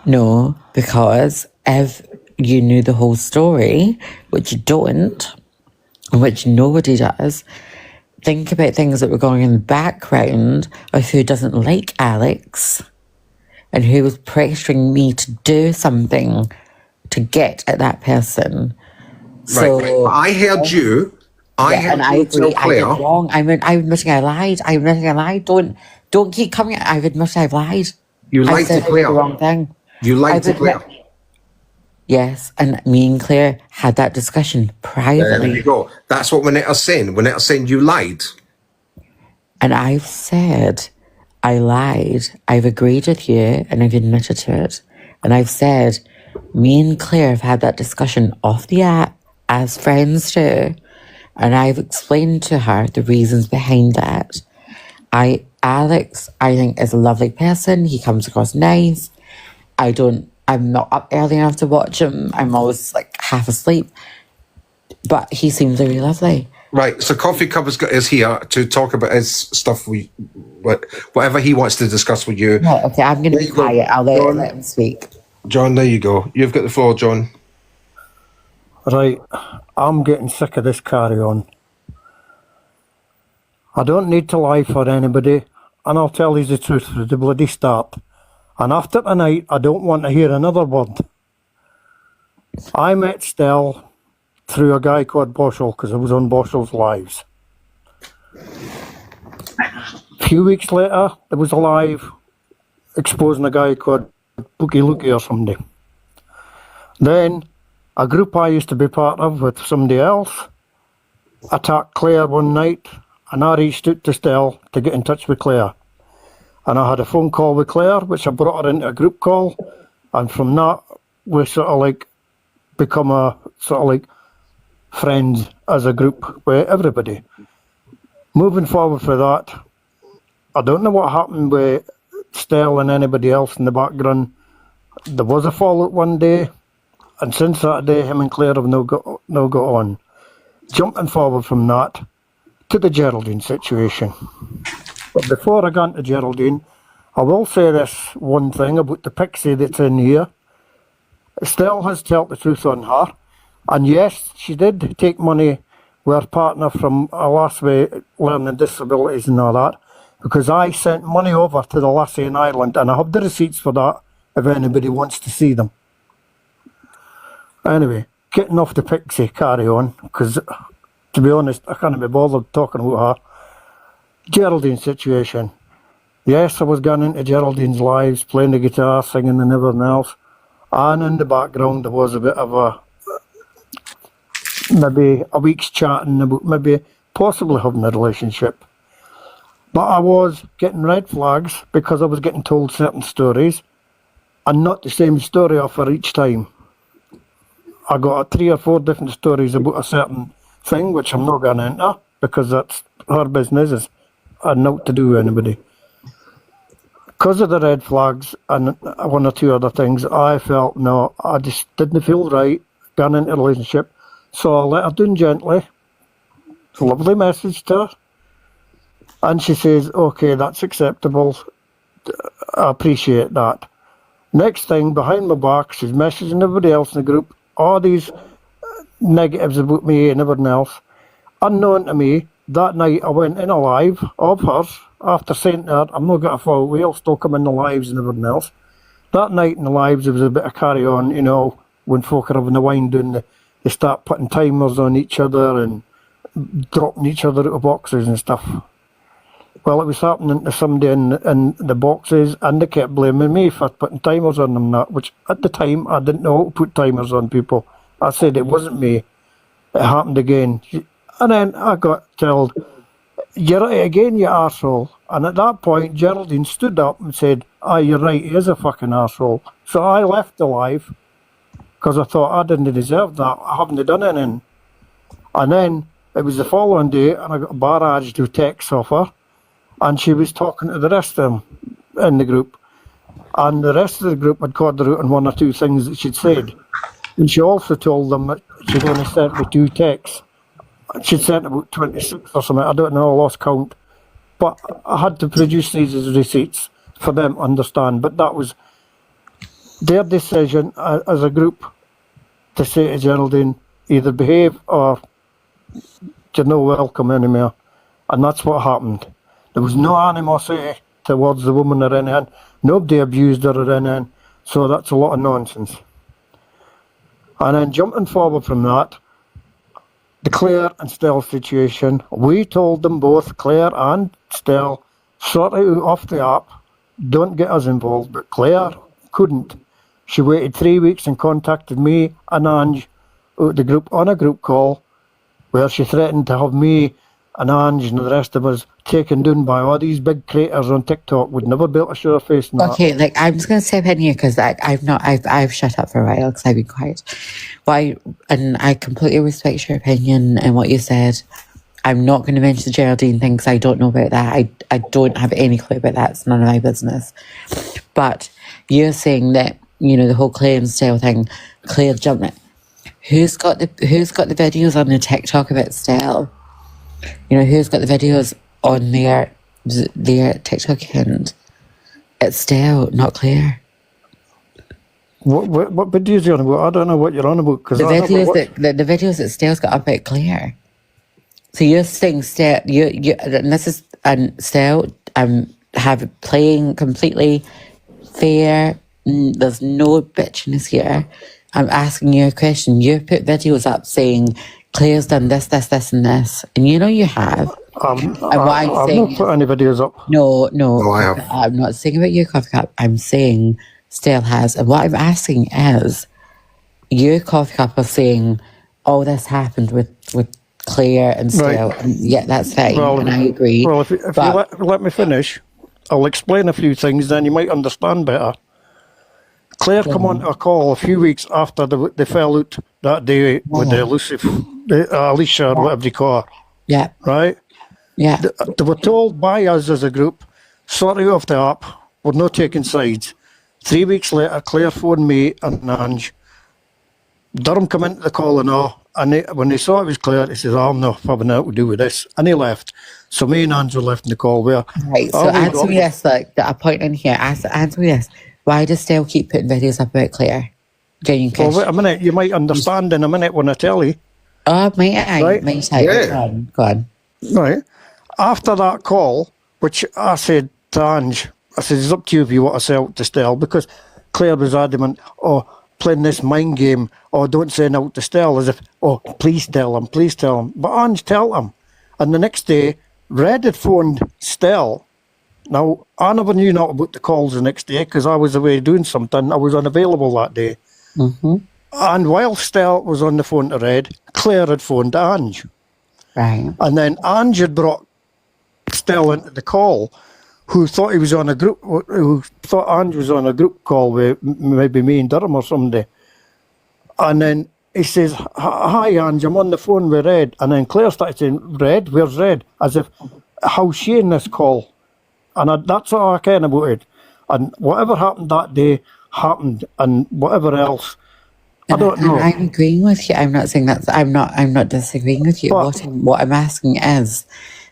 No, because if you knew the whole story, which you don't, which nobody does, think about things that were going in the background of who doesn't like Alex and who was pressuring me to do something to get at that person. So, right. I heard you. I heard I you agree. tell I did Claire. wrong. I'm admitting I lied. I'm admitting I lied. Don't keep coming. I've admitted I've lied. You I lied said to I did Claire. the wrong thing. You lied to I've Claire. Yes, and me and Claire had that discussion privately. There you go. That's what Winetta's saying. Winetta's saying you lied. And I've said I lied. I've agreed with you and I've admitted to it. And I've said me and Claire have had that discussion off the app as friends do. And I've explained to her the reasons behind that. Alex, I think, is a lovely person. He comes across nice. I'm not up early enough to watch him. I'm always like half asleep. But he seems really lovely. Right, so Coffee Cup is here to talk about his stuff, whatever he wants to discuss with you. Right, okay, I'm going to be quiet. I'll let him speak. John, there you go. You've got the floor, John. Right, I'm getting sick of this carry on. I don't need to lie for anybody, and I'll tell you the truth from the bloody start. And after tonight, I don't want to hear another word. I met Stell through a guy called Boschel, because I was on Boschel's Lives. A few weeks later, there was a live exposing a guy called Bookie Lookie or somebody. Then, a group I used to be part of with somebody else attacked Claire one night, and I reached out to Stell to get in touch with Claire. And I had a phone call with Claire, which I brought her into a group call, and from that, we sort of like become a sort of like friends as a group with everybody. Moving forward for that, I don't know what happened with Stell and anybody else in the background. There was a fallout one day, and since that day, him and Claire have no got on. Jumping forward from that to the Geraldine situation. But before I got into Geraldine, I will say this one thing about the pixie that's in here. Estelle has told the truth on her. And yes, she did take money with her partner from a last way learning disabilities and all that, because I sent money over to the lassie in Ireland, and I have the receipts for that if anybody wants to see them. Anyway, getting off the pixie, carry on, because to be honest, I can't be bothered talking about her. Geraldine's situation. Yes, I was going into Geraldine's lives, playing the guitar, singing and everything else. And in the background there was a bit of maybe a week's chatting about maybe possibly having a relationship. But I was getting red flags because I was getting told certain stories and not the same story off her each time. I got 3 or 4 different stories about a certain thing, which I'm not going into because that's her business and not to do with anybody. Because of the red flags and 1 or 2 other things, I felt, no, I just didn't feel right going into a relationship. So I let her down gently. It's a lovely message to her. And she says, okay, that's acceptable. I appreciate that. Next thing, behind my back, she's messaging everybody else in the group, all these negatives about me and everything else. Unknown to me, that night I went in a live of hers after saying to her, I'm not going to fall away, I'll still come in the lives and everything else. That night in the lives, there was a bit of carry on, you know, when folk are having the wind down, they start putting timers on each other and dropping each other out of boxes and stuff. Well, it was happening to somebody in the boxes, and they kept blaming me for putting timers on them, which at the time I didn't know how to put timers on people. I said it wasn't me. It happened again. And then I got told, you're at it again, you arsehole. And at that point, Geraldine stood up and said, you're right, he is a fucking arsehole. So I left the live because I thought I didn't deserve that. I haven't done anything. And then it was the following day, and I got barraged with texts off her. And she was talking to the rest of them in the group. And the rest of the group had called her out on 1 or 2 things that she'd said. And she also told them that she'd only sent me 2 texts. She'd sent about 26 or something, I don't know, I lost count. But I had to produce these as receipts for them to understand. But that was their decision as a group to say to Geraldine, either behave or you're no welcome anymore. And that's what happened. There was no animosity towards the woman or anything. Nobody abused her or anything. So that's a lot of nonsense. And then jumping forward from that, the Claire and Stell situation, we told them both, Claire and Stell, sort it out off the app, don't get us involved. But Claire couldn't. She waited 3 weeks and contacted me and Ange out the group on a group call where she threatened to have me and Ange and the rest of us taken down by all these big creators on TikTok. Would never be able to show her face in that. Okay, like I'm just gonna step in here because I've shut up for a while because I've been quiet. And I completely respect your opinion and what you said. I'm not going to mention the Geraldine thing because I don't know about that. I don't have any clue about that. It's none of my business. But you're saying that, you know, the whole Claire and Stell thing, Claire jumped it. Who's got the videos on the TikTok about Stell? You know, who's got the videos on their TikTok account? It's Stell, not Claire. What videos are you on about? I don't know what you're on about. The videos that Stell's got about Claire. So you're saying Stell, Stell, have playing completely fair. There's no bitchiness here. I'm asking you a question. You put videos up saying Claire's done this, this, this, and this, and you know you have. I've not put any videos up. No, I have. I'm not saying about you, Coffee Cup. I'm saying Stell has, and what I'm asking is, you, Coffee Cup, are saying, "Oh, this happened with Claire and Stell," right. And yeah, that's fine, and I agree. Well, if you let me finish, I'll explain a few things, then you might understand better. Claire come on to a call a few weeks after they fell out that day with the Alicia or whatever you call her. Yeah. Right? Yeah. They were told by us as a group, sort it off the app, we're not taking sides. 3 weeks later, Claire phoned me and Ange. Durham come into the call and all, and when he saw it was Claire, he says, I'm not having nothing to do with this. And he left. So me and Andrew left in the call where... Right, so answer me this, look, a point in here. Answer me this. Why does Stell keep putting videos up about Claire? Well, wait a minute, you might understand in a minute when I tell you. Oh, might I? Right? Might I? Yeah. Go on. Right. After that call, which I said to Ange, I said, it's up to you if you want to sell it to Stell, because Claire was adamant, playing this mind game, don't send out to Stell, as if, please tell him, please tell him. But Ange tell him. And the next day, Red had phoned Stell. Now, I never knew not about the calls the next day, because I was away doing something. I was unavailable that day. Mm-hmm. And while Stell was on the phone to Red, Claire had phoned Ange. Right. And then Ange had brought Stell into the call, who thought he was on a group, who thought Ange was on a group call with maybe me and Durham or somebody. And then he says, hi Ange, I'm on the phone with Red. And then Claire started saying, Red? Where's Red? As if, how's she in this call? And that's all I can about it. And whatever happened that day happened, and whatever else, I don't know. I'm agreeing with you. I'm not saying that. I'm not disagreeing with you. What I'm asking is,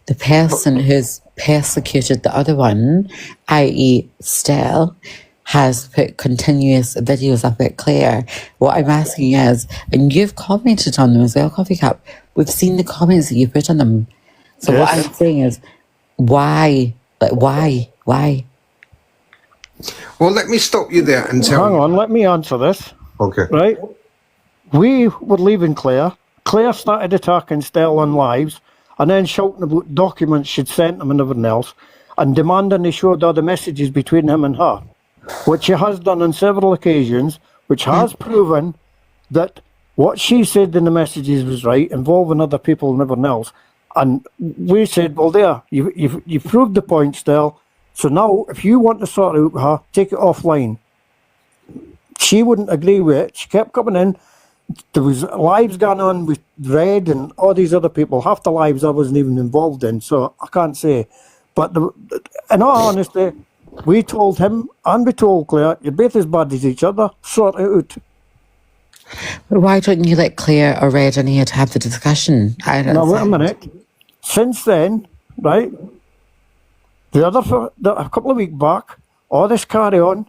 the person who's persecuted the other one, i.e. Stell, has put continuous videos up at Claire. What I'm asking is, and you've commented on them as well, Coffee Cup, we've seen the comments that you put on them. So what I'm saying is, why? Like, why? Well, let me stop you there and tell Hang on, let me answer this. Okay. Right? We were leaving Claire. Claire started attacking Stell on lives, and then shouting about documents she'd sent him and everything else, and demanding he showed all the messages between him and her, which she has done on several occasions, which has proven that what she said in the messages was right, involving other people and everything else. And we said, well, there, you've proved the point, Stell. So now, if you want to sort it out with her, take it offline. She wouldn't agree with it. She kept coming in. There was lives going on with Red and all these other people. Half the lives I wasn't even involved in, so I can't say. But in all honesty, we told him and we told Claire, you're both as bad as each other, sort it out. But why don't you let Claire or Red in here to have the discussion? Now, wait a minute. Since then, right, a couple of weeks back, all this carry on.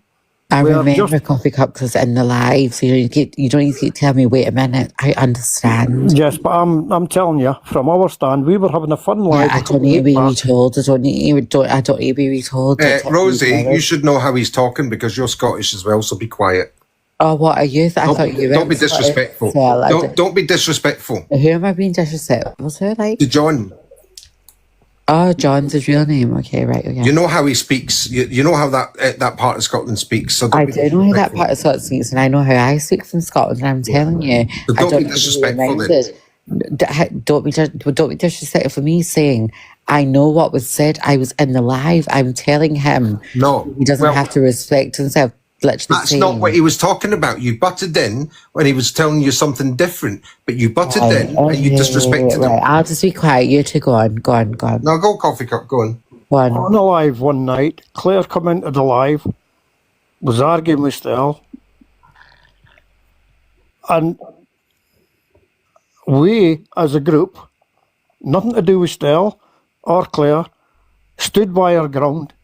I remember Coffee Cup because in the live, so you don't need to keep telling me, wait a minute, I understand. Yes, but I'm telling you, from our stand, we were having a fun live. I don't need to be retold. I don't need to be retold. Rosie, you should know how he's talking because you're Scottish as well, so be quiet. Oh, what are you? Don't be disrespectful. Don't be disrespectful. Who am I being disrespectful? What's her like? To John. Oh, John's his real name. Okay, right. Okay. You know how he speaks. You know how that part of Scotland speaks. So I do know how that part of Scotland speaks, and I know how I speak from Scotland. And I'm telling you, so don't be disrespectful. Don't be disrespectful for me saying I know what was said. I was in the live. I'm telling him. No, he doesn't have to respect himself. That's not what he was talking about. You butted in when he was telling you something different, but you butted in and you disrespected him. I'll just be quiet. You two go on. Now go, Coffee Cup, go on. On the live one night, Claire come into the live, was arguing with Stell, and we, as a group, nothing to do with Stell or Claire, stood by our ground,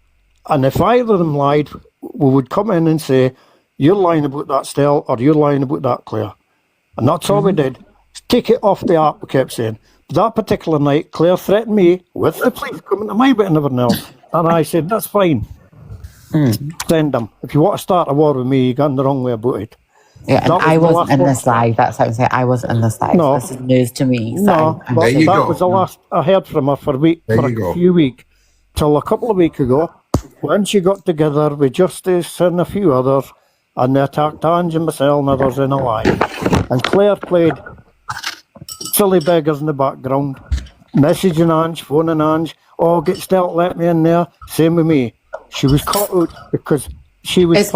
and if either of them lied, we would come in and say, you're lying about that, Stell, or you're lying about that, Claire. And that's all we did. Take it off the app, we kept saying. But that particular night, Claire threatened me with the police coming to my bit and everything else. And I said, that's fine. Send them. If you want to start a war with me, you're going the wrong way about it. Yeah, and I wasn't in this live. That's what I'm saying. I wasn't in this live. No. This is news to me. So no, I'm but that was the last I heard from her for a few weeks. Till a couple of weeks ago, when she got together with Justice and a few others, and they attacked Ange and myself and others in a live. And Claire played silly beggars in the background, messaging Ange, phoning Ange, get Stell, let me in there. Same with me. She was caught out because she was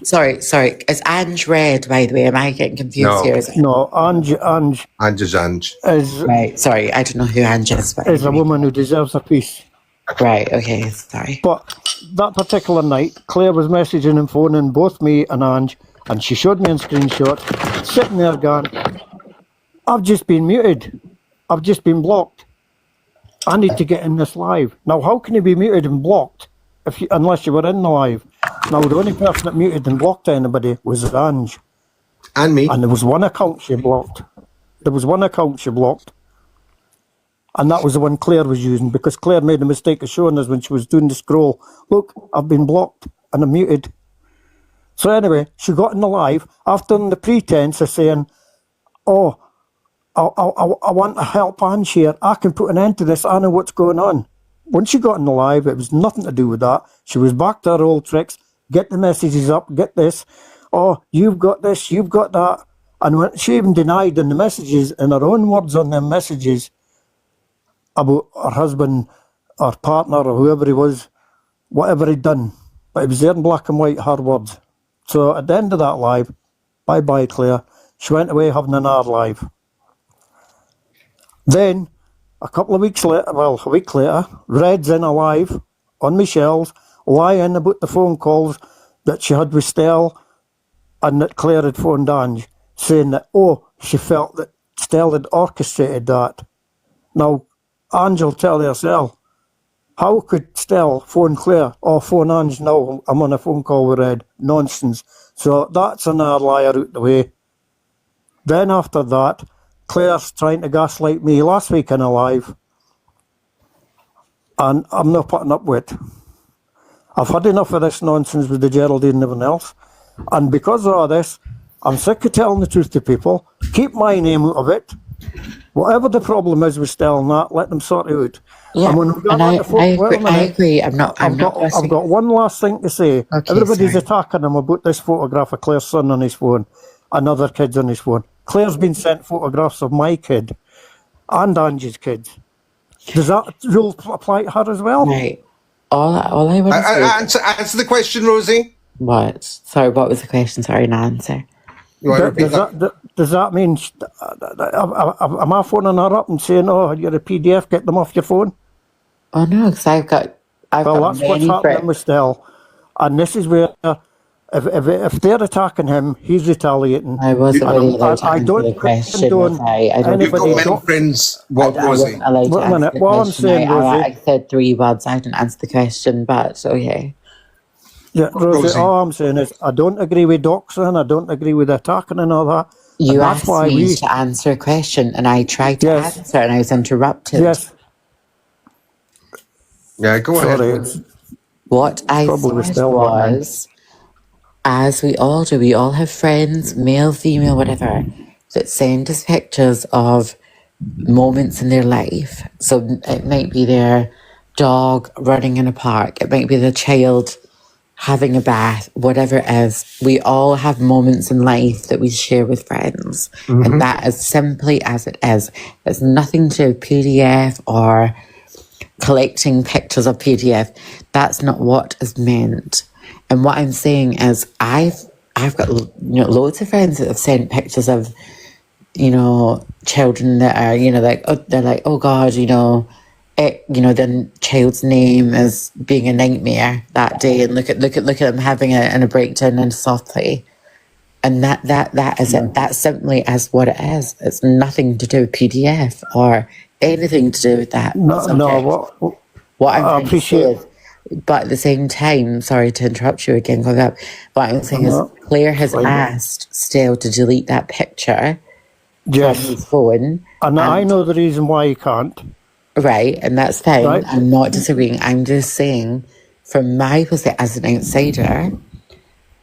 Sorry. Is Ange Red, by the way? Am I getting confused here? No, Ange. Ange is Ange. Right, sorry, I don't know who Ange is. Is a woman who deserves a peace. Right, okay, sorry. But that particular night, Claire was messaging and phoning both me and Ange and she showed me a screenshot, sitting there going, I've just been muted. I've just been blocked. I need to get in this live. Now, how can you be muted and blocked unless you were in the live? Now, the only person that muted and blocked anybody was Ange. And me. And there was one account she blocked. And that was the one Claire was using, because Claire made a mistake of showing us when she was doing the scroll. Look, I've been blocked and I'm muted. So anyway, she got in the live after the pretense of saying, oh, I want to help Ange here. I can put an end to this. I know what's going on. Once she got in the live, it was nothing to do with that. She was back to her old tricks. Get the messages up, get this. Oh, you've got this, you've got that. And when she even denied in the messages, in her own words on them messages, about her husband or partner or whoever he was, whatever he'd done. But it was there in black and white, her words. So at the end of that live, bye-bye Claire, she went away having an hour live. Then, a week later, Red's in a live on Michelle's, lying about the phone calls that she had with Stell and that Claire had phoned Ange, saying that, she felt that Stell had orchestrated that. Now, Ange will tell herself, how could Stell phone Claire or phone Ange now? I'm on a phone call with Red. Nonsense. So that's another liar out the way. Then after that, Claire's trying to gaslight me last week in a live. And I'm not putting up with it. I've had enough of this nonsense with the Geraldine and everything else. And because of all this, I'm sick of telling the truth to people. Keep my name out of it. Whatever the problem is with Stell and that, let them sort it out. Yeah, and I agree. I've got one last thing to say. Okay, Everybody's attacking him about this photograph of Claire's son on his phone and other kids on his phone. Claire's been sent photographs of my kid and Angie's kids. Does that rule apply to her as well? Right. All I want to say... Answer the question, Rosie. What? Sorry, what was the question? Sorry, an answer. Does that mean... am I phoning her up and saying, you're a PDF, get them off your phone? Oh, no, because I've got that's what's happening with Stell. And this is where... If they're attacking him, he's retaliating. I wasn't really allowed to answer the question. You've got many friends. What, Rosie? Wait a minute. What I'm saying, Rosie... I said 3 words. I didn't answer the question, but okay. Yeah, Rosie, all I'm saying is I don't agree with doxing. I don't agree with attacking and all that. You asked me to answer a question, and I tried to answer, and I was interrupted. Yes. Yeah, go ahead. What I said was... As we all do, we all have friends, male, female, whatever, that send us pictures of moments in their life. So it might be their dog running in a park. It might be their child having a bath, whatever it is. We all have moments in life that we share with friends. Mm-hmm. And that is simply as it is. It's nothing to do with PDF or collecting pictures of PDF. That's not what is meant. And what I'm saying is I've got loads of friends that have sent pictures of, children that are, they're like, oh God, their child's name is being a nightmare that day, and look at them having a breakdown in soft play. And that is it. That simply is what it is. It's nothing to do with PDF or anything to do with that. What I'm trying to say is, but at the same time, sorry to interrupt you again, what I'm saying is Claire has asked Stell to delete that picture from his phone. And I know the reason why he can't. Right, and that's fine. Right. I'm not disagreeing. I'm just saying, from my perspective as an outsider,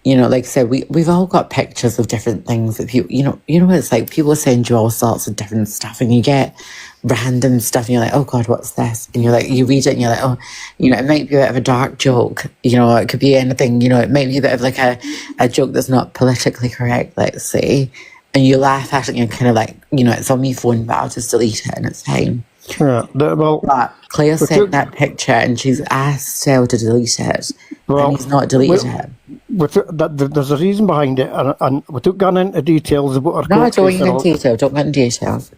like I said, we've all got pictures of different things that people, what it's like, people send you all sorts of different stuff and you get random stuff and you're like, oh God, what's this? And you're like, you read it and you're like, oh, it might be a bit of a dark joke, it could be anything, it might be a bit of like a joke that's not politically correct, let's say, and you laugh at it and you're kind of like, it's on my phone, but I'll just delete it and it's fine. Yeah, but Claire sent that picture and she's asked Stell to delete it, and he's not deleted it. There's a reason behind it, and without going into details about our court case. Don't get into details.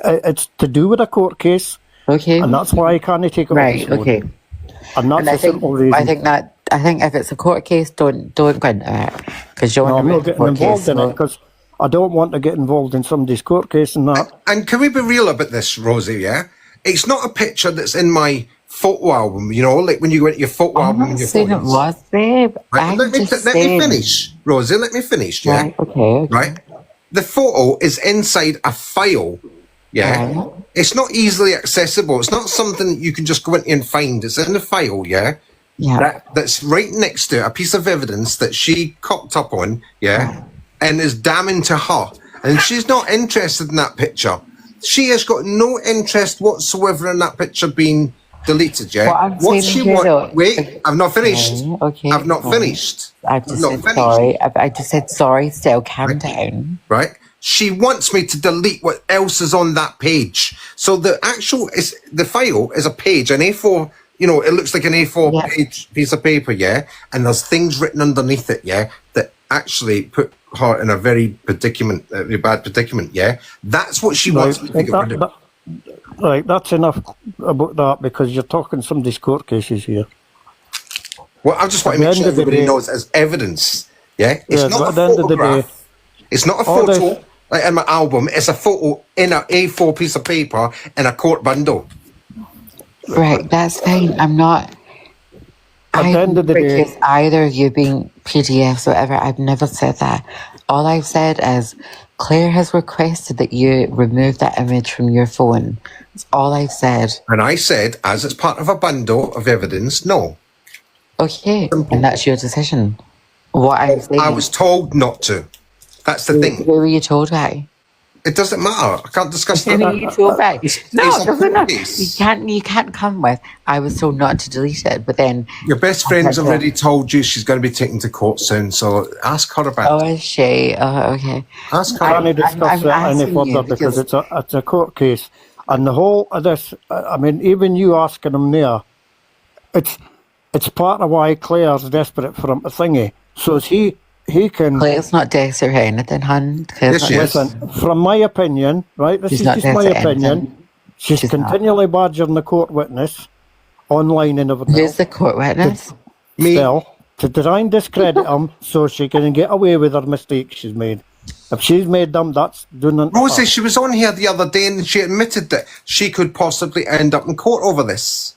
It's to do with a court case. Okay. And that's why I can't take it right, okay. And that's a simple reason. I think if it's a court case, don't go into it. Because you're No, I'm not getting court involved case, in it so because I don't want to get involved in somebody's court case and that. And can we be real about this, Rosie, yeah? It's not a picture that's in my photo album, you know, like when you go into your photo I'm album not and your saying it photos. was, babe. Right, I'm let me just let me saying. finish, Rosie, let me finish, yeah? Right, okay. Right? The photo is inside a file, yeah? Right. It's not easily accessible. It's not something you can just go into and find. It's in the file, yeah? Yeah. That's right next to a piece of evidence that she cocked up on, yeah? And is damning to her. And she's not interested in that picture. She has got no interest whatsoever in that picture being deleted, yeah? What she wants... Wait, I've not finished. Okay. I've not finished. I've just said sorry. I just said sorry, still calm down. Right? She wants me to delete what else is on that page. So the file is a page, an A4, you know, it looks like an A4 page piece of paper, yeah? And there's things written underneath it, yeah? That actually put her in a very bad predicament, yeah? That's what she wants me to get rid of. Right, that's enough about that because you're talking somebody's court cases here. Well, I just want to make sure everybody knows as evidence, yeah? It's not a photograph. It's not a photo like in my album. It's a photo in an A4 piece of paper in a court bundle. Right, that's fine. I'm not... At the end of the day... Because either of you being PDFs or whatever, I've never said that. All I've said is Claire has requested that you remove that image from your phone. That's all I've said. And I said, as it's part of a bundle of evidence, no. Okay, and that's your decision. What I'm saying... I was told not to. That's the thing. Who were you told by? It doesn't matter. I can't discuss that. Who are you told by? No, it doesn't matter. You can't come with, I was told not to delete it, but then... Your best friend's already told you she's going to be taken to court soon, so ask her about it. Oh, is she? Oh, okay. Ask her. I can't discuss that any further because it's a court case. And the whole of this, I mean, even you asking him there, it's part of why Claire's desperate for him to thingy. So he can... Claire's not desperate or anything, hun. Listen, from my opinion, right, this is just my opinion, she's continually badgering the court witness online and everything. Who's the court witness? Me. Still, to try and discredit him so she can get away with her mistakes she's made. If she's made them, that's doing it. Rosie, she was on here the other day and she admitted that she could possibly end up in court over this.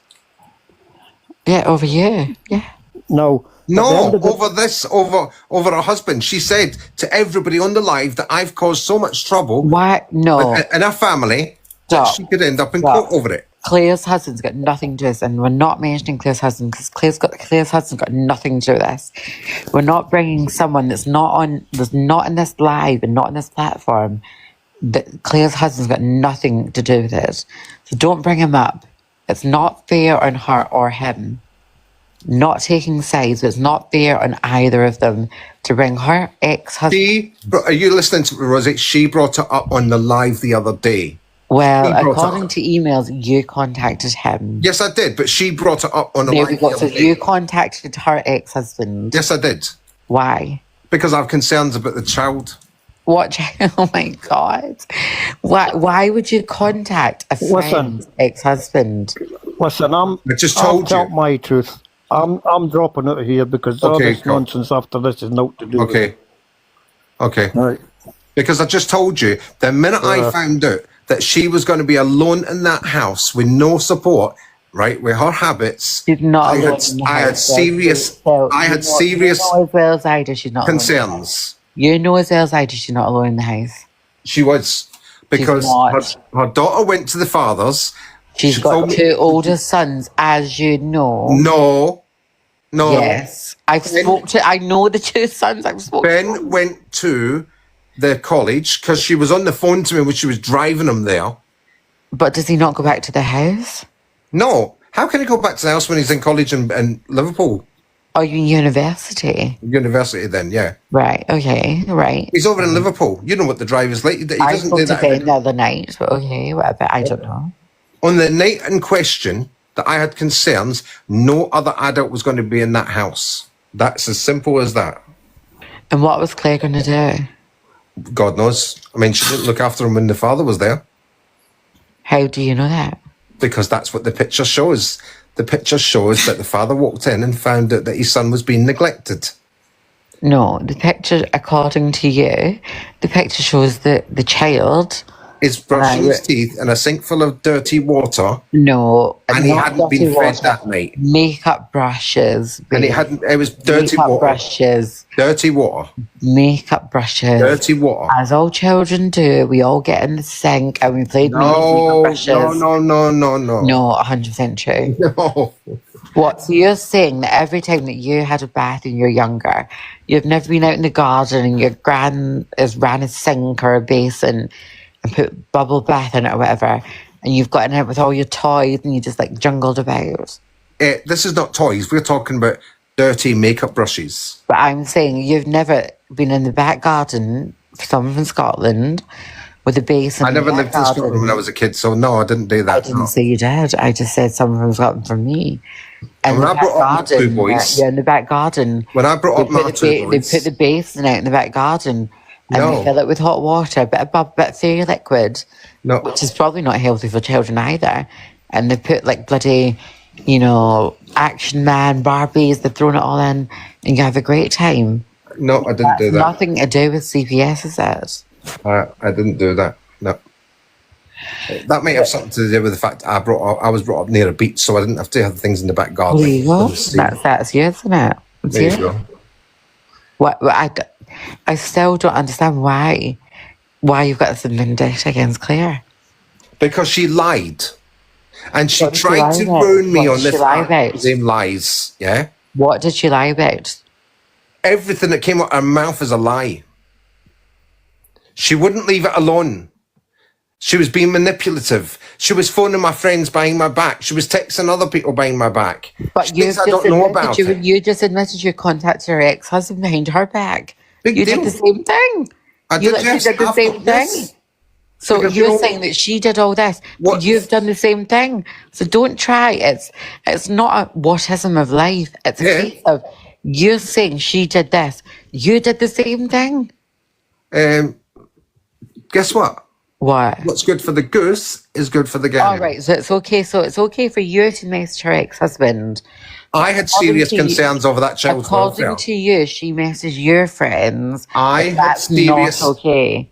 Yeah, over you. Yeah. No, over this, over her husband. She said to everybody on the live that I've caused so much trouble. What? No. In her family, that she could end up in court over it. Claire's husband's got nothing to do with this, and we're not mentioning Claire's husband because Claire's husband's got nothing to do with this. We're not bringing someone that's not in this live and not on this platform. That Claire's husband's got nothing to do with it. So don't bring him up. It's not fair on her or him. Not taking sides. It's not fair on either of them to bring her ex-husband. Are you listening to Rosie? She brought it up on the live the other day. Well, according to emails, you contacted him. Yes, I did, but she brought it up on the There live we go. the So other day. you contacted her ex-husband. Yes, I did. Why? Because I have concerns about the child. What child? Oh my God. Why would you contact a friend's ex-husband? Listen, I just told you my truth. I'm dropping out of here because all this nonsense after this is not to do with it. Okay. Right. Because I just told you, the minute I found out that she was going to be alone in that house with no support, right, with her habits, I had serious concerns. You know as well as I do she's not alone in the house. She was, because her daughter went to the father's. She's got two older sons, as you know. No. Yes. I know the two sons I've spoken to. Ben went to the college because she was on the phone to me when she was driving him there. But does he not go back to the house? No. How can he go back to the house when he's in college in Liverpool? Oh, you in university? University then, yeah. Right, okay, right. He's over in Liverpool. You know what the drive is like. He I doesn't spoke do to that. Ben the other night, but okay, whatever, I don't know. On the night in question that I had concerns, no other adult was going to be in that house. That's as simple as that. And what was Claire going to do? God knows. I mean, she didn't look after him when the father was there. How do you know that? Because that's what the picture shows. The picture shows that the father walked in and found out that his son was being neglected. No, the picture, according to you, the picture shows the child is brushing his teeth in a sink full of dirty water. No, and he not hadn't been dirty fed water. that night. Makeup brushes. And it was dirty makeup water. brushes. Dirty water. Makeup brushes. Dirty water. As all children do, we all get in the sink and we played makeup brushes. No. No, 100% true. No. What? So you're saying that every time that you had a bath when you were younger, you've never been out in the garden and your gran has ran a sink or a basin and put bubble bath in it or whatever, and you've gotten out with all your toys and you just like jungled about? This is not toys. We're talking about dirty makeup brushes. But I'm saying you've never been in the back garden, someone from Scotland, with a basin. I never lived in Scotland when I was a kid, so no, I didn't do that. I didn't say you did. I just said someone from Scotland from me. And when I brought up my two boys, in the back garden. When I brought up my two boys, they put the basin out in the back garden and they fill it with hot water, a bit of fairy liquid, which is probably not healthy for children either. And they put like bloody, Action Man, Barbies, they've thrown it all in and you have a great time. No, I didn't do that. Nothing to do with CPS, is it? I didn't do that. No. That may have something to do with the fact I was brought up near a beach, so I didn't have to have things in the back garden. There you go. That's you, isn't it? There you go. What I still don't understand why you've got this vendetta against Claire. Because she lied. And she tried to ruin me on this same lies. Yeah? What did she lie about? Everything that came out of her mouth is a lie. She wouldn't leave it alone. She was being manipulative. She was phoning my friends behind my back. She was texting other people behind my back. But I don't know about it. You just admitted you contacted her ex-husband behind her back. You did the same thing. You literally did the same thing. So you're saying that she did all this, but you've done the same thing. So don't try. It's not a whatism of life. It's a case of you're saying she did this. You did the same thing. Guess what? What? What's good for the goose is good for the gander. All right, so it's okay. So it's okay for you to message her ex-husband. I had serious concerns over that child's welfare. According to you, she messaged your friends. I had serious. Not okay.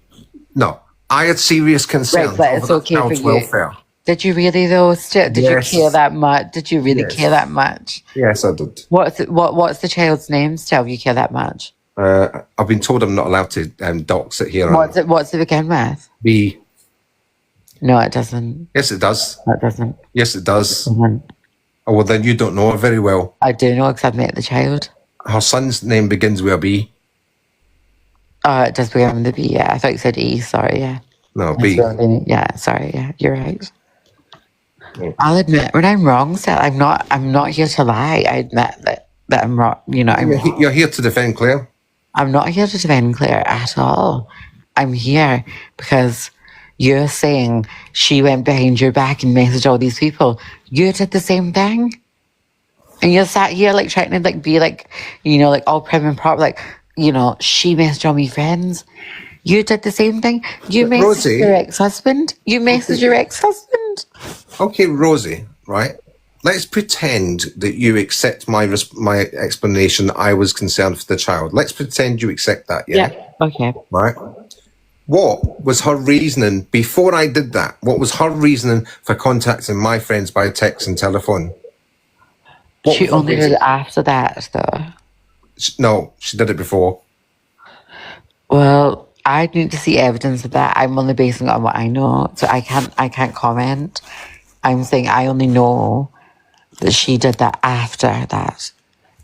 No, I had serious concerns over that child's welfare. Did you really though? Did you care that much? Did you really care that much? Yes, I did. What's the child's name? Still, you care that much? I've been told I'm not allowed to dox it here. What's it begin with? B. No, it doesn't. Yes, it does. No, it doesn't. Yes, it does. Oh, well, then you don't know her very well. I do know because I've met the child. Her son's name begins with a B. Oh, it does begin with a B, yeah. I thought you said E, sorry, yeah. No, B. Yeah, sorry, yeah, you're right. Yeah. I'll admit, when I'm wrong, Sal, I'm not here to lie. I admit that I'm wrong, You're here to defend Claire. I'm not here to defend Claire at all. I'm here because you're saying she went behind your back and messaged all these people. You did the same thing. And you're sat here like trying to like be like, like all prim and proper, like, she messaged all my friends. You did the same thing. You messaged your ex-husband. You messaged your ex-husband. Okay, Rosie, right? Let's pretend that you accept my explanation that I was concerned for the child. Let's pretend you accept that, yeah? Yeah, okay. Right? What was her reasoning before I did that? What was her reasoning for contacting my friends by text and telephone? She only did it after that, though. No, she did it before. Well, I need to see evidence of that. I'm only basing it on what I know, so I can't comment. I'm saying I only know that she did that after that.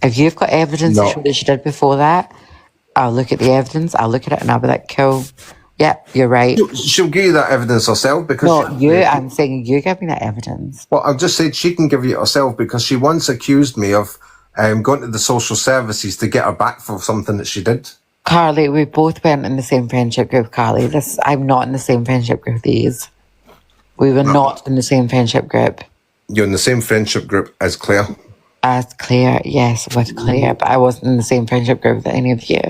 If you've got evidence to show that she did before that, I'll look at the evidence, I'll look at it and I'll be like, cool. Yeah, you're right. She'll give you that evidence herself because... No, I'm saying you give me that evidence. Well, I've just said she can give you it herself because she once accused me of going to the social services to get her back for something that she did. Carly, we both went in the same friendship group, Carly. I'm not in the same friendship group with these. We were not in the same friendship group. You're in the same friendship group as Claire? As Claire, yes, with Claire, but I wasn't in the same friendship group with any of you.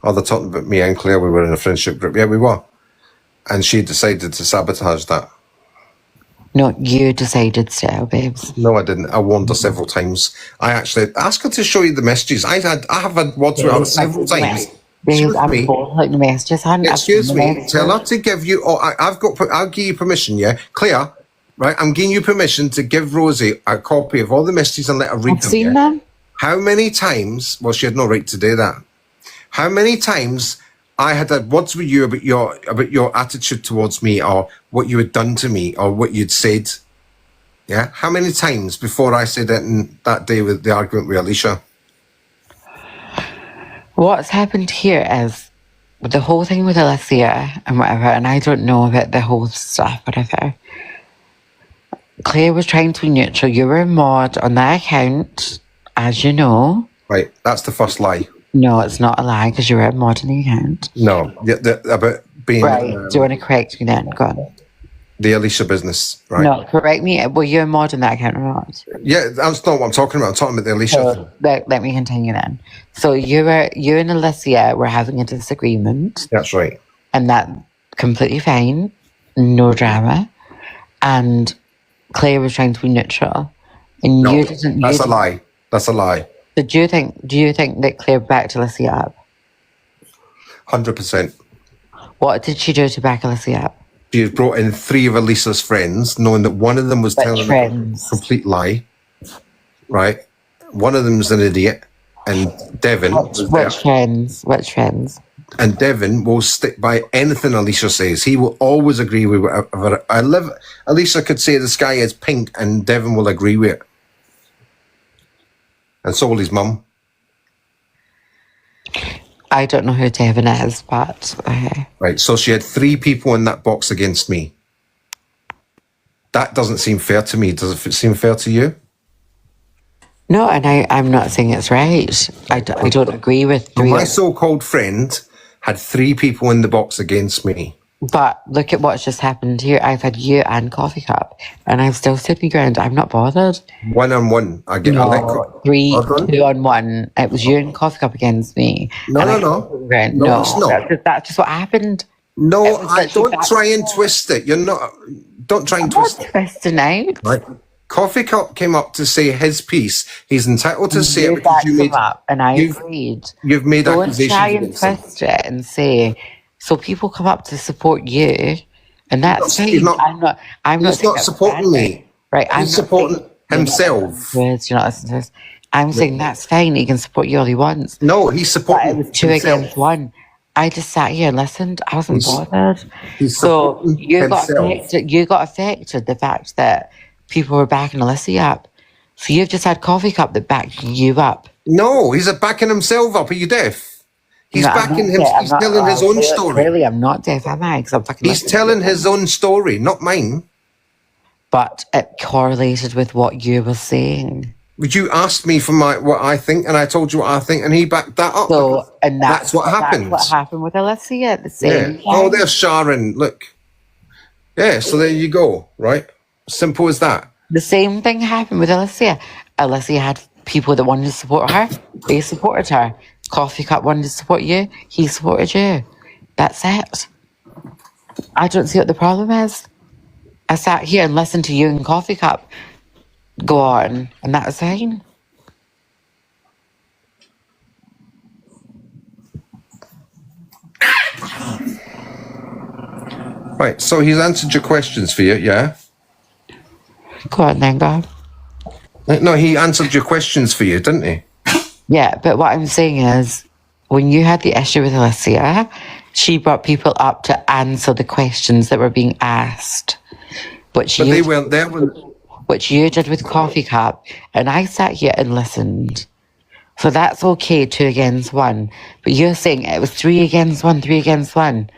Oh, they're talking about me and Claire. We were in a friendship group. Yeah, we were. And she decided to sabotage that. No, you decided still, babes. No, I didn't. I warned her several times. I actually asked her to show you the messages. I have had words with her several times. Babes, Excuse I'm me. forwarding the messages, honey. Excuse me. Tell her to give you. Oh, I'll give you permission. Yeah, Claire. Right, I'm giving you permission to give Rosie a copy of all the messages and let her read I've them. seen them. How many times? Well, she had no right to do that. How many times I had words with you about your attitude towards me, or what you had done to me, or what you'd said? Yeah. How many times before I said it in that day with the argument with Alicia? What's happened here is with the whole thing with Alicia and whatever, and I don't know about the whole stuff, whatever. Claire was trying to be neutral. You were a mod on that account, as you know. Right. That's the first lie. No, it's not a lie because you were a mod on the account. No. About being right. Do you want to correct me then? Go on. The Alicia business, right? No, correct me. Were you a mod on that account or not? Yeah, that's not what I'm talking about. I'm talking about the Alicia thing. Let me continue then. So you and Alicia were having a disagreement. That's right. And that completely fine, no drama. And Claire was trying to be neutral, and No, you didn't. That's a lie. That's a lie. So do you think that Claire backed Alicia up? 100%. What did she do to back Alicia up? She brought in 3 of Alicia's friends, knowing that one of them was telling her a complete lie. Right? One of them's an idiot, and Devin. Which friends? Which friends? And Devin will stick by anything Alicia says. He will always agree with whatever. Alicia could say the sky is pink, and Devin will agree with it. And so will his mum. I don't know who Devin is, but right. So she had 3 people in that box against me. That doesn't seem fair to me. Does it seem fair to you? No, and I'm not saying it's right. I don't agree with my so-called friend had 3 people in the box against me. But look at what's just happened here. I've had you and Coffee Cup, and I'm still sitting ground. I'm not bothered. 1-on-1. I get 2-on-1. It was you and Coffee Cup against me. No, No, it's not. That's just what happened. No, I don't try and twist it. You're not. Don't try and twist it. Twisting out. Right. Coffee Cup came up to say his piece. He's entitled to say it because you made up, and I agreed. You've made accusations. Don't try and twist it and say. So people come up to support you, and that's fine. I'm not supporting me. Right. I'm supporting himself. Words, you're not listening to this. I'm saying that's fine. He can support you all he wants. No, he's supporting. But it was 2 against 1. I just sat here and listened. I wasn't bothered. So you got affected. The fact that people were backing Alicia up. So you've just had Coffee Cup that backed you up. No, he's backing himself up. Are you deaf? He's backing him. He's telling his own story. Really, I'm not deaf, am I? He's telling his own story, not mine. But it correlated with what you were saying. Would you ask me for what I think, and I told you what I think, and he backed that up? So, and that's what happened. That's what happened with Alicia at the same time. Oh, there's Sharon. Look. Yeah, so there you go. Right? Simple as that. The same thing happened with Alicia. Alicia had people that wanted to support her. They supported her. Coffee Cup wanted to support you. He supported you. That's it. I don't see what the problem is. I sat here and listened to you and Coffee Cup go on, and that was fine. Right, so he's answered your questions for you, yeah? Go on then, go. No, he answered your questions for you, didn't he? Yeah, but what I'm saying is, when you had the issue with Alicia, she brought people up to answer the questions that were being asked. But they weren't there when... Which you did with Coffee Cup, and I sat here and listened. So that's okay, 2 against 1. But you're saying it was 3 against 1, 3 against 1.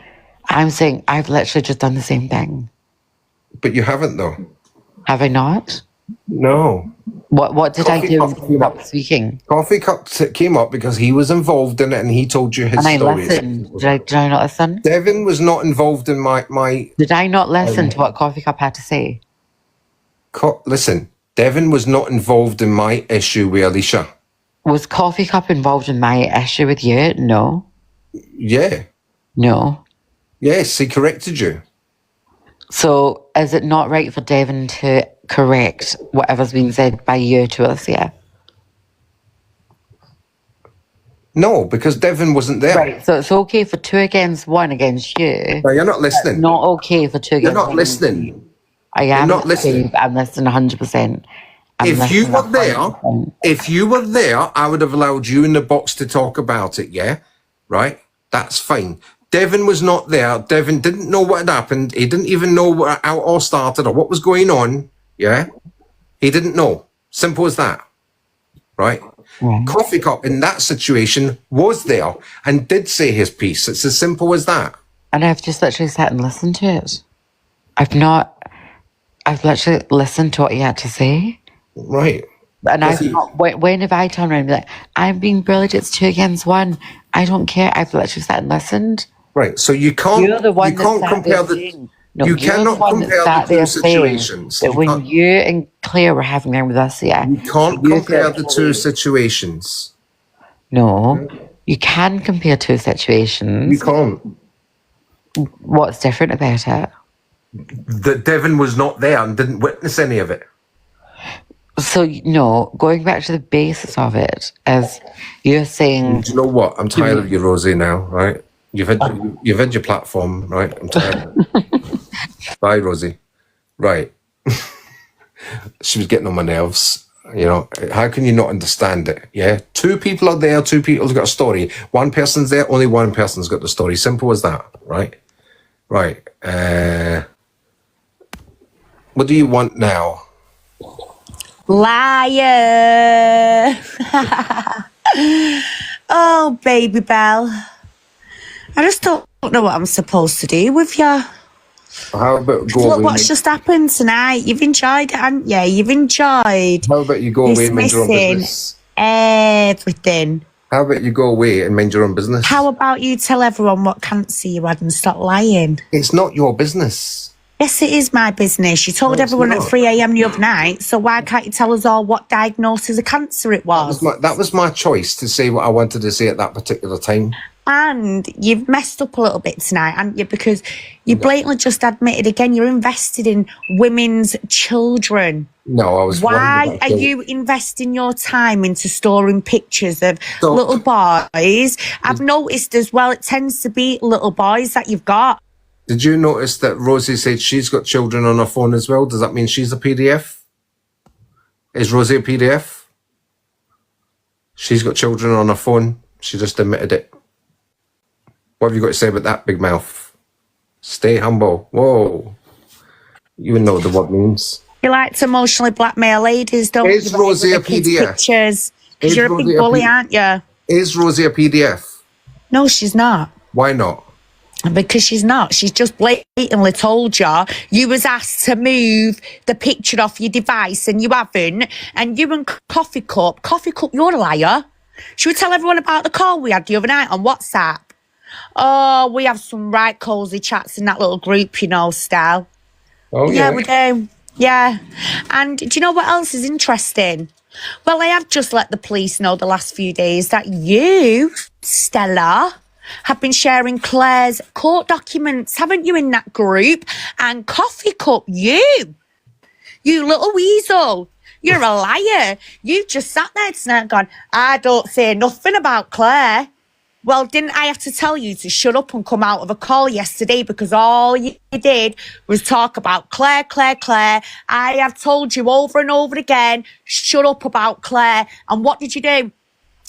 I'm saying I've literally just done the same thing. But you haven't, though. Have I not? No. What did I do when came up speaking? Coffee Cup came up because he was involved in it, and he told you his story. And I listened. Did I not listen? Devin was not involved in my... Did I not listen to what Coffee Cup had to say? Listen, Devin was not involved in my issue with Alicia. Was Coffee Cup involved in my issue with you? No. Yeah. No. Yes, he corrected you. So is it not right for Devon to correct whatever's been said by you to us, yeah? No, because Devon wasn't there. Right, so it's okay for 2 against 1 against you. No, you're not listening. Not okay for 2 against 1. You're not listening. I am. You're not listening. I'm listening 100%. If you were there, I would have allowed you in the box to talk about it, yeah? Right? That's fine. Devon was not there. Devon didn't know what had happened. He didn't even know how it all started or what was going on, yeah? He didn't know. Simple as that, right? Coffee Cup in that situation was there and did say his piece. It's as simple as that. And I've just literally sat and listened to it. I've literally listened to what he had to say. Right. And when have I turned around and be like, I'm being bullied, it's 2 against 1. I don't care. I've literally sat and listened. Right. So you can't, you're the one you can't compare the... No, you cannot compare the two situations. But when you and Claire were having them with us, yeah. You can't compare the two situations. No, you can compare 2 situations. You can't. What's different about it? That Devon was not there and didn't witness any of it. So, no, going back to the basis of it, as you're saying... Do you know what? I'm tired of you, Rosie, now, right? You've had your platform, right? I'm tired. Bye, Rosie. Right. She was getting on my nerves. You know, how can you not understand it? Yeah. 2 people are there, 2 people have got a story. 1 person's there, only 1 person's got the story. Simple as that, right? Right. What do you want now? Liar. Oh, baby Belle. I just don't know what I'm supposed to do with you. How about go Look away? what's just happened tonight. You've enjoyed it, haven't you? You've enjoyed. How about you go away and mind your own business? Everything. How about you go away and mind your own business? How about you tell everyone what cancer you had and stop lying? It's not your business. Yes, it is my business. You told everyone at 3 a.m. the other night, so why can't you tell us all what diagnosis of cancer it was? That was my choice to say what I wanted to say at that particular time. And you've messed up a little bit tonight, haven't you? Because you blatantly just admitted again you're invested in women's children. No, I was. Why are you investing your time into storing pictures of little boys? I've noticed as well, it tends to be little boys that you've got. Did you notice that Rosie said she's got children on her phone as well? Does that mean she's a PDF? Is Rosie a PDF? She's got children on her phone. She just admitted it. What have you got to say about that, big mouth? Stay humble. Whoa. You know what the word means. You like to emotionally blackmail ladies, don't you? Is Rosie a PDF? Pictures. Because you're a big bully, aren't you? Is Rosie a PDF? No, she's not. Why not? Because she's not. She's just blatantly told you was asked to move the picture off your device and you haven't. And you and Coffee Cup, you're a liar. Should we tell everyone about the call we had the other night on WhatsApp? Oh, we have some right cosy chats in that little group, you know, Stel. Oh, yeah. Yeah, we do. Yeah. And do you know what else is interesting? Well, I have just let the police know the last few days that you, Stella, have been sharing Claire's court documents, haven't you, in that group? And Coffee Cup, you little weasel, you're a liar. You just sat there tonight and gone, I don't say nothing about Claire. Well, didn't I have to tell you to shut up and come out of a call yesterday because all you did was talk about Claire, Claire, Claire. I have told you over and over again, shut up about Claire. And what did you do?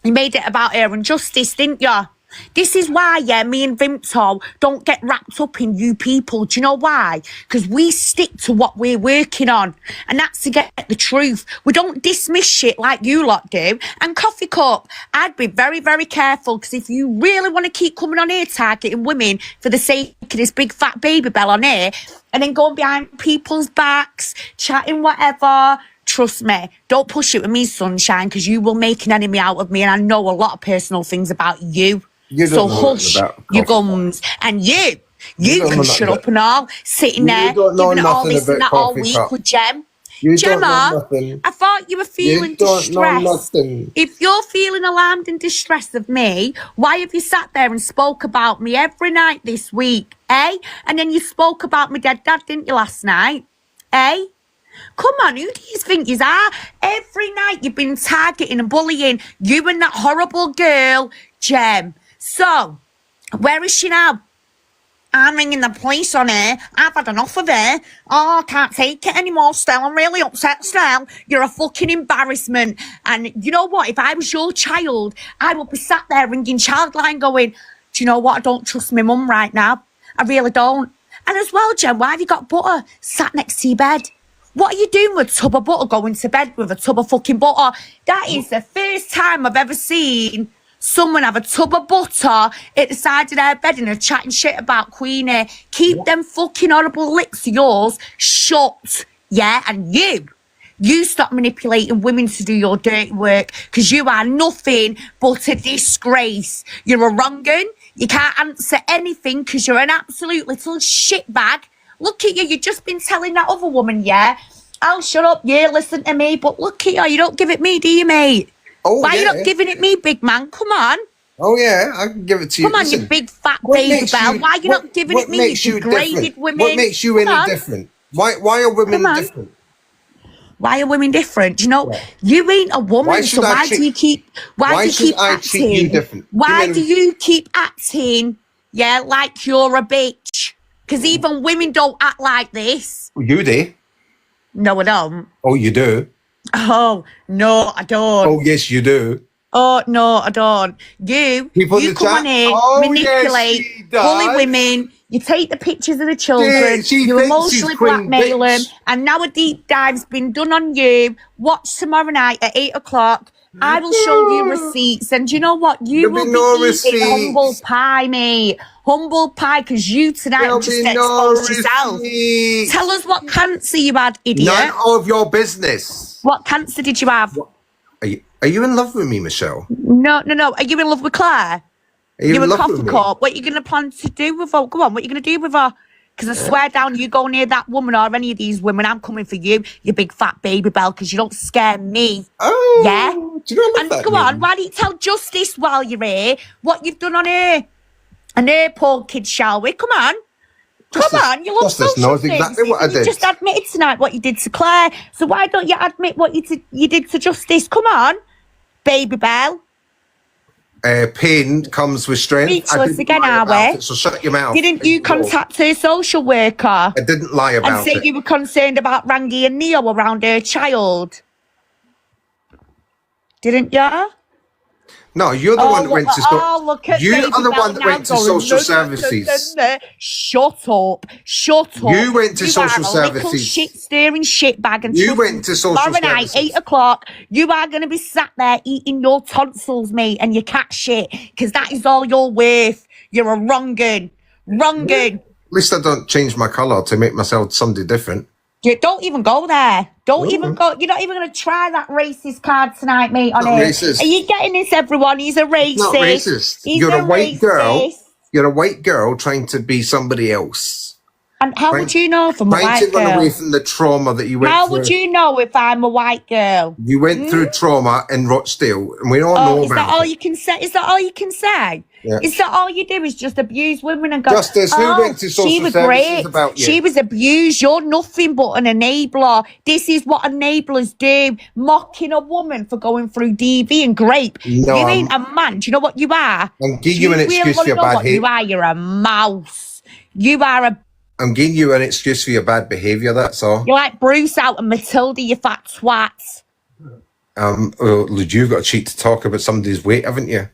You made it about her and Justice, didn't you? This is why, yeah, me and Vimto don't get wrapped up in you people. Do you know why? Because we stick to what we're working on. And that's to get the truth. We don't dismiss shit like you lot do. And Coffee Cup, I'd be very, very careful because if you really want to keep coming on here targeting women for the sake of this big fat baby bell on here and then going behind people's backs, chatting whatever... Trust me, don't push it with me, sunshine, because you will make an enemy out of me and I know a lot of personal things about you. So hush your gums. And you can shut up and all, sitting there, giving it all this and that all week with Jem. You Gemma, don't know nothing. I thought you were feeling You don't know distressed. nothing. If you're feeling alarmed and distressed of me, why have you sat there and spoke about me every night this week, eh? And then you spoke about my dead dad, didn't you, last night? Eh? Come on, who do you think you are? Every night you've been targeting and bullying you and that horrible girl, Gem. So, where is she now? I'm ringing the police on her. I've had enough of her. Oh, I can't take it anymore, Stell. I'm really upset, Stell. You're a fucking embarrassment. And you know what? If I was your child, I would be sat there ringing Childline going, do you know what? I don't trust my mum right now. I really don't. And as well, Jen, why have you got butter sat next to your bed? What are you doing with a tub of butter going to bed with a tub of fucking butter? That is the first time I've ever seen someone have a tub of butter at the side of their bed and are chatting shit about Queenie. Keep them fucking horrible lips of yours shut, yeah? And you stop manipulating women to do your dirty work, because you are nothing but a disgrace. You're a wrong 'un. You can't answer anything because you're an absolute little shitbag. Look at you, you've just been telling that other woman, yeah? I'll shut up, yeah, listen to me, but look at you don't give it me, do you, mate? Oh, Why yeah. are you not giving it me, big man? Come on. Oh, yeah, I can give it to you. Come on, you big fat baby bell. Why are you not giving it me, you degraded women? What makes you any different? Why are women different? Why are women different? Do you know, you ain't a woman, so why do you keep treat you different? Why do you keep acting, yeah, like you're a bitch? Because even women don't act like this. You do. No, I don't. Oh, you do. Oh, no, I don't. Oh, yes, you do. Oh, no, I don't. You come on here, manipulate, bully women, you take the pictures of the children, you emotionally blackmail them, and now a deep dive's been done on you. Watch tomorrow night at 8 o'clock. I will show you receipts, and do you know what? You will be eating humble pie, mate. Humble pie, because you tonight just exposed yourself. Tell us what cancer you had, idiot. None of your business. What cancer did you have? Are you in love with me, Michelle? No. Are you in love with Claire? Are you in love coffee with me? cup? What are you going to plan to do with her? Go on, what are you going to do with her? Because I swear down, you go near that woman or any of these women, I'm coming for you, you big fat baby bell, because you don't scare me. Oh, yeah? Do you know and come on, why don't you tell Justice while you're here what you've done on her? And her poor kid, shall we? Come on. Come on, you love Justice social knows exactly things. what I You did. just admitted tonight what you did to Claire. So why don't you admit what you did to Justice? Come on, baby bell. Pain comes with strength. Speechless again, are we? So shut your mouth. Didn't you contact her social worker? I didn't lie about it. And say you were concerned about Rangi and Neo around her child? Didn't you? No, you're the one that went to you are the one that went to social services. Shut up. Shut up. You went to social You are a little services. shit-stirring shitbag. And You went to social tomorrow night, services. 8 o'clock, you are going to be sat there eating your tonsils, mate, and your cat shit, because that is all you're worth. You're a wrong 'un. Wrong 'un. At least I don't change my colour to make myself somebody different. You don't even go there. Don't even go. You're not even going to try that racist card tonight, mate, on Not it. racist. Are you getting this, everyone? He's a racist. Not racist. He's You're a white racist. girl. You're a white girl trying to be somebody else. And how would you know if I'm a Trying white to run girl? away from the trauma that you went How through. would you know if I'm a white girl? You went through trauma in Rochdale, and we all know Is that about all it. you can say? Is that all you can say? Yeah. Is that all you do is just abuse women and go, Justice, who oh, went to social she was services great. about you? She was abused. You're nothing but an enabler. This is what enablers do. Mocking a woman for going through DV and grape. No, you ain't a man. Do you know what you are? I'm giving you an excuse for your bad behaviour. You are. You're a mouse. You are a... I'm giving you an excuse for your bad behaviour, that's all. You're like Bruce out and Matilda, you fat twat. Well, you've got a cheat to talk about somebody's weight, haven't you?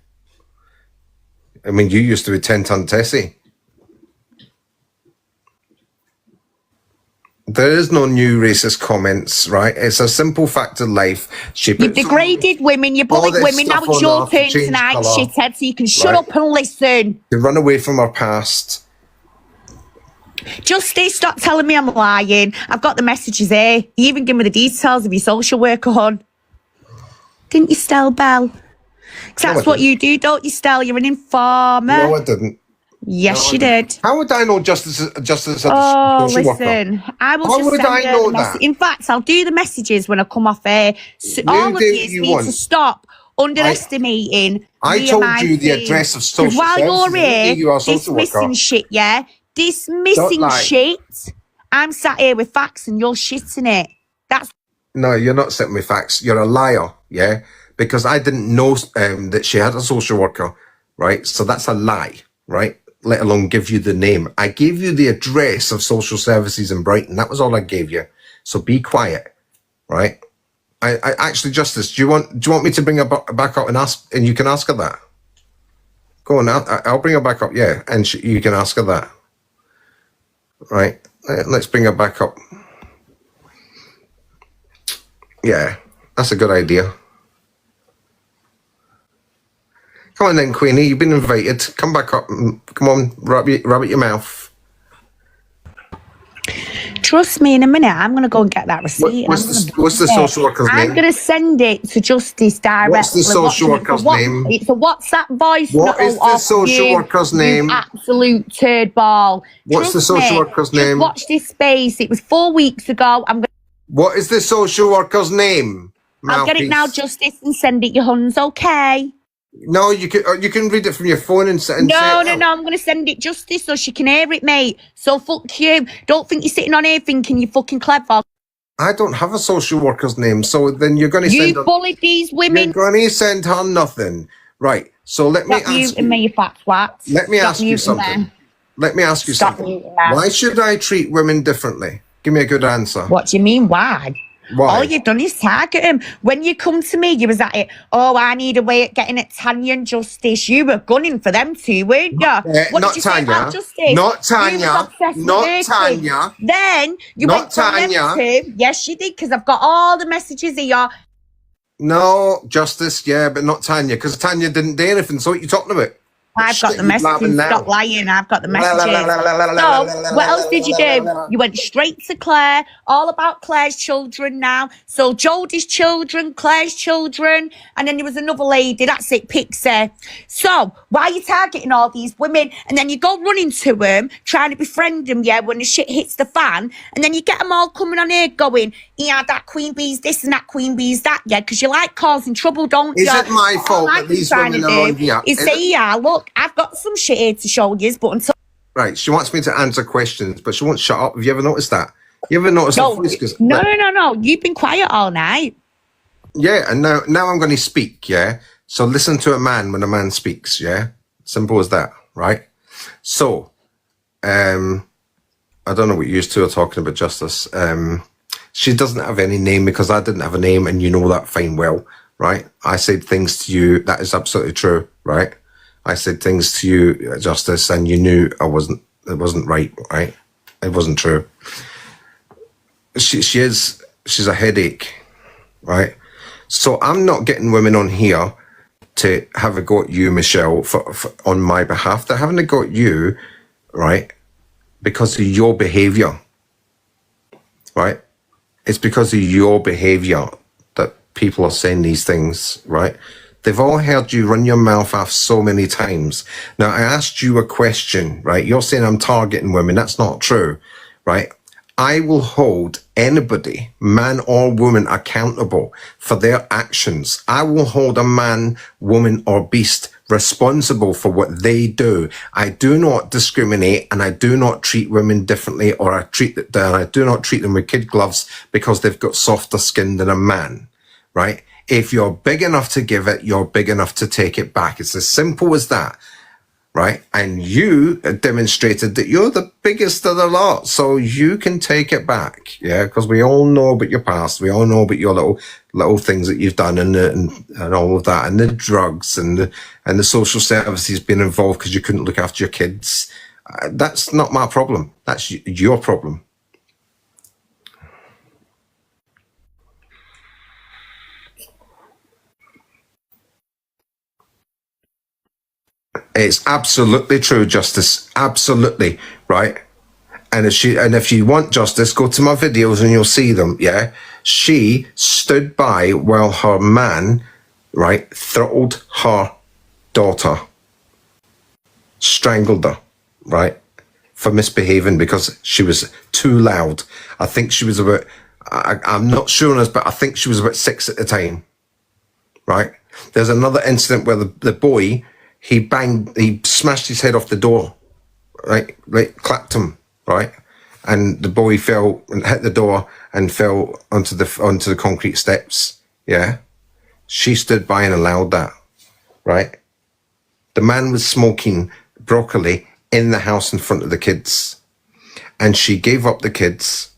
I mean, you used to be 10-ton Tessie. There is no new racist comments, right? It's a simple fact of life. You've degraded women, you bullied women. Now it's your turn tonight, shithead, so you can shut up and listen. To run away from our past. Justice, stop telling me I'm lying. I've got the messages here. You even give me the details of your social worker, hon. Didn't you, Stell Bell? Because that's what you do, don't you, Stell? You're an informer. No, I didn't. Yes, you did. How would I know Justice Oh, social worker? listen, I will How just would send I her know the message. that? In fact, I'll do the messages when I come off air. So You all of do you what you need to want. stop underestimating I me and told my you the team. address of Because social while services. you're I didn't here think you are a social dismissing worker. shit, yeah? Don't Dismissing lie. shit. I'm sat here with facts and you're shitting it. That's No, you're not sitting with facts. You're a liar, yeah? Because I didn't know that she had a social worker, right? So that's a lie, right? Let alone give you the name. I gave you the address of social services in Brighton. That was all I gave you. So be quiet, right? I actually, Justice, do you want me to bring her back up and ask, and you can ask her that? Go on, I'll bring her back up, yeah, and you can ask her that, right? Let's bring her back up. Yeah, that's a good idea. Come on then, Queenie, you've been invited. Come back up. Come on, rabbit your mouth. Trust me, in a minute, I'm going to go and get that receipt. What's the social worker's name? I'm going to send it to Justice directly. What's the social worker's name? It's a WhatsApp voice What is the social worker's name? You absolute turd ball. What's the social worker's name? Just watch this space. It was 4 weeks ago. What is the social worker's name? I'll get it now, Justice, and send it your huns, okay? No, you can read it from your phone and say No, I'm going to send it Justice so she can hear it, mate. So fuck you. Don't think you're sitting on here thinking you're fucking clever. I don't have a social worker's name, so then you're going to send her... You bullied these women. You're going to send her nothing. Right, so let me ask you... Stop me, you fat twat. Let me ask you something. Let me ask you something. Why should I treat women differently? Give me a good answer. What do you mean, why? Why? All you've done is target him. When you come to me, you was at it, oh, I need a way at getting at Tanya and Justice. You were gunning for them too, weren't you? What not did you Tanya. say about Justice? Not Tanya. Not Tanya. Then you not went for them Tanya. too. Yes, you did, because I've got all the messages here. No, Justice, yeah, but not Tanya, because Tanya didn't do anything. So what are you talking about? I've got the messages. Stop lying. I've got the messages. So, what else did you do? You went straight to Claire. All about Claire's children now. So, Jodie's children, Claire's children, and then there was another lady. That's it, Pixie. So, why are you targeting all these women? And then you go running to them, trying to befriend them, yeah, when the shit hits the fan. And then you get them all coming on here going, yeah, that Queen Bee's this and that Queen Bee's that, yeah, because you like causing trouble, don't you? Is it my fault that these women are on here? Is say, yeah, look, I've got some shit here to show you, but until... Right, she wants me to answer questions, but she won't shut up. Have you ever noticed that? You ever noticed her voice? No. You've been quiet all night. Yeah, and now I'm going to speak, yeah? So listen to a man when a man speaks, yeah? Simple as that, right? So, I don't know what you two are talking about, Justice. She doesn't have any name because I didn't have a name, and you know that fine well, right? I said things to you. That is absolutely true, right? I said things to you, Justice, and you knew it wasn't right, right? It wasn't true. She's a headache, right? So I'm not getting women on here to have a go at you, Michelle, for on my behalf. They're having a go at you, right? Because of your behavior, right? It's because of your behavior that people are saying these things, right? They've all heard you run your mouth off so many times. Now, I asked you a question, right? You're saying I'm targeting women. That's not true, right? I will hold anybody, man or woman, accountable for their actions. I will hold a man, woman, or beast responsible for what they do. I do not discriminate, and I do not treat women differently, or I do not treat them with kid gloves because they've got softer skin than a man, right? If you're big enough to give it, you're big enough to take it back. It's as simple as that, right? And you demonstrated that you're the biggest of the lot, so you can take it back, yeah? Because we all know about your past. We all know about your little things that you've done and all of that, and the drugs and the social services being involved because you couldn't look after your kids. That's not my problem. That's your problem. It's absolutely true, Justice. Absolutely, right? And if you want Justice, go to my videos and you'll see them, yeah? She stood by while her man, right, throttled her daughter. Strangled her, right, for misbehaving because she was too loud. I think she was about, I'm not sure on this, but I think she was about 6 at the time, right? There's another incident where the boy, he smashed his head off the door, right, clapped him, right? And the boy fell and hit the door and fell onto the concrete steps, yeah? She stood by and allowed that, right? The man was smoking broccoli in the house in front of the kids. And she gave up the kids,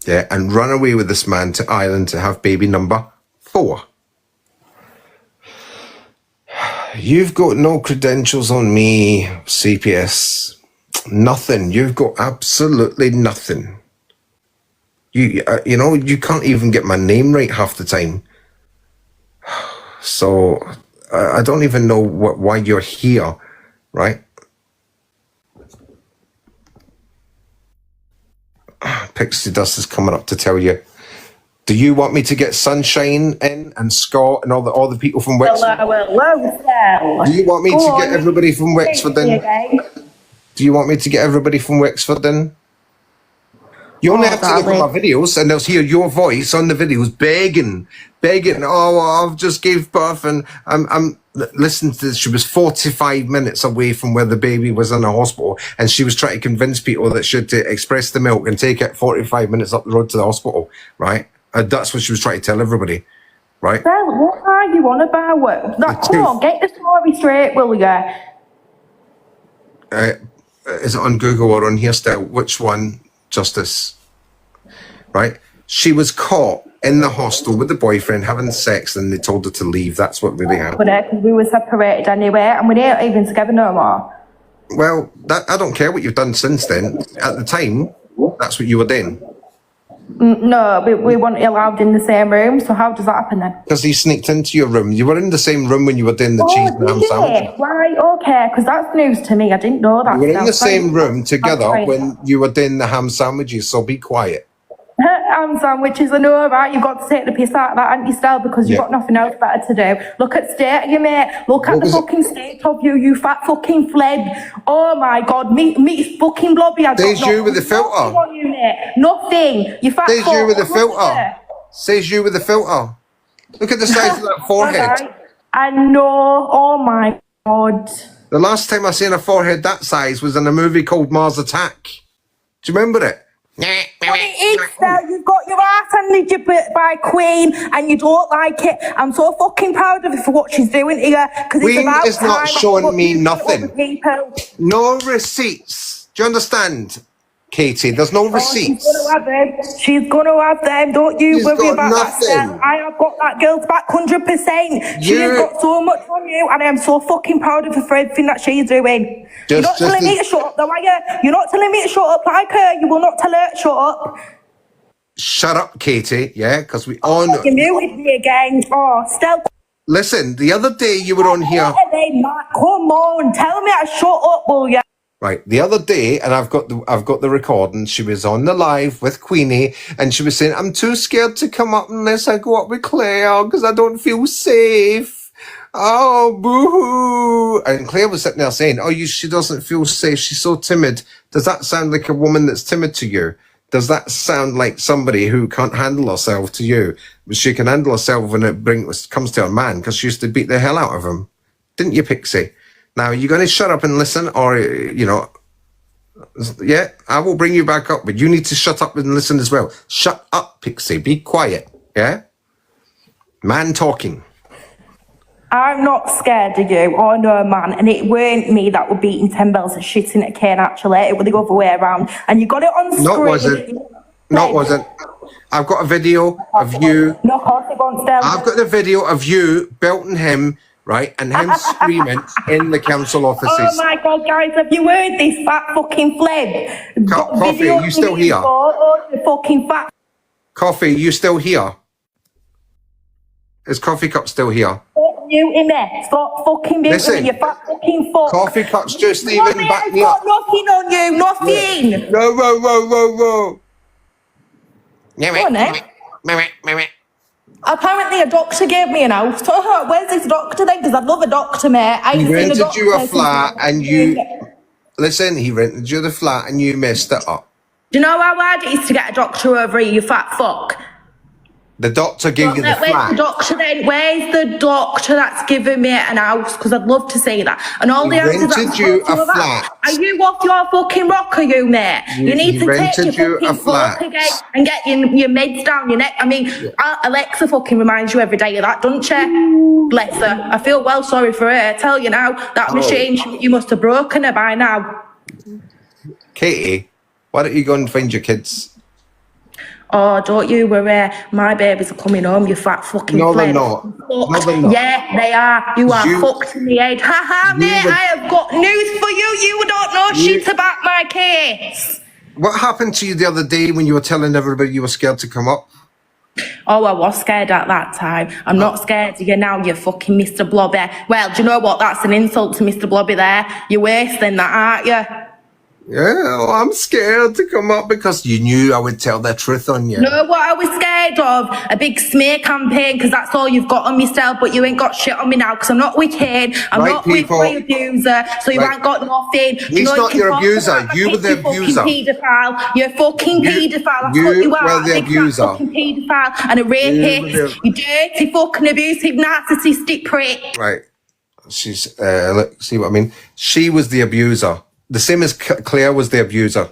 yeah, and run away with this man to Ireland to have baby number 4. You've got no credentials on me, CPS. Nothing. You've got absolutely nothing. You know, you can't even get my name right half the time. So I don't even know why you're here, right? Pixie Dust is coming up to tell you. Do you want me to get Sunshine in and Scott and all the people from Wexford? Do you want me to get everybody from Wexford in? Do you want me to get everybody from Wexford in? You only have to look at my videos and they'll hear your voice on the videos begging, oh, I've just gave birth and I'm listening to this. She was 45 minutes away from where the baby was in the hospital and she was trying to convince people that she had to express the milk and take it 45 minutes up the road to the hospital, right? And that's what she was trying to tell everybody, right? Well, what are you on about? Come on, get the story straight, will you? Is it on Google or on here still? Which one, Justice? Right? She was caught in the hostel with the boyfriend having sex and they told her to leave. That's what really happened. Because we were separated anyway and we ain't even together no more. Well, I don't care what you've done since then. At the time, that's what you were doing. No, we weren't allowed in the same room, so how does that happen then? Because he sneaked into your room. You were in the same room when you were doing the cheese and ham sandwich. Right, okay, because that's news to me. I didn't know that. You were in the same room together when you were doing the ham sandwiches, so be quiet. Ham sandwiches, I know, right? You've got to take the piss out of that, haven't you, Stell? Because you've got nothing else better to do. Look at state of you, mate. Look at the fucking state of you, you fat fucking fled. Oh my God, meat fucking blobby. Says you with the filter. On you, mate. Nothing. You fat Says you with the filter. Says you with the filter. Look at the size of that forehead. Right. I know. Oh my God. The last time I seen a forehead that size was in a movie called Mars Attack. Do you remember it? You've got your heart handed by Queen and you don't like it. I'm so fucking proud of her for what she's doing here. Queen is not showing me nothing. No receipts. Do you understand, Katie? There's no receipts. She's gonna have them. Don't you worry about that. I have got that girl's back 100%. She has got so much on you and I am so fucking proud of her for everything that she's doing. You're not telling me to shut up though, are you? You're not telling me to shut up like her. You will not tell her to shut up. Shut up, Katie, yeah? Because we all know. You muted me again. Oh, Stell. Listen, the other day you were on here. Come on, tell me to shut up, will you? Right, the other day, and I've got the recording, she was on the live with Queenie, and she was saying, I'm too scared to come up unless I go up with Claire, because I don't feel safe. Oh, boo-hoo. And Claire was sitting there saying, she doesn't feel safe, she's so timid. Does that sound like a woman that's timid to you? Does that sound like somebody who can't handle herself to you? But she can handle herself when it comes to a man, because she used to beat the hell out of him. Didn't you, Pixie? Now, are you going to shut up and listen, or, yeah, I will bring you back up, but you need to shut up and listen as well. Shut up, Pixie. Be quiet, yeah? Man talking. I'm not scared of you. Oh, no, man. And it weren't me that were beating 10 bells and shitting at Kane, actually. It was the other way around. And you got it on screen. No, it wasn't. No, it wasn't. I've got a video of you. No, of course it won't, Stell. I've got the video of you belting him, right, and him screaming in the council offices. Oh my God, guys, have you heard this fat fucking fled? Coffee, are you still here? Fucking fat. Coffee, you still here? Is Coffee Cup still here? Stop muting me. Stop fucking muting me, you fat fucking fuck. Coffee Cup's just even back me up. Nothing on you, nothing. No, whoa. Go on, eh? Apparently a doctor gave me an out. Where's this doctor then? Because I'd love a doctor, mate. He rented you a flat and you... Listen, he rented you the flat and you messed it up. Do you know how hard it is to get a doctor over here, you fat fuck? The doctor gave you the Where's flat. the doctor then? Where's the doctor that's given me an house? Because I'd love to see that. And all the houses that rented you a flat. Are you off your fucking rocker, you mate? You need to take your fucking flat again and get your meds down your neck. I mean, Alexa fucking reminds you every day of that, doesn't she? Bless her. I feel well sorry for her. I tell you now, that machine, you must have broken her by now. Katie, why don't you go and find your kids? Oh, don't you worry. My babies are coming home, you fat fucking No, they're flip. not. No, they're not. Yeah, they are. You are fucked in the head. Haha, mate, I have got news for you. You don't know shit about my case. What happened to you the other day when you were telling everybody you were scared to come up? Oh, I was scared at that time. I'm not scared of you now, you fucking Mr. Blobby. Well, do you know what? That's an insult to Mr. Blobby there. You're worse than that, aren't you? Yeah, well, I'm scared to come up because you knew I would tell the truth on you. No, what I was scared of? A big smear campaign, because that's all you've got on yourself, but you ain't got shit on me now, because I'm not wicked, I'm not with my abuser, so you ain't got nothing. He's not your abuser, you were the abuser. You're a fucking paedophile, that's what you are. Were the abuser. Fucking paedophile and a rapist, you dirty fucking abusive narcissistic prick. Right, she's, look, see what I mean? She was the abuser. The same as Claire was the abuser.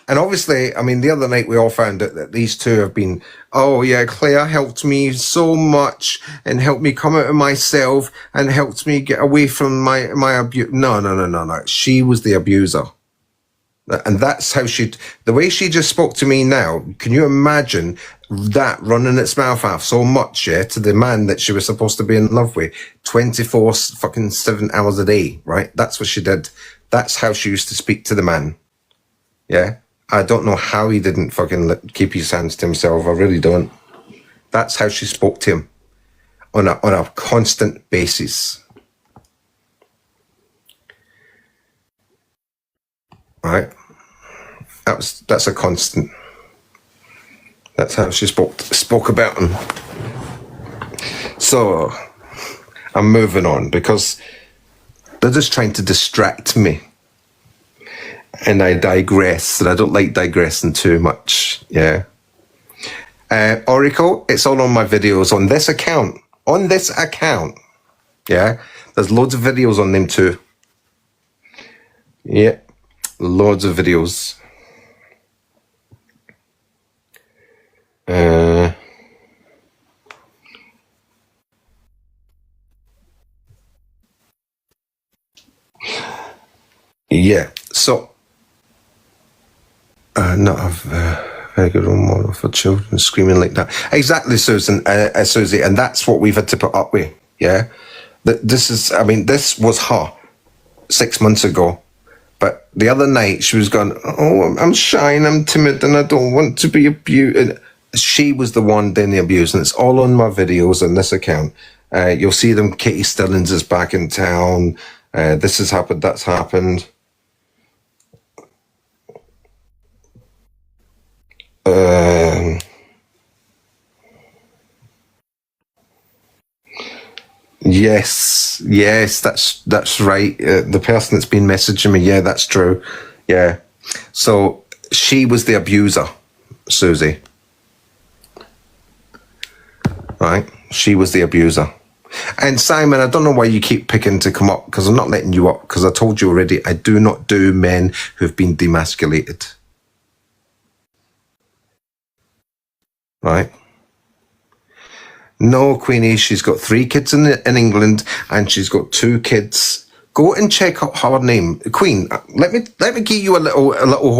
And obviously, I mean, the other night we all found out that these two have been, oh yeah, Claire helped me so much and helped me come out of myself and helped me get away from my abuse. No. She was the abuser. And that's how the way she just spoke to me now, can you imagine that running its mouth out so much, yeah, to the man that she was supposed to be in love with 7 hours a day, right? That's what she did. That's how she used to speak to the man. Yeah. I don't know how he didn't fucking keep his hands to himself. I really don't. That's how she spoke to him on a constant basis. Right. That's a constant. That's how she spoke about him. So I'm moving on because they're just trying to distract me. And I digress, and I don't like digressing too much, yeah. Oracle, it's all on my videos on this account. On this account, yeah. There's loads of videos on them too. Yeah, loads of videos. Yeah, so not a very good role model for children screaming like that. Exactly, Susan, Susie, and that's what we've had to put up with. Yeah, this was her 6 months ago, but the other night she was going, "Oh, I'm shy and I'm timid and I don't want to be abused." She was the one doing the abuse, and it's all on my videos on this account. You'll see them. Katie Stillings is back in town. This has happened. That's happened. Yes, that's right. The person that's been messaging me, yeah, that's true. Yeah. So she was the abuser, Susie. Right? She was the abuser. And Simon, I don't know why you keep picking to come up, because I'm not letting you up, because I told you already, I do not do men who've been demasculated. Right? No, Queenie, she's got 3 kids in England, and she's got 2 kids. Go and check out her name. Queen, let me give you a little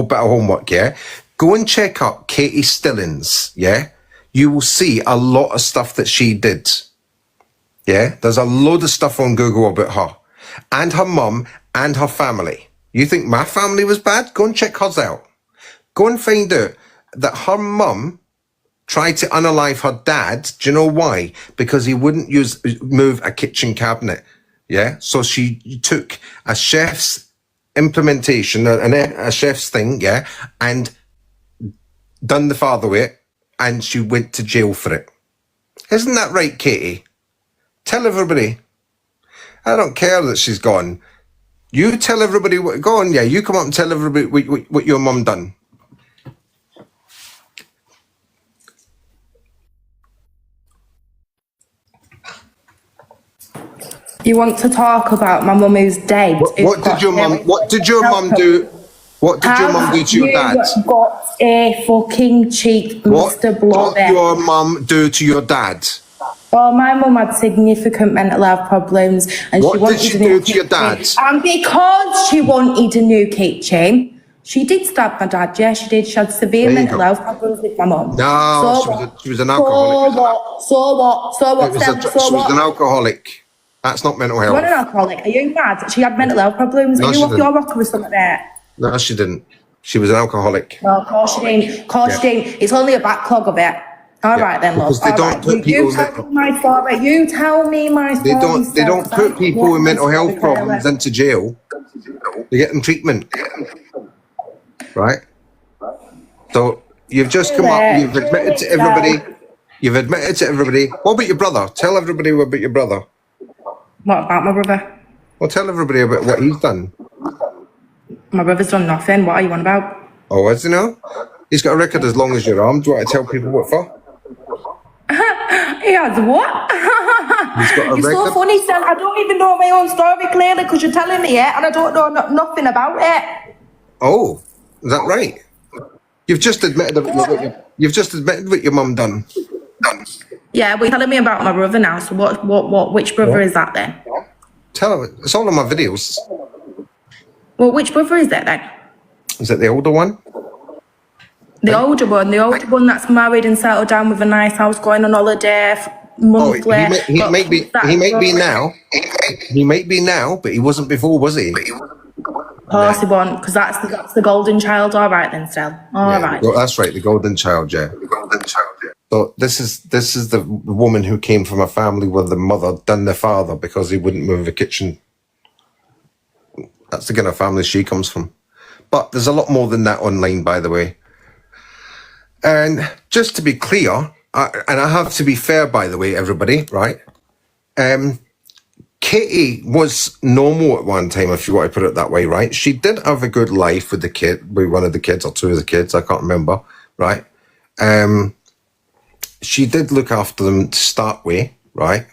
bit of homework, yeah? Go and check out Katie Stillings, yeah? You will see a lot of stuff that she did. Yeah? There's a load of stuff on Google about her. And her mum and her family. You think my family was bad? Go and check hers out. Go and find out that her mum tried to unalive her dad. Do you know why? Because he wouldn't move a kitchen cabinet. Yeah? So she took a chef's implementation, a chef's thing, yeah, and done the father with it, and she went to jail for it. Isn't that right, Katie? Tell everybody. I don't care that she's gone. You tell everybody go on, yeah, you come up and tell everybody what your mum done. You want to talk about my mum who's dead? What did your mum do? What did your mum do to your dad? You got a fucking cheek, Mr. Blobby. What did your mum do to your dad? Well, my mum had significant mental health problems, and what did she do to your dad? And because she wanted a new kitchen, she did stab my dad. Yeah, she did. She had severe mental health problems with my mum. No, she was an alcoholic. So what? She was an alcoholic. That's not mental health. You're an alcoholic. Are you mad? She had mental health problems. No, Are she you off didn't. your rocker or something there? No, she didn't. She was an alcoholic. No, of course she didn't. Of course she didn't. It's only a backlog of it. All right then, love. Because they don't put people you tell me my story. You tell me my story. They don't put people with mental health problems into jail. They get them treatment. Right? So you've just come up, you've admitted to everybody. What about your brother? Tell everybody about your brother. What about my brother? Well, tell everybody about what he's done. My brother's done nothing. What are you on about? Oh, is he now? He's got a record as long as your arm. Do you want to tell people what for? He has what? He's got a You're record. so funny, Sal. I don't even know my own story clearly because you're telling me it and I don't know nothing about it. Oh, is that right? You've just admitted what your mum done. Yeah, but you're telling me about my brother now. So which brother is that then? Tell him. It's all on my videos. Well, which brother is it then? Is it the older one? The older one that's married and settled down with a nice house, going on holiday monthly. He might be now. He might be now, but he wasn't before, was he? Of course he won't, because that's the golden child. All right then, still. All right. Well, that's right, the golden child, yeah. So this is the woman who came from a family where the mother done the father because he wouldn't move the kitchen. That's the kind of family she comes from. But there's a lot more than that online, by the way. And just to be clear, and I have to be fair, by the way, everybody, right? Katie was normal at one time, if you want to put it that way, right? She did have a good life with one of the kids or two of the kids, I can't remember, right? She did look after them to start with, right?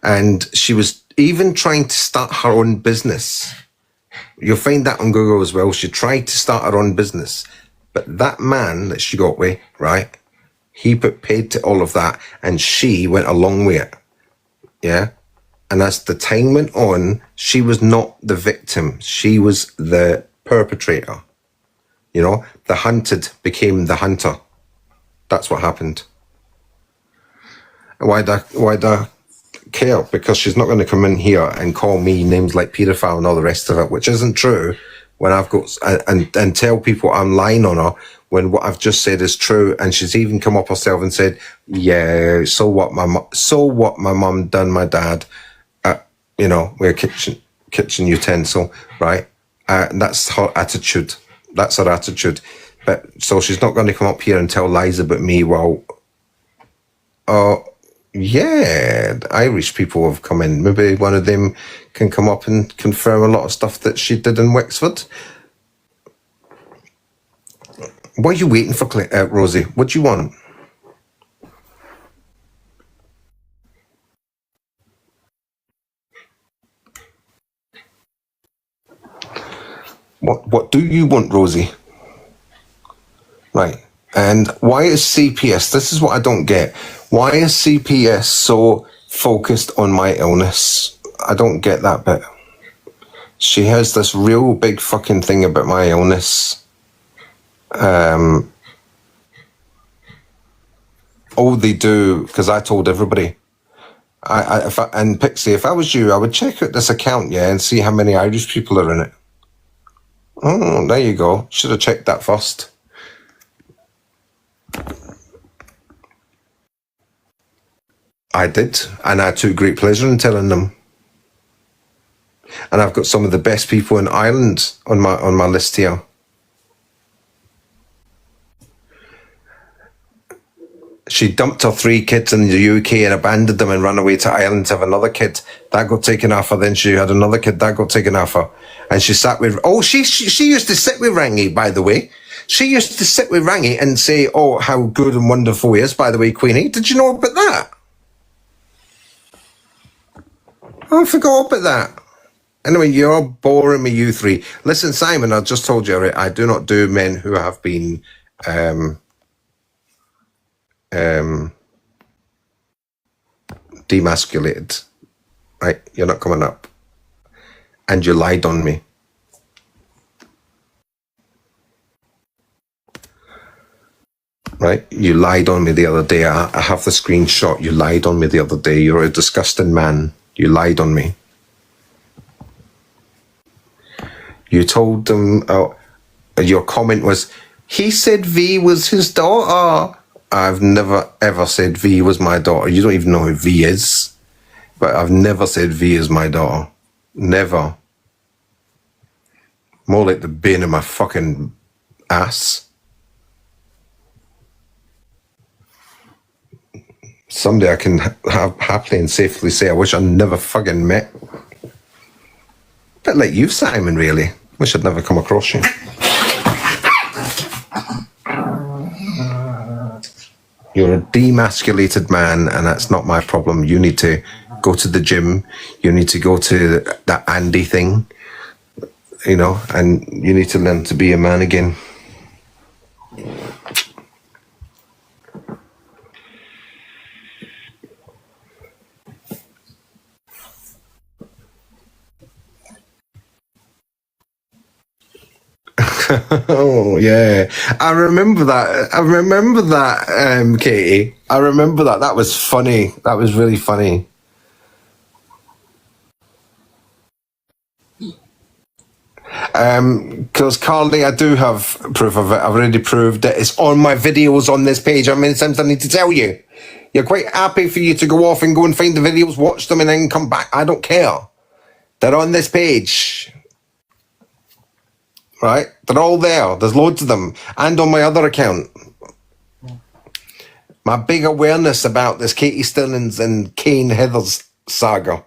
And she was even trying to start her own business. You'll find that on Google as well. She tried to start her own business. But that man that she got with, right, he put paid to all of that and she went along with it. Yeah? And as the time went on, she was not the victim. She was the perpetrator. You know, the hunted became the hunter. That's what happened. Why do I care? Because she's not going to come in here and call me names like paedophile and all the rest of it, which isn't true. When I've got and tell people I'm lying on her when what I've just said is true, and she's even come up herself and said, "Yeah, so what my mum done my dad, you know, with a kitchen utensil, right?" And that's her attitude. That's her attitude. But so she's not going to come up here and tell lies about me. Well, yeah, the Irish people have come in. Maybe one of them can come up and confirm a lot of stuff that she did in Wexford. What are you waiting for, Rosie? What do you want? What do you want, Rosie? Right. And why is CPS, this is what I don't get. Why is CPS so focused on my illness? I don't get that bit. She has this real big fucking thing about my illness. All they do, because I told everybody. And Pixie, if I was you, I would check out this account, yeah, and see how many Irish people are in it. Oh, there you go. Should have checked that first. I did, and I took great pleasure in telling them. And I've got some of the best people in Ireland on my list here. She dumped her 3 kids in the UK and abandoned them and ran away to Ireland to have another kid. That got taken off her. Then she had another kid. That got taken off her. And she sat with... Oh, she used to sit with Rangy, by the way. She used to sit with Rangy and say, oh, how good and wonderful he is, by the way, Queenie. Did you know about that? I forgot about that. Anyway, you're boring me, you 3. Listen, Simon, I just told you, I do not do men who have been... demasculated, right? You're not coming up, and you lied on me. Right? You lied on me the other day. I have the screenshot. You lied on me the other day. You're a disgusting man. You lied on me. You told them. Your comment was, he said V was his daughter. I've never, ever said V was my daughter. You don't even know who V is. But I've never said V is my daughter. Never. More like the bane of my fucking ass. Someday I can happily and safely say I wish I never fucking met. Bit like you, Simon, really. Wish I'd never come across you. You're a demasculated man, and that's not my problem. You need to go to the gym. You need to go to that Andy thing, you know, and you need to learn to be a man again. Oh yeah, I remember that. Katie. I remember that. That was funny. That was really funny. Because Carly, I do have proof of it. I've already proved it. It's on my videos on this page. How many times I need to tell you? You're quite happy for you to go off and go and find the videos, watch them, and then come back. I don't care. They're on this page. Right? They're all there. There's loads of them. And on my other account. My big awareness about this Katie Stillings and Kane Heathers saga.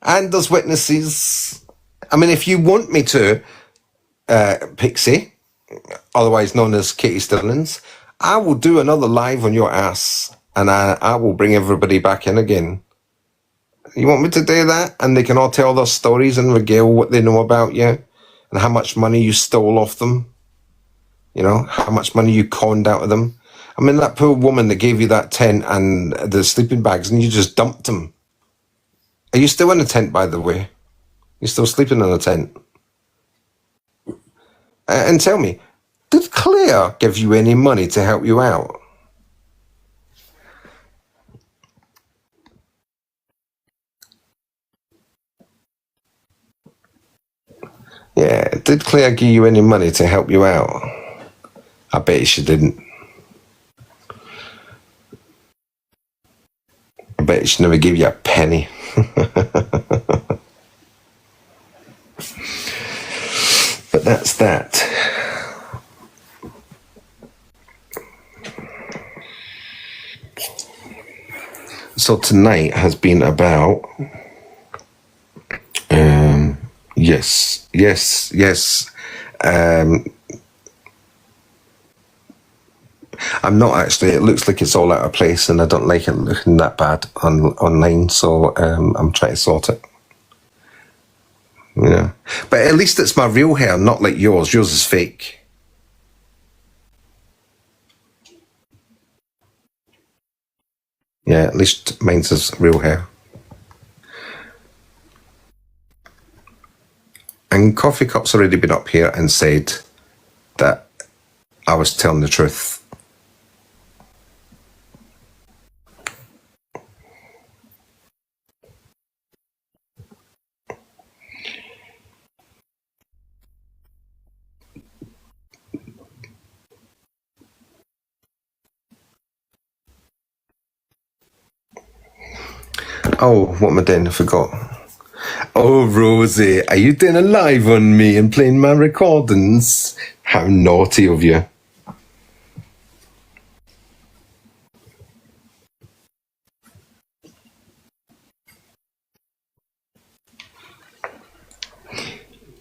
And there's witnesses. I mean, if you want me to, Pixie, otherwise known as Katie Stillings, I will do another live on your ass. And I will bring everybody back in again. You want me to do that? And they can all tell their stories and regale what they know about you. And how much money you stole off them. You know, how much money you conned out of them. I mean, that poor woman that gave you that tent and the sleeping bags and you just dumped them. Are you still in a tent, by the way? You're still sleeping in a tent? And tell me, did Claire give you any money to help you out? Yeah, did Claire give you any money to help you out? I bet she didn't. I bet she never gave you a penny. But that's that. So tonight has been about... Yes. I'm not actually. It looks like it's all out of place, and I don't like it looking that bad online. So I'm trying to sort it. Yeah, but at least it's my real hair, not like yours. Yours is fake. Yeah, at least mine's is real hair. And Coffee Cup's already been up here and said that I was telling the truth. Oh, what am I doing? I forgot. Oh, Rosie, are you doing a live on me and playing my recordings? How naughty of you.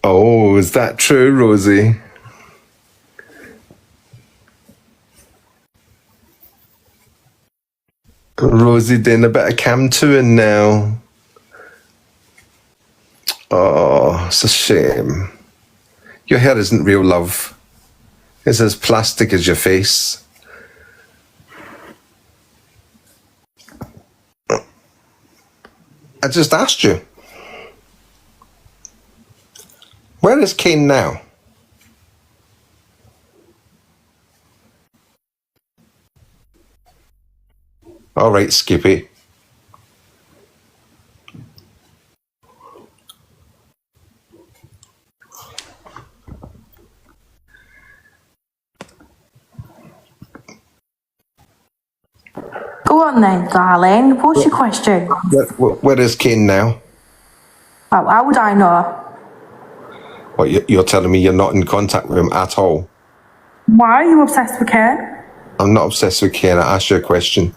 Oh, is that true, Rosie? Rosie doing a bit of cam touring now. Oh, it's a shame. Your hair isn't real, love. It's as plastic as your face. I just asked you. Where is Kane now? All right, Skippy. Go on then, darling. What's your question? Where is Kane now? How would I know? What, you're telling me you're not in contact with him at all? Why are you obsessed with Ken? I'm not obsessed with Kane. I asked you a question.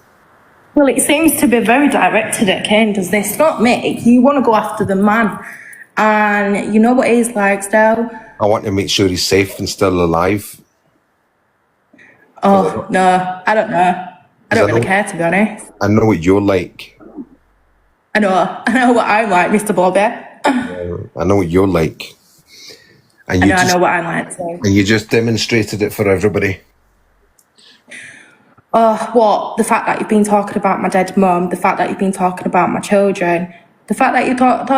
Well, it seems to be very directed at Ken, does this? Not me. You want to go after the man. And you know what he's like, still? I want to make sure he's safe and still alive. Oh, no. I don't know. I don't really care, to be honest. I know what you're like. I know what I'm like, Mr. Bobby. I know what you're like. And I know what I'm like too. And you just demonstrated it for everybody. Oh, what? The fact that you've been talking about my dead mum, the fact that you've been talking about my children, the fact that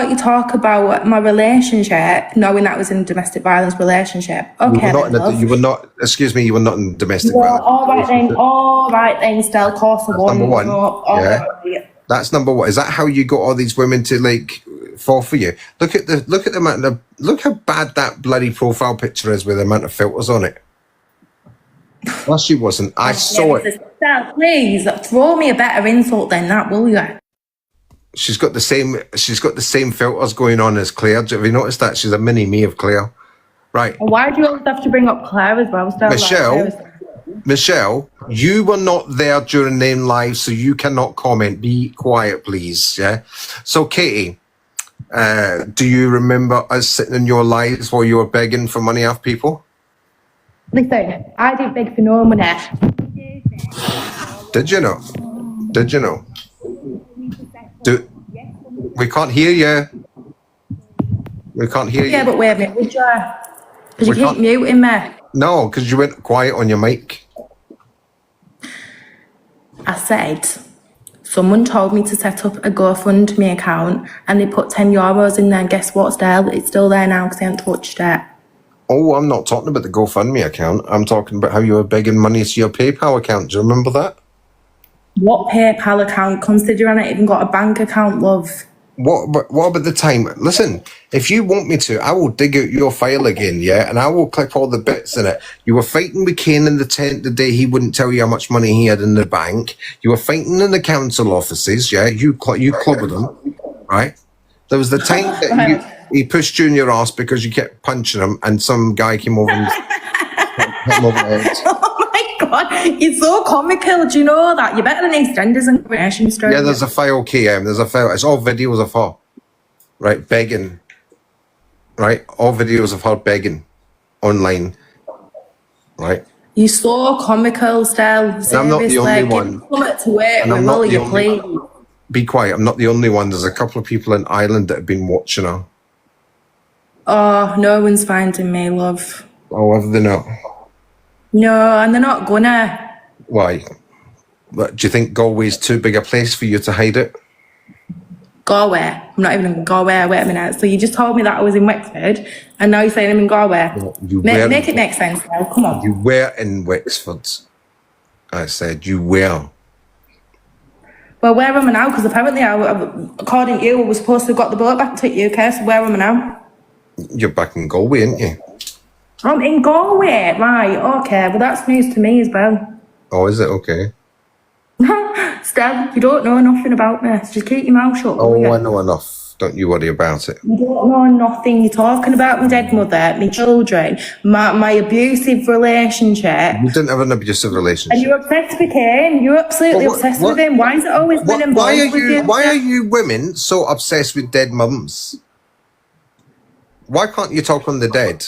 you talk about my relationship, knowing that I was in a domestic violence relationship. Okay, you were not, excuse me, you were not in domestic violence. All right then, still, of course I was. Number one, yeah. That's number one. Is that how you got all these women to like fall for you? Look at the amount of, look how bad that bloody profile picture is with the amount of filters on it. Well, she wasn't. I saw it. Stella, please throw me a better insult than that, will you? She's got the same filters going on as Claire. Have you noticed that? She's a mini me of Claire. Right. Why do you always have to bring up Claire as well, Stella? Michelle, you were not there during them live, so you cannot comment. Be quiet, please. Yeah. So, Katie, do you remember us sitting in your lives while you were begging for money off people? Listen, I didn't beg for no money. Did you know? Did you know? We can't hear you. We can't hear you. Yeah, but wait a minute, would you? Because you keep muting me. No, because you went quiet on your mic. I said, someone told me to set up a GoFundMe account and they put €10 in there. Guess what, Stell? It's still there now because they haven't touched it. Oh, I'm not talking about the GoFundMe account. I'm talking about how you were begging money to your PayPal account. Do you remember that? What PayPal account? Considering I ain't even got a bank account, love. What about the time? Listen, if you want me to, I will dig out your file again, yeah? And I will clip all the bits in it. You were fighting with Kane in the tent the day he wouldn't tell you how much money he had in the bank. You were fighting in the council offices, yeah? You clobbered him, right? There was the time that he pushed you in your ass because you kept punching him and some guy came over and hit him over the head. Oh my God, it's so comical, do you know that? You're better than EastEnders and Coronation Street. Yeah, there's a file, KM, there's a file. It's all videos of her, right, begging, right? All videos of her begging online, right? You're so comical, Stell. I'm not the only one. Come to work with all your please. Be quiet, I'm not the only one. There's a couple of people in Ireland that have been watching her. Oh, no one's finding me, love. Oh, have they not? No, and they're not gonna. Why? But do you think Galway's too big a place for you to hide it? Galway? I'm not even in Galway. Wait a minute. So you just told me that I was in Wexford, and now you're saying I'm in Galway? No, make it make sense now. Come on. You were in Wexford. I said you were. Well, where am I now? Because apparently, according to you, I was supposed to have got the boat back to the UK, so where am I now? You're back in Galway, aren't you? I'm in Galway, right, okay. Well, that's news to me as well. Oh, is it? Okay. Steph, you don't know nothing about me, so just keep your mouth shut. Oh, I know enough. Don't you worry about it. You don't know nothing. You're talking about my dead mother, my children, my abusive relationship. You didn't have an abusive relationship. And you're obsessed with him. You're absolutely obsessed with him. Why is it always been involved with you? Why are you women so obsessed with dead mums? Why can't you talk on the dead?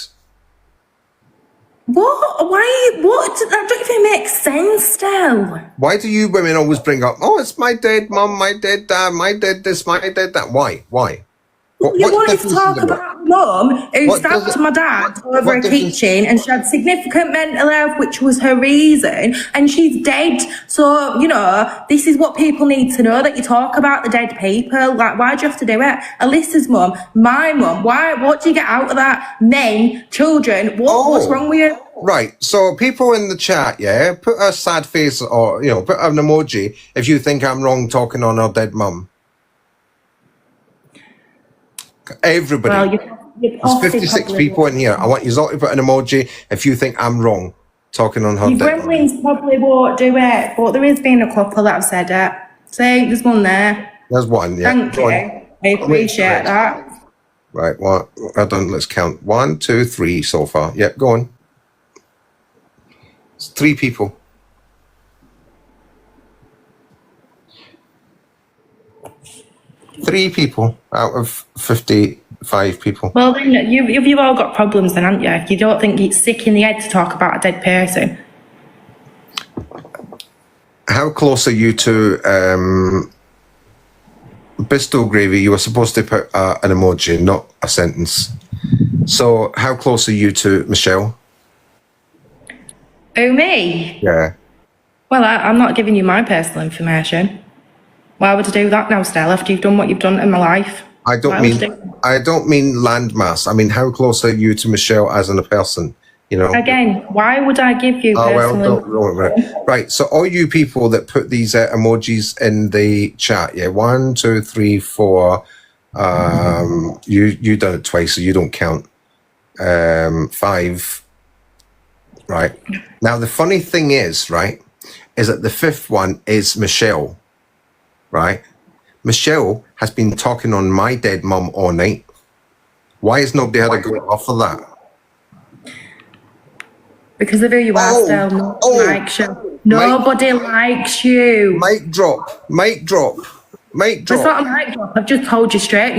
What? Why? What? That don't even make sense, still. Why do you women always bring up, oh, it's my dead mum, my dead dad, my dead this, my dead that? Why? You wanted to talk about mum who stabbed my dad over a kitchen and she had significant mental health, which was her reason, and she's dead. So, you know, this is what people need to know, that you talk about the dead people. Like, why do you have to do it? Alyssa's mum, my mum, why? What do you get out of that? Men, children, what's wrong with you? Right, so people in the chat, yeah, put a sad face or, you know, put an emoji if you think I'm wrong talking on our dead mum. Everybody. Well, there's 56 people in here. I want you all to put an emoji if you think I'm wrong talking on her Your dead mum. gremlins probably won't do it, but there has been a couple that have said it. See, there's one there. There's one, yeah. Thank you. I appreciate that. Right, well done. Let's count. 1, 2, 3 so far. Yep, go on. It's 3 people. Three people out of 55 people. Well, then you've all got problems then, haven't you? You don't think it's sick in the head to talk about a dead person. How close are you to Bristol Gravy? You were supposed to put an emoji, not a sentence. So how close are you to Michelle? Oh, me? Yeah. Well, I'm not giving you my personal information. Why would I do that now, Stella, after you've done what you've done in my life? I don't mean landmass. I mean, how close are you to Michelle as a person? You know. Again, why would I give you personal information? Right. So all you people that put these emojis in the chat, yeah, 1, 2, 3, 4. You done it twice, so you don't count. 5. Right. Now the funny thing is, right, is that the 5th one is Michelle. Right? Michelle has been talking on my dead mum all night. Why has nobody had a go off of that? Because of who you are, Stella. Nobody likes you. Nobody likes you. Mic drop. Mic drop. Mic drop. It's not a mic drop. I've just told you straight.